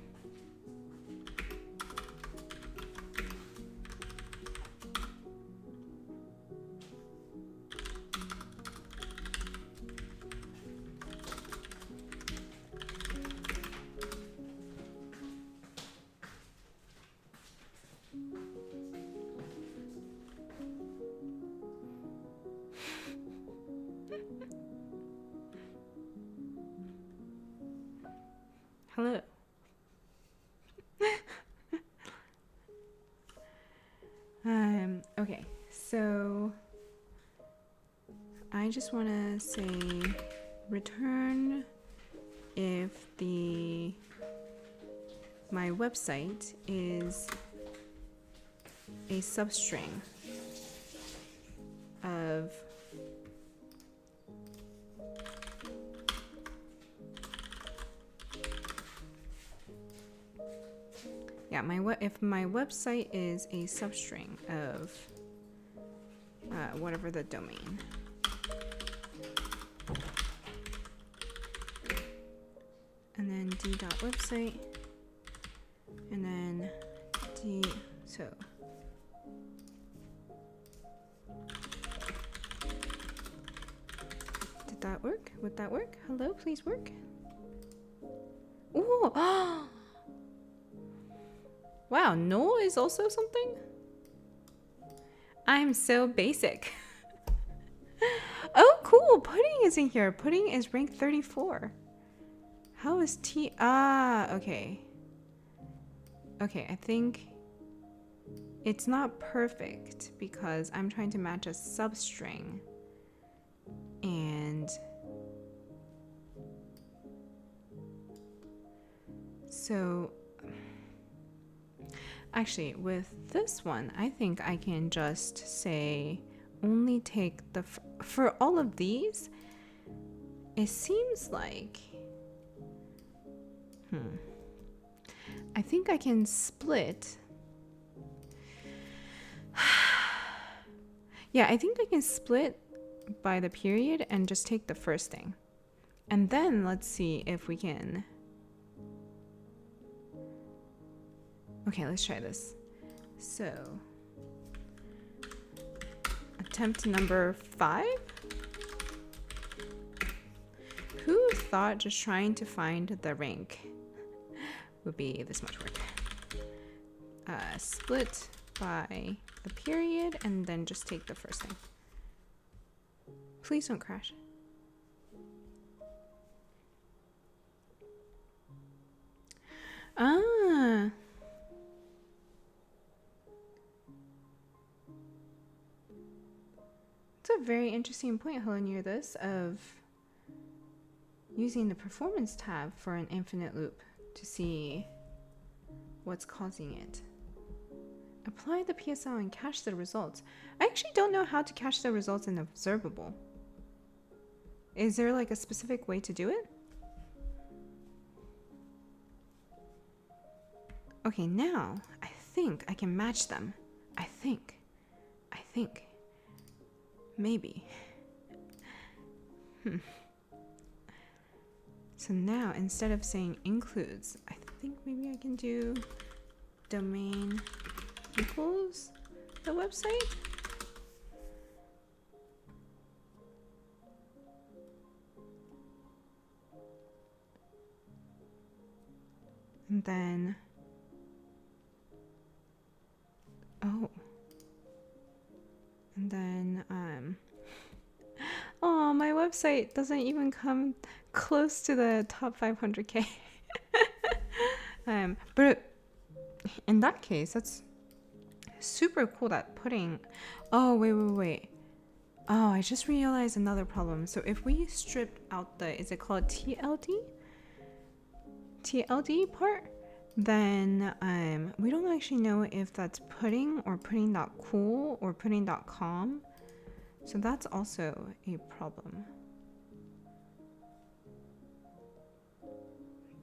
hello. Okay, so I just want to say return if my website is a substring of if my website is a substring of whatever the domain. And then d.website, and then so did that work? Would that work? Hello, please work. Ooh, oh. Wow, null is also something? I'm so basic. Oh, cool. Pudding is in here. Pudding is rank 34. How is T? Ah, okay. Okay, I think it's not perfect because I'm trying to match a substring. And so actually with this one, I think I can just say only take the for all of these. It seems like I think I can split. Yeah, I think I can split by the period and just take the first thing. And then let's see if we can. Okay, let's try this. So, attempt number 5. Who thought just trying to find the rank would be this much work? Split by the period and then just take the first thing. Please don't crash. Ah. It's a very interesting point, Helen, near this of using the performance tab for an infinite loop to see what's causing it. Apply the PSL and cache the results. I actually don't know how to cache the results in observable. Is there like a specific way to do it? Okay, now I think I can match them. I think. Maybe. So now instead of saying includes, I think maybe I can do domain equals the website. And then, oh, my website doesn't even come close to the top 500K. But in that case, that's super cool that putting, oh, wait. Oh, I just realized another problem. So if we stripped out the, is it called TLD part? Then we don't actually know if that's pudding or pudding.cool or pudding.com. So that's also a problem.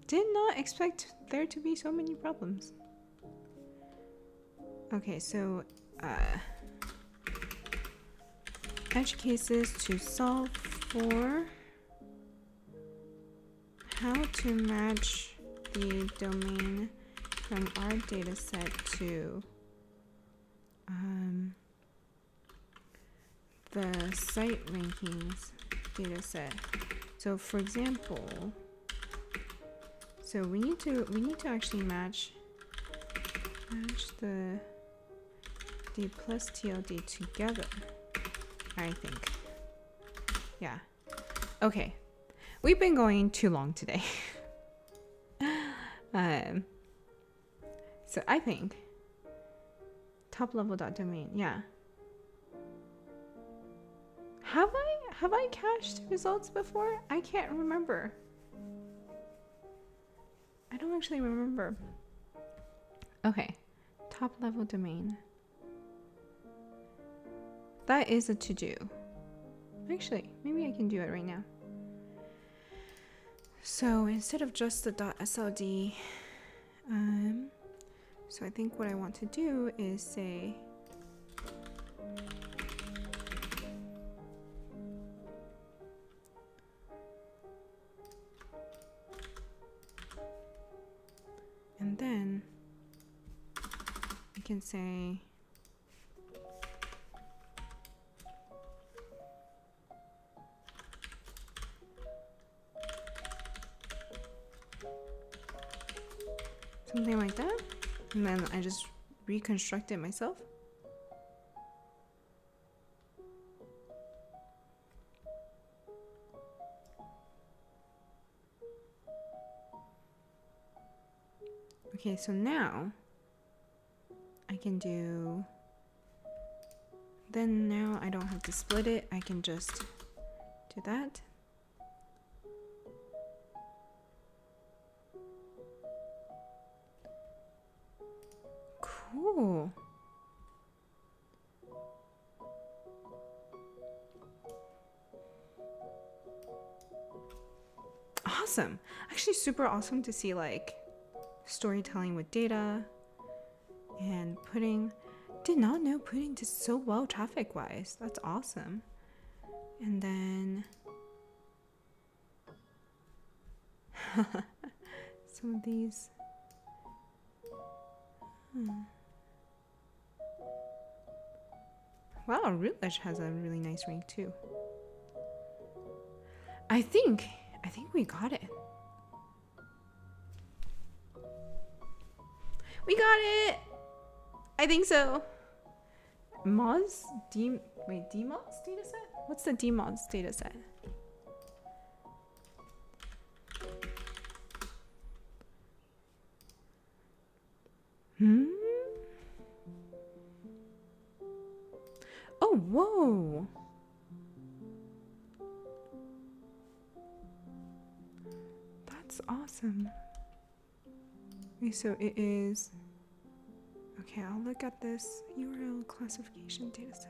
Did not expect there to be so many problems. Okay, so edge cases to solve for how to match the domain from our dataset to the site rankings dataset. So for example, so we need to actually match the D plus TLD together, I think. Yeah. Okay. We've been going too long today. So I think top level.domain, yeah. Have I cached results before? I can't remember. I don't actually remember. Okay, top level domain. That is a to-do. Actually, maybe I can do it right now. So instead of just the .sld, so I think what I want to do is say and then I can say something like that, and then I just reconstruct it myself. Okay, so now I can do, then now I don't have to split it, I can just do that. Cool. Awesome. Actually super awesome to see like storytelling with data and pudding. Did not know pudding did so well traffic wise. That's awesome. And then some of these. Wow, Rootledge has a really nice rank too. I think we got it. We got it! I think so. DMOZ dataset? What's the DMOZ dataset? Oh, whoa. That's awesome. Okay, so it is... Okay, I'll look at this URL classification dataset.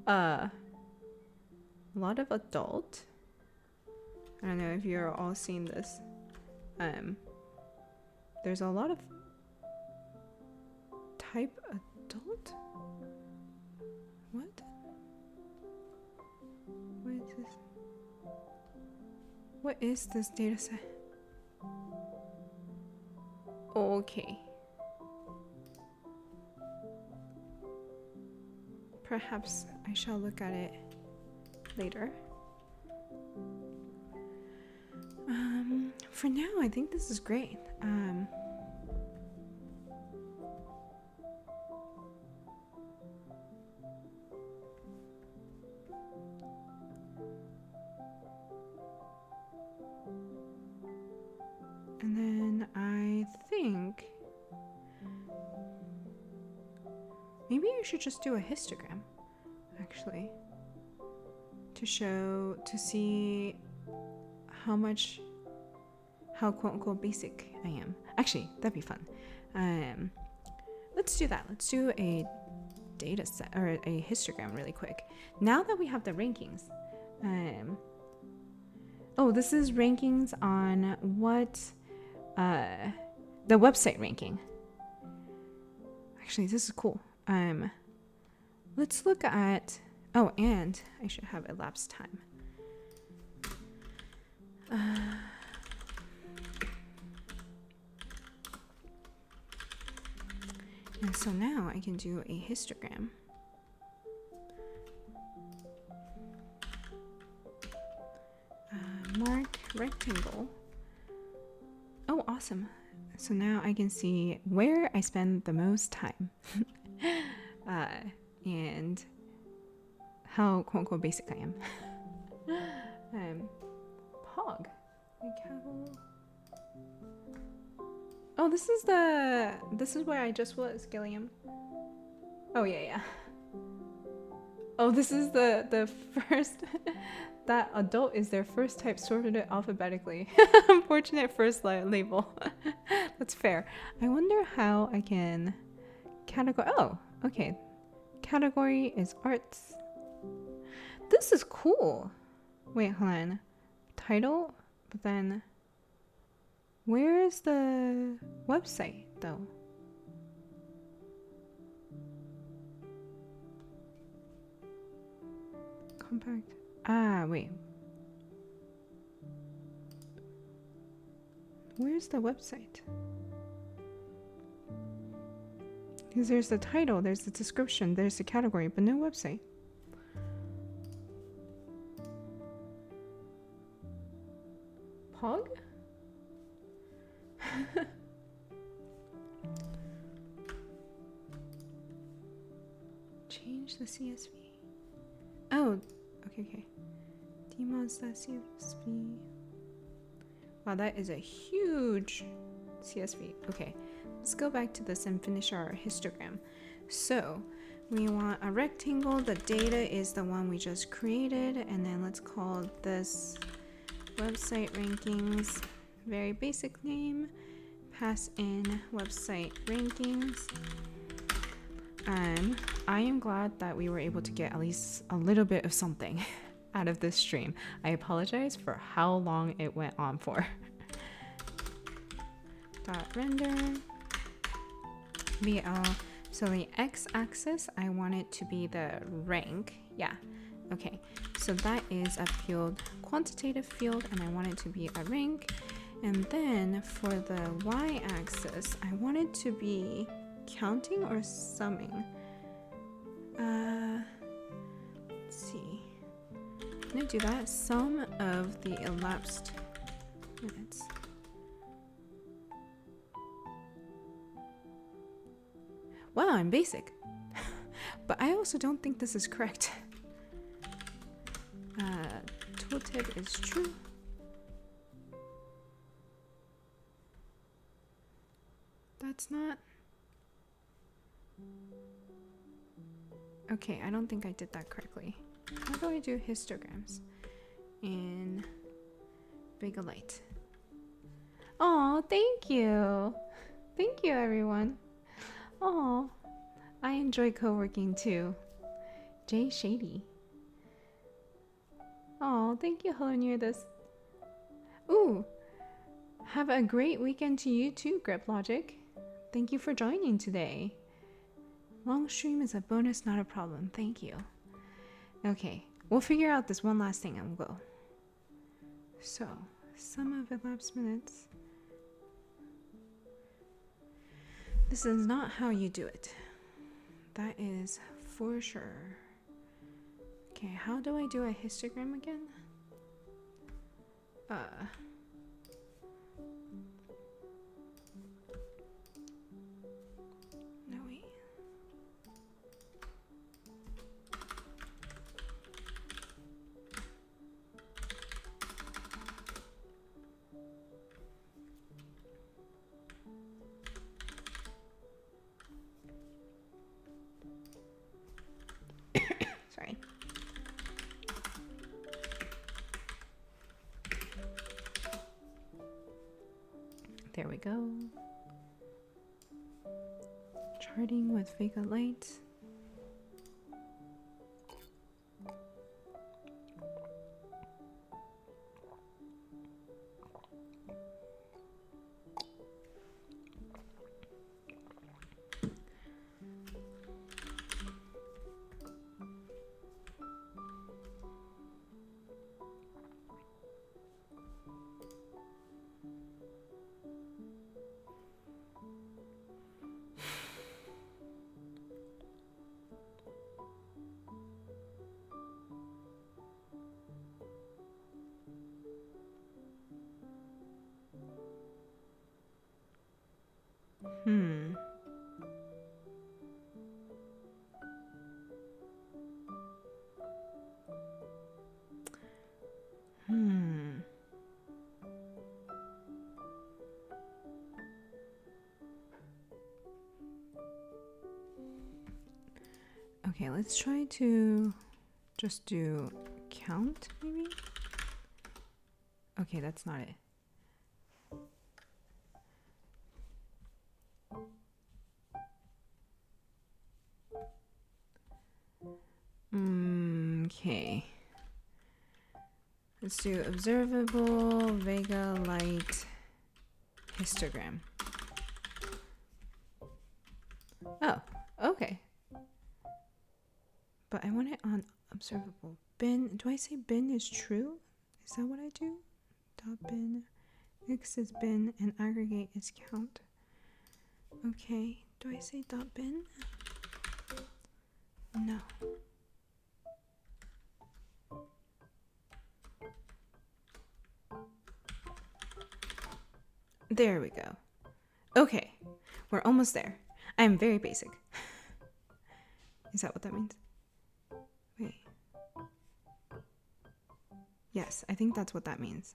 A lot of adult. I don't know if you're all seeing this. There's a lot of type adult. What? What is this? What is this data set? Okay. Perhaps I shall look at it later. For now, I think this is great. And then I think maybe I should just do a histogram, actually, to see how quote unquote basic I am. Actually, that'd be fun. Let's do that. Let's do a data set or a histogram really quick. Now that we have the rankings. Oh, this is rankings on what the website ranking. Actually, this is cool. Let's look at, oh, and I should have elapsed time. And so now I can do a histogram. Mark rectangle. Oh, awesome. So now I can see where I spend the most time. And how quote unquote basic I am. Pog. Oh, this is where I just was, Gilliam. Oh yeah. Oh, this is the first that adult is their first type sorted alphabetically. Unfortunate first label. That's fair. I wonder how I can category. Oh, okay. Category is arts. This is cool. Wait, hold on. Title, but then where is the website though? Compact. Ah, wait. Where's the website? Because there's the title, there's the description, there's the category, but no website. Pog? Change the CSV. Oh, okay. Demos.csv. Wow, that is a huge CSV. Okay, let's go back to this and finish our histogram. So we want a rectangle. The data is the one we just created, and then let's call this website rankings. Very basic name. Pass in website rankings. I am glad that we were able to get at least a little bit of something out of this stream. I apologize for how long it went on for. .render VL. So the x-axis, I want it to be the rank. Yeah. Okay. So that is a field, quantitative field, and I want it to be a rank. And then for the y-axis, I want it to be counting or summing. Let's see. Can I do that? Sum of the elapsed minutes. Wow, I'm basic. But I also don't think this is correct. Tooltip is true. that's not... Okay, I don't think I did that correctly. How do I do histograms in Vega Light? Oh, thank you. Thank you, everyone. Oh, I enjoy co-working too. Jay Shady. Oh, thank you, Hello Near This. Ooh, have a great weekend to you too, Grip Logic. Thank you for joining today. Long stream is a bonus, not a problem. Thank you. Okay, we'll figure out this one last thing and we'll go. So, sum of elapsed minutes. This is not how you do it. That is for sure. Okay, how do I do a histogram again? No, wait. Sorry. There we go. Charting with Vega Light. Okay, let's try to just do count, maybe? Okay, that's not it. Okay. Let's do observable Vega Light histogram. Oh, okay. But I want it on observable. Bin, do I say bin is true? Is that what I do? Dot bin, X is bin, and aggregate is count. Okay, do I say dot bin? No. There we go. Okay, we're almost there. I'm very basic. Is that what that means? Wait. Yes, I think that's what that means.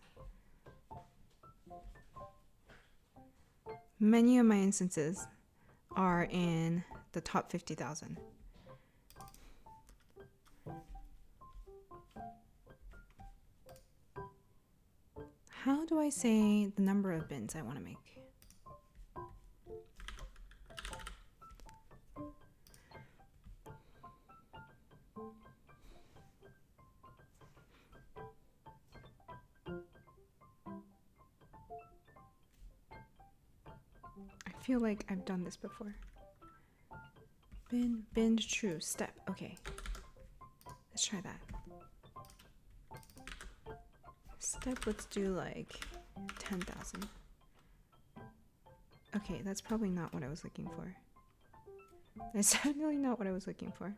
Many of my instances are in the top 50,000. How do I say the number of bins I want to make? I feel like I've done this before. Bin, true, step. Okay. Let's try that. Step, let's do like 10,000. Okay, that's probably not what I was looking for. That's definitely not what I was looking for.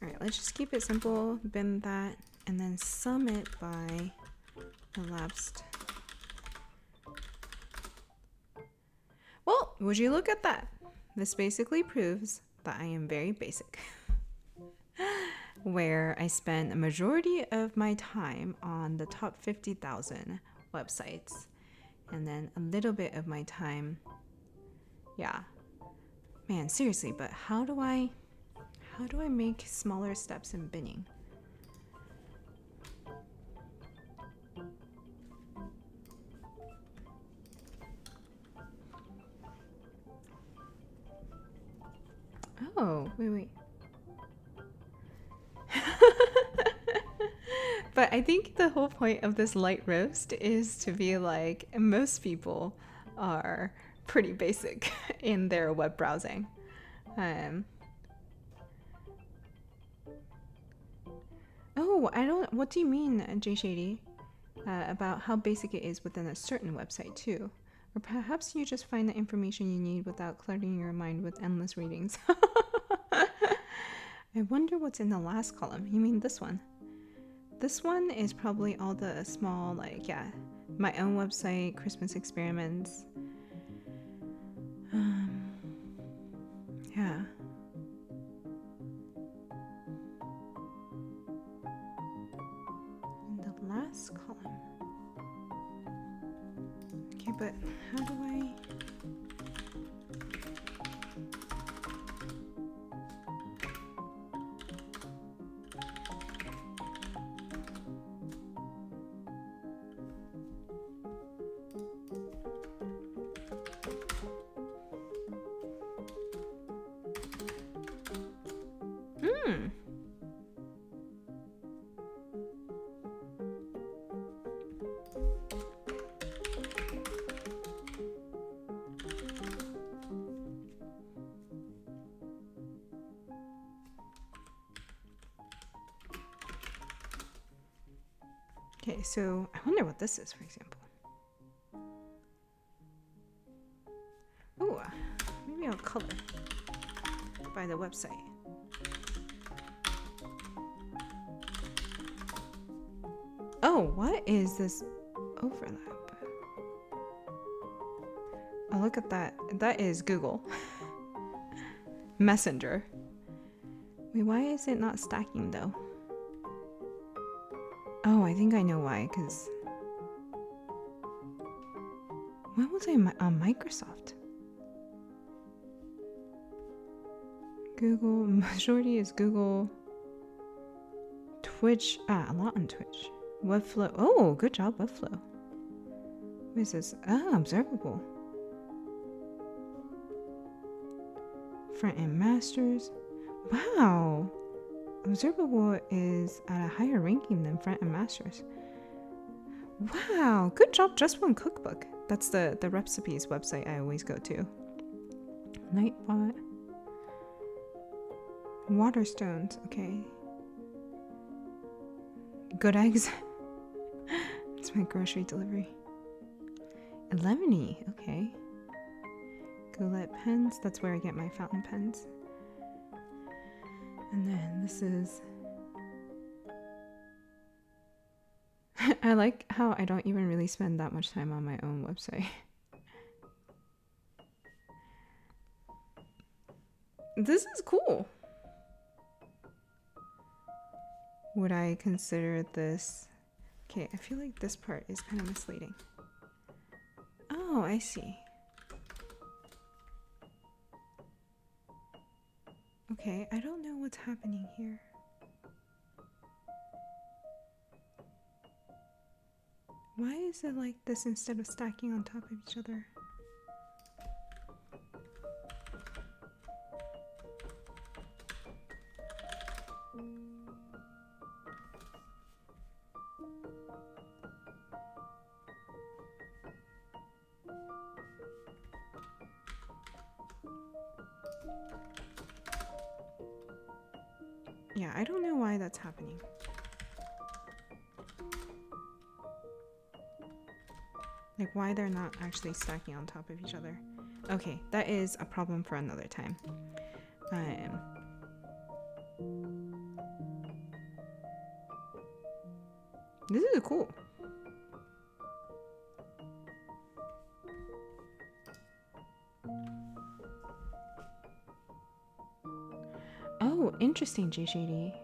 Alright, let's just keep it simple. Bin that, and then sum it by elapsed. Well, would you look at that? This basically proves that I am very basic. Where I spend a majority of my time on the top 50,000 websites, and then a little bit of my time Yeah. Man, seriously, but how do I make smaller steps in binning? Oh, wait. But I think the whole point of this light roast is to be like, most people are pretty basic in their web browsing. What do you mean, J Shady? About how basic it is within a certain website too? Or perhaps you just find the information you need without cluttering your mind with endless readings. I wonder what's in the last column. You mean this one? This one is probably all the small, like, yeah, my own website, Christmas experiments. Yeah. In the last column. Okay, but how do I... Okay, so I wonder what this is, for example. Oh, maybe I'll color by the website. Oh, what is this overlap? Oh, look at that. That is Google Messenger. Wait, why is it not stacking though? Oh, I think I know why, because... When was I on Microsoft? Google, majority is Google. Twitch, a lot on Twitch. Webflow, oh, good job, Webflow. What is this? Ah, observable. Front-end masters. Wow. Observable is at a higher ranking than front-end masters. Wow, good job, Just One Cookbook. That's the recipes website I always go to. Nightbot. Waterstones, okay. Good Eggs. It's my grocery delivery. 11y, okay. Goulet pens, that's where I get my fountain pens. And then this is... I like how I don't even really spend that much time on my own website. This is cool. Would I consider this... Okay, I feel like this part is kind of misleading. Oh, I see. Okay, I don't know what's happening here. Why is it like this instead of stacking on top of each other? Yeah, I don't know why that's happening. Like why they're not actually stacking on top of each other. Okay, that is a problem for another time. This is cool. Oh, interesting, JJD.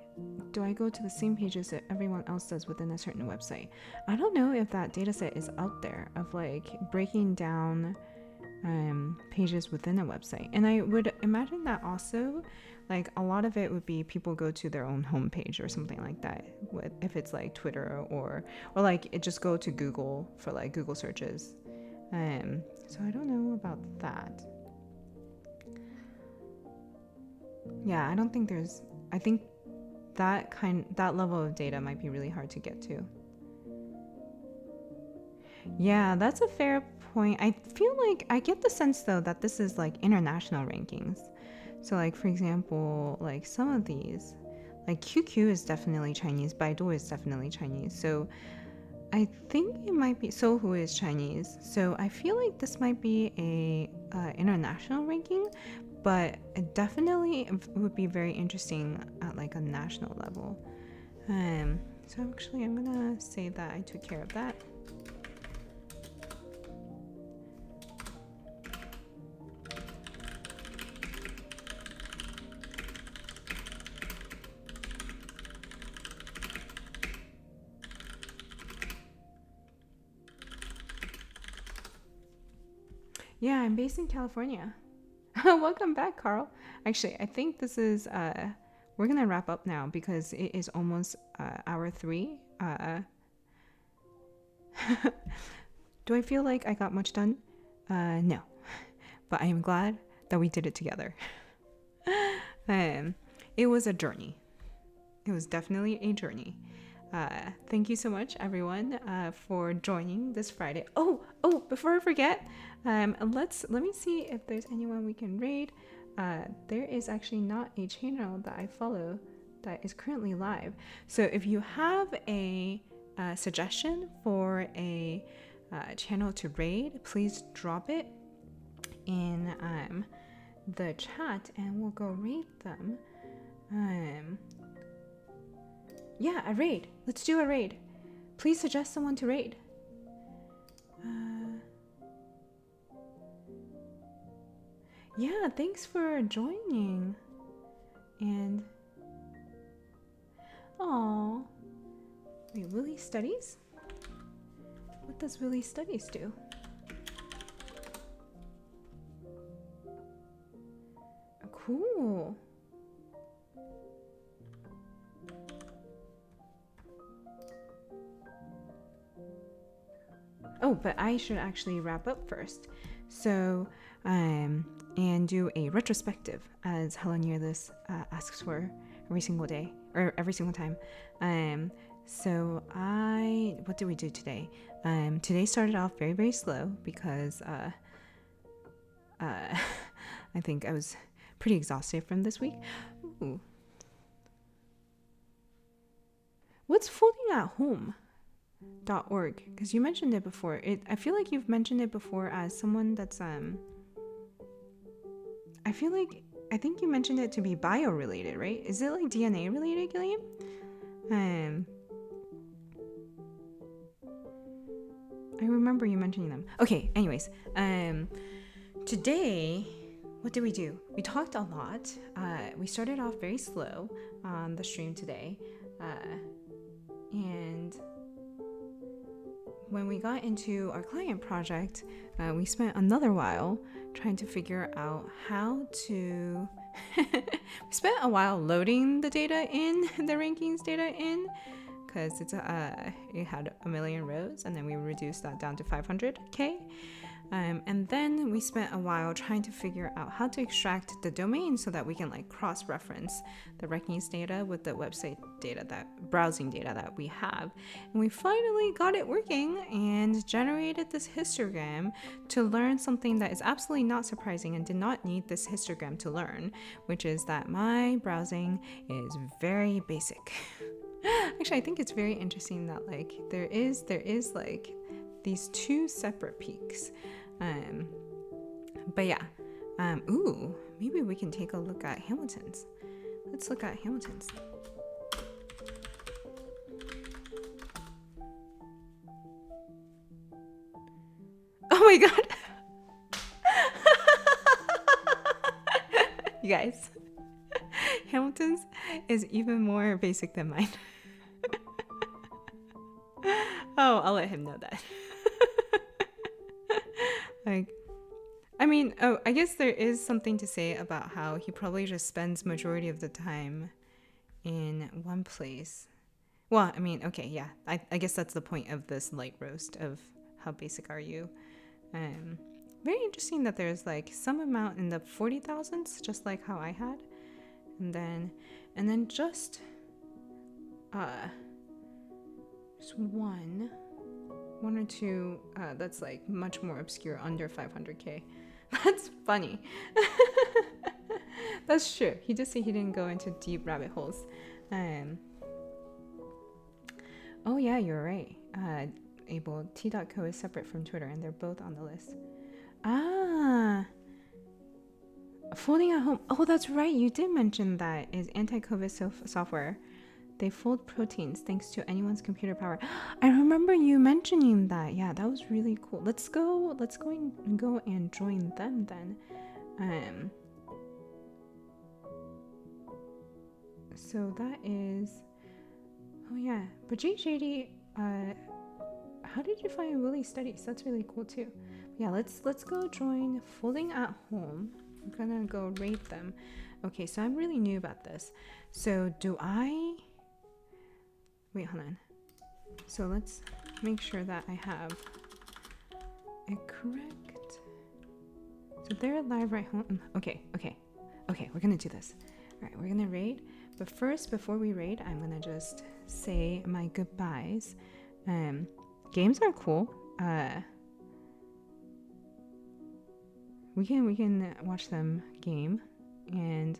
Do I go to the same pages that everyone else does within a certain website? I don't know if that dataset is out there of like breaking down pages within a website. And I would imagine that also, like, a lot of it would be people go to their own homepage or something like that, if it's like Twitter or like it just go to Google for like Google searches. So I don't know about that. Yeah, I don't think I think that level of data might be really hard to get to. Yeah, that's a fair point. I feel like I get the sense though that this is like international rankings. So like, for example, like some of these, like QQ is definitely Chinese, Baidu is definitely Chinese. So I think it might be Sohu is Chinese. So I feel like this might be a international ranking, but it definitely would be very interesting at like a national level. So actually I'm gonna say that I took care of that. Yeah, I'm based in California. Welcome back, Carl. Actually, I think this is we're gonna wrap up now because it is almost hour 3. Do I feel like I got much done? No, but I am glad that we did it together. It was a journey. It was definitely a journey. Thank you so much, everyone, for joining this Friday. Oh, before I forget, let me see if there's anyone we can raid. There is actually not a channel that I follow that is currently live. So if you have a suggestion for a channel to raid, please drop it in the chat and we'll go raid them. Yeah, a raid. Let's do a raid. Please suggest someone to raid. Yeah, thanks for joining. And oh, wait, Willie Studies? What does Willie Studies do? Cool. Oh, but I should actually wrap up first. So, and do a retrospective as Helen Yearless asks for every single day or every single time. So what did we do today? Today started off very, very slow because I think I was pretty exhausted from this week. Ooh. What's folding at home.org? Because you mentioned it before. I feel like you've mentioned it before as someone that's I think you mentioned it to be bio related, right? Is it like DNA related, Gillian? I remember you mentioning them. Okay, anyways, today, what did we do? We talked a lot. We started off very slow on the stream today, and when we got into our client project, we spent another while trying to figure out how to we spent a while loading the data in, the rankings data in, because it had 1 million rows, and then we reduced that down to 500k. And then we spent a while trying to figure out how to extract the domain so that we can like cross-reference the rankings data with the website data, that browsing data that we have. And we finally got it working and generated this histogram to learn something that is absolutely not surprising and did not need this histogram to learn, which is that my browsing is very basic. Actually, I think it's very interesting that like there is like these two separate peaks. But yeah, ooh, maybe we can take a look at Hamilton's. Let's look at Hamilton's. Oh my god. You guys, Hamilton's is even more basic than mine. Oh, I'll let him know that. Like, I mean, oh, I guess there is something to say about how he probably just spends majority of the time in one place. Well, I mean, okay, yeah. I guess that's the point of this light roast of how basic are you. Um, Very interesting that there's like some amount in the 40,000s, just like how I had, and then just one or two that's like much more obscure, under 500k. That's funny. That's true. He did say he didn't go into deep rabbit holes. Oh yeah, you're right. Abel, T.co is separate from Twitter and they're both on the list. Ah, folding at home. Oh, that's right. You did mention that is anti-COVID software. They fold proteins thanks to anyone's computer power. I remember you mentioning that. Yeah, that was really cool. Let's go and join them then. So that is, oh yeah. But JJD, how did you find Willie's studies? That's really cool too. Yeah, let's go join Folding at Home. I'm gonna go rate them. Okay, so I'm really new about this. So do I? Wait, hold on. So let's make sure that I have it correct. So they're live right home. Okay, we're gonna do this. All right, we're gonna raid. But first, before we raid, I'm gonna just say my goodbyes. Games are cool. We can watch them game, and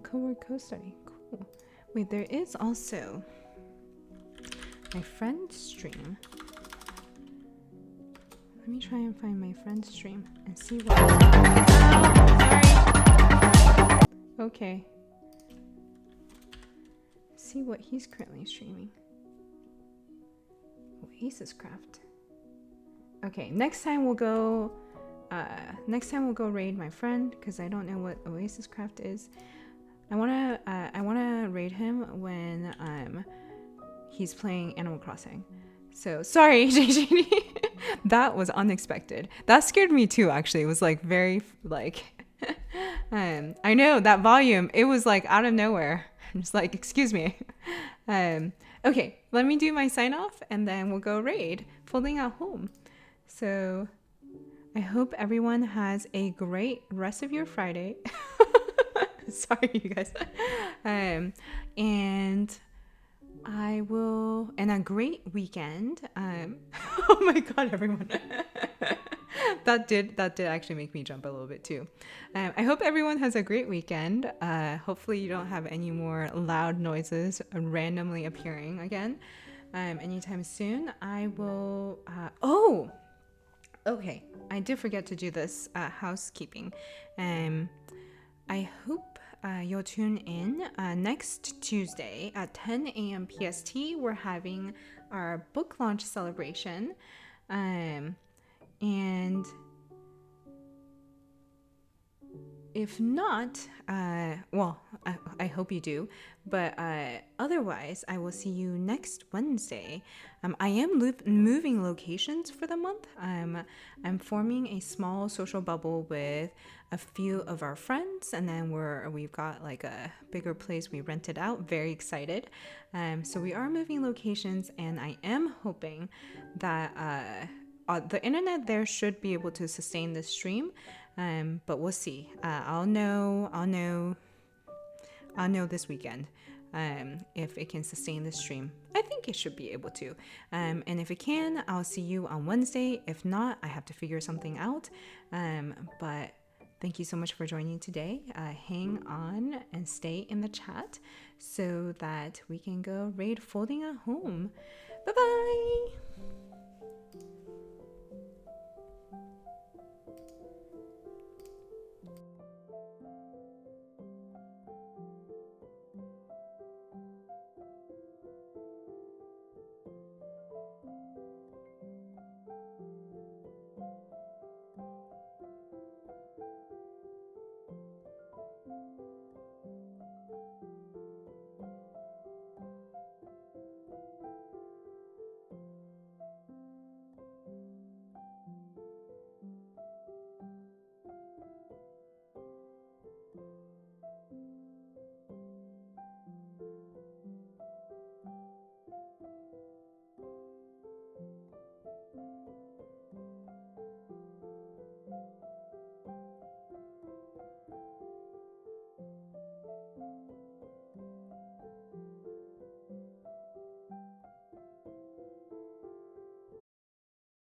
co-work co-study. Cool. Wait, there is also my friend's stream. Let me try and find my friend's stream and see what. Sorry. Okay. See what he's currently streaming. Oasis Craft. Okay, next time we'll go raid my friend because I don't know what Oasis Craft is. I wanna raid him when he's playing Animal Crossing. So sorry, JJD. That was unexpected. That scared me too, actually. It was like very like I know that volume, it was like out of nowhere. I'm just like, excuse me. Okay, let me do my sign off and then we'll go raid Folding at Home. So I hope everyone has a great rest of your Friday. Sorry, you guys. And a great weekend. Oh my god, everyone. that did actually make me jump a little bit too. I hope everyone has a great weekend. Hopefully you don't have any more loud noises randomly appearing again anytime soon. I will okay, I did forget to do this housekeeping. I hope you'll tune in next Tuesday at 10 a.m. PST. We're having our book launch celebration. And if not, I hope you do. But otherwise, I will see you next Wednesday. I am moving locations for the month. I'm forming a small social bubble with a few of our friends, and then we've got like a bigger place we rented out. Very excited. So we are moving locations, and I am hoping that the internet there should be able to sustain this stream. But we'll see. I'll know this weekend if it can sustain this stream. I think it should be able to. And if it can, I'll see you on Wednesday. If not, I have to figure something out. But thank you so much for joining today. Hang on and stay in the chat so that we can go raid Folding at Home. Bye-bye!